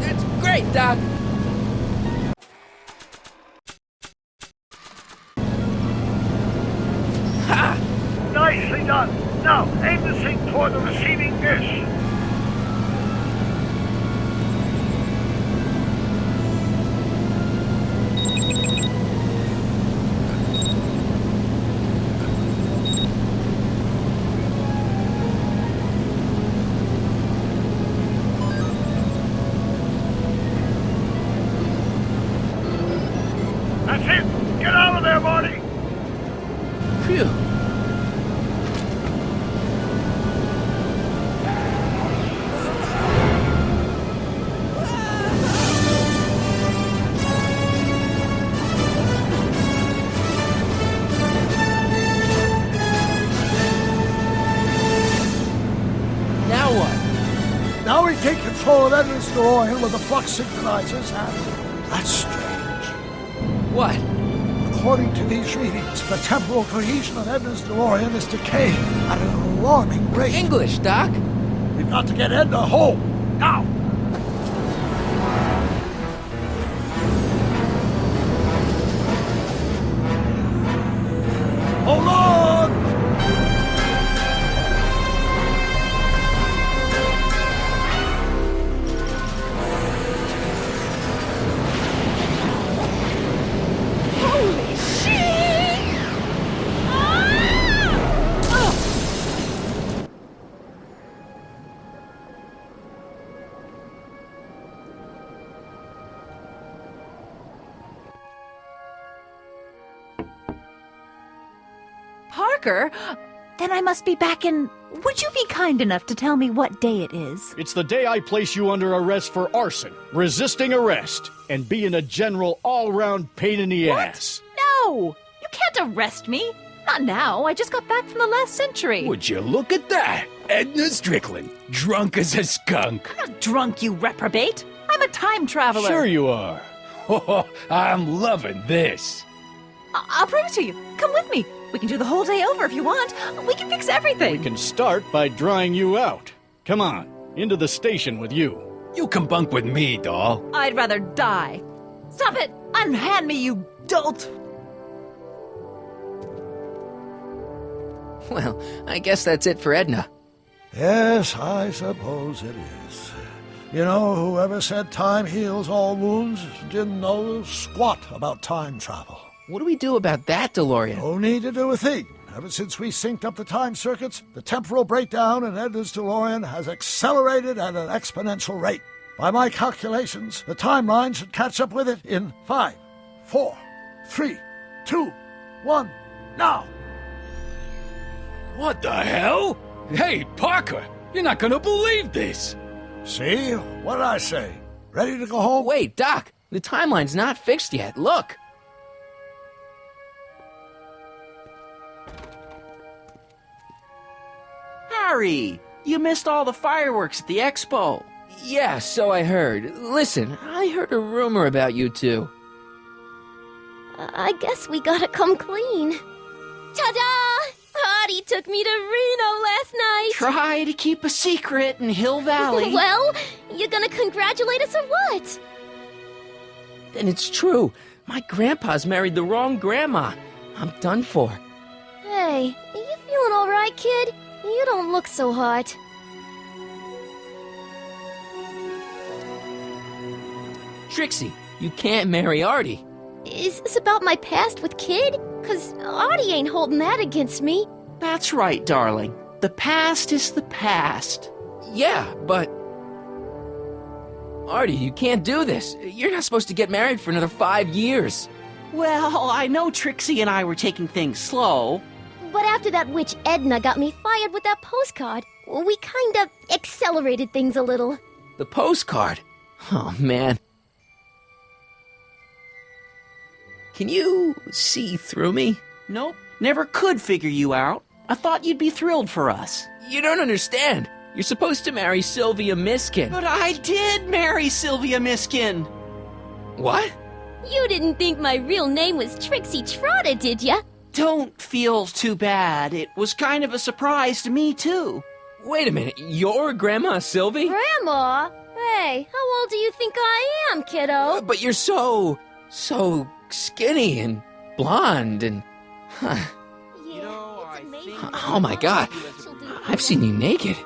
That's great, Doc. Ha! Nicely done. Now, aim the sink toward the receiving dish. That's it. Get out of there, Marty. Phew. Now what? Now we take control of Edna's DeLorean with the flux synchronizers, and that's strange. What? According to these readings, the temporal cohesion of Edna's DeLorean is decaying at an alarming rate. English, Doc. We've got to get Edna home, now! Hold on! Holy shit! Parker? Then I must be back in... Would you be kind enough to tell me what day it is? It's the day I place you under arrest for arson, resisting arrest, and being a general all-round pain in the ass. No! You can't arrest me! Not now. I just got back from the last century. Would you look at that? Edna Strickland, drunk as a skunk. I'm not drunk, you reprobate. I'm a time traveler. Sure you are. Oh, I'm loving this. I'll prove it to you. Come with me. We can do the whole day over if you want. We can fix everything. We can start by drying you out. Come on, into the station with you. You can bunk with me, doll. I'd rather die. Stop it! Unhand me, you dolt! Well, I guess that's it for Edna. Yes, I suppose it is. You know, whoever said time heals all wounds didn't know squat about time travel. What do we do about that, DeLorean? No need to do a thing. Ever since we synced up the time circuits, the temporal breakdown in Edna's DeLorean has accelerated at an exponential rate. By my calculations, the timeline should catch up with it in 5, 4, 3, 2, 1, now! What the hell? Hey, Parker, you're not gonna believe this. See? What did I say? Ready to go home? Wait, Doc, the timeline's not fixed yet. Look. Harry, you missed all the fireworks at the expo. Yeah, so I heard. Listen, I heard a rumor about you two. I guess we gotta come clean. Ta-da! Artie took me to Reno last night. Try to keep a secret in Hill Valley. Well, you gonna congratulate us or what? And it's true. My grandpa's married the wrong grandma. I'm done for. Hey, are you feeling all right, kid? You don't look so hot. Trixie, you can't marry Artie. Is this about my past with Kid? 'Cause Artie ain't holding that against me. That's right, darling. The past is the past. Yeah, but... Artie, you can't do this. You're not supposed to get married for another 5 years. Well, I know Trixie and I were taking things slow. But after that witch Edna got me fired with that postcard, we kinda accelerated things a little. The postcard? Oh, man. Can you see through me? Nope, never could figure you out. I thought you'd be thrilled for us. You don't understand. You're supposed to marry Sylvia Miskin. But I did marry Sylvia Miskin. What? You didn't think my real name was Trixie Trotter, did ya? Don't feel too bad. It was kind of a surprise to me, too. Wait a minute, you're Grandma Sylvie? Grandma? Hey, how old do you think I am, kiddo? But you're so skinny and blonde and... Oh my God, I've seen you naked.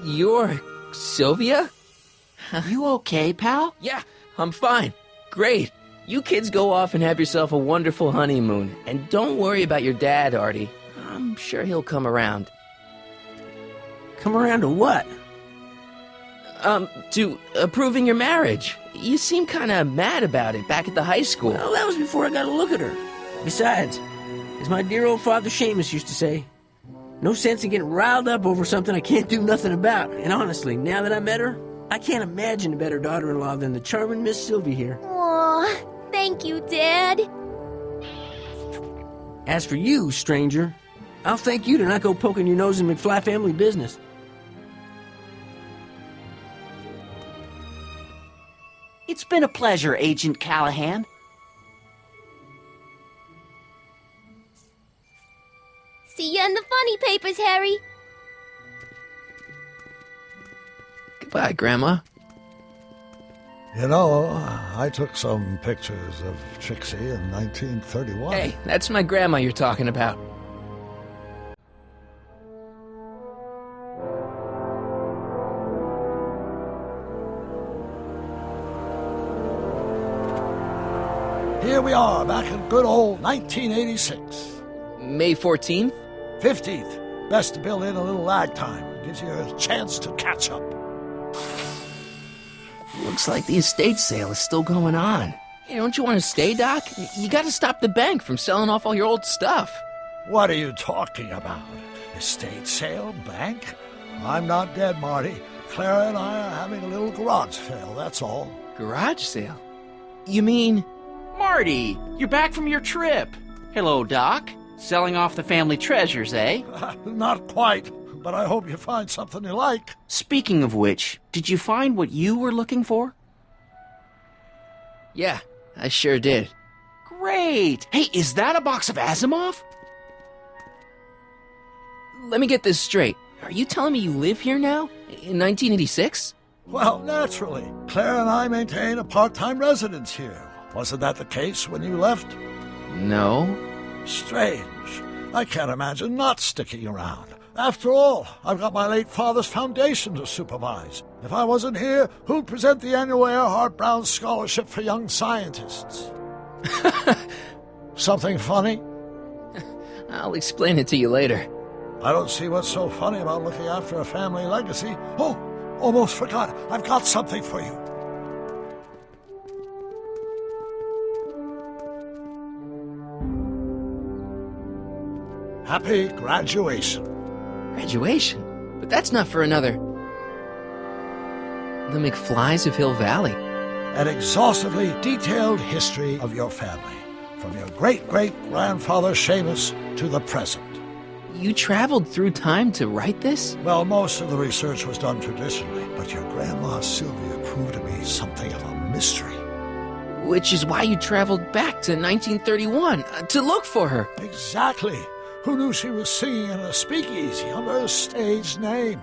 You're Sylvia? You okay, pal? Yeah, I'm fine. Great. You kids go off and have yourself a wonderful honeymoon. And don't worry about your dad, Artie. I'm sure he'll come around. Come around to what? To approving your marriage. You seem kind of mad about it back at the high school. Well, that was before I got a look at her. Besides, as my dear old father Seamus used to say, no sense in getting riled up over something I can't do nothing about. And honestly, now that I met her, I can't imagine a better daughter-in-law than the charming Miss Sylvie here. Aw, thank you, Dad. As for you, stranger, I'll thank you to not go poking your nose in McFly family business. It's been a pleasure, Agent Callahan. See ya in the funny papers, Harry. Goodbye, Grandma. You know, I took some pictures of Trixie in 1931. Hey, that's my grandma you're talking about. Here we are, back in good old 1986. May 14th? 15th. Best to build in a little lag time. Gives you a chance to catch up. Looks like the estate sale is still going on. Hey, don't you want to stay, Doc? You gotta stop the bank from selling off all your old stuff. What are you talking about? Estate sale? Bank? I'm not dead, Marty. Clara and I are having a little garage sale, that's all. Garage sale? You mean... Marty, you're back from your trip. Hello, Doc. Selling off the family treasures, eh? Not quite, but I hope you find something you like. Speaking of which, did you find what you were looking for? Yeah, I sure did. Great! Hey, is that a box of Asimov? Let me get this straight. Are you telling me you live here now? In 1986? Well, naturally. Clara and I maintain a part-time residence here. Wasn't that the case when you left? No. Strange. I can't imagine not sticking around. After all, I've got my late father's foundation to supervise. If I wasn't here, who'd present the annual Earhart Brown Scholarship for Young Scientists? Something funny? I'll explain it to you later. I don't see what's so funny about looking after a family legacy. Oh, almost forgot. I've got something for you. Happy graduation. Graduation? But that's not for another... The McFlys of Hill Valley. An exhaustively detailed history of your family, from your great-great-grandfather Seamus to the present. You traveled through time to write this? Well, most of the research was done traditionally, but your grandma Sylvia proved to be something of a mystery. Which is why you traveled back to 1931, to look for her. Exactly. Who knew she was singing in a speakeasy under a stage name?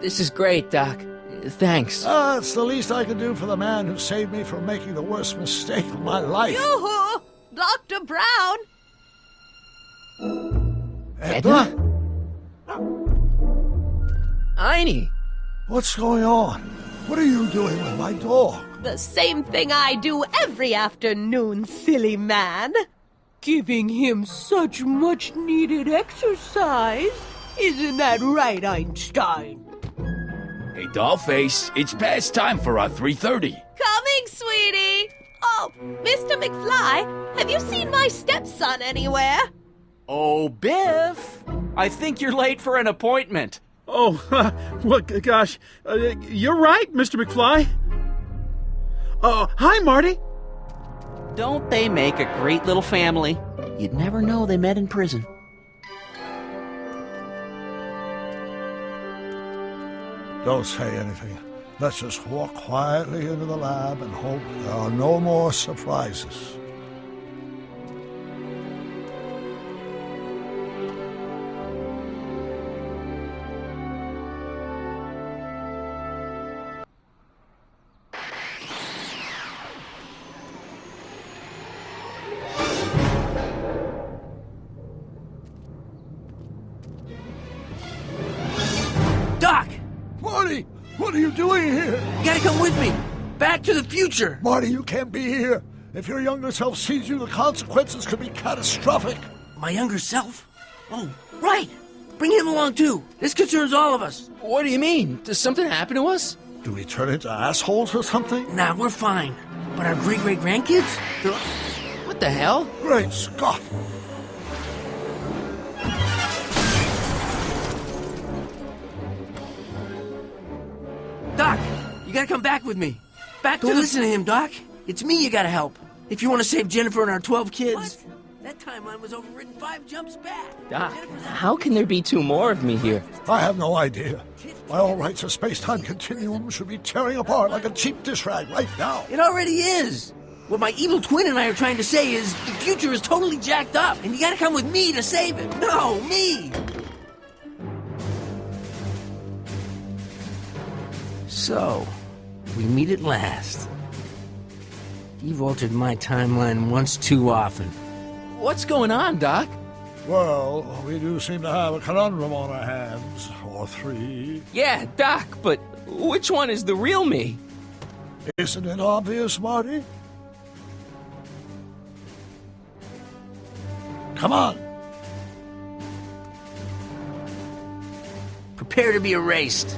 This is great, Doc. Thanks. It's the least I can do for the man who saved me from making the worst mistake of my life. Yoo-hoo! Dr. Brown! Edna? Einie! What's going on? What are you doing with my dog? The same thing I do every afternoon, silly man. Giving him such much-needed exercise. Isn't that right, Einstein? Hey, Dollface, it's past time for our 3:30. Coming, sweetie! Oh, Mr. McFly, have you seen my stepson anywhere? Oh, Biff! I think you're late for an appointment. Oh, well, gosh. You're right, Mr. McFly. Hi, Marty. Don't they make a great little family? You'd never know they met in prison. Don't say anything. Let's just walk quietly into the lab and hope there are no more surprises. Doc! Marty! What are you doing here? You gotta come with me. Back to the future. Marty, you can't be here. If your younger self sees you, the consequences could be catastrophic. My younger self? Oh, right. Bring him along, too. This concerns all of us. What do you mean? Does something happen to us? Do we turn into assholes or something? Nah, we're fine. But our great-great-grandkids? What the hell? Great Scott! Doc, you gotta come back with me. Don't listen to him, Doc. It's me you gotta help. If you want to save Jennifer and our 12 kids. What? That timeline was overwritten 5 jumps back. Doc, how can there be 2 more of me here? I have no idea. By all rights, a space-time continuum should be tearing apart like a cheap dish rag right now. It already is. What my evil twin and I are trying to say is the future is totally jacked up, and you gotta come with me to save it. No, me! So, we meet at last. You've altered my timeline once too often. What's going on, Doc? Well, we do seem to have a conundrum on our hands. Or 3. Yeah, Doc, but which one is the real me? Isn't it obvious, Marty? Come on! Prepare to be erased.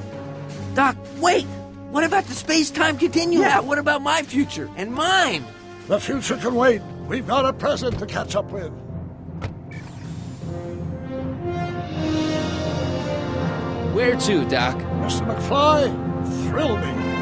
Doc, wait! What about the space-time continuum? Yeah, what about my future? And mine? The future can wait. We've got a present to catch up with. Where to, Doc? Mr. McFly, thrill me.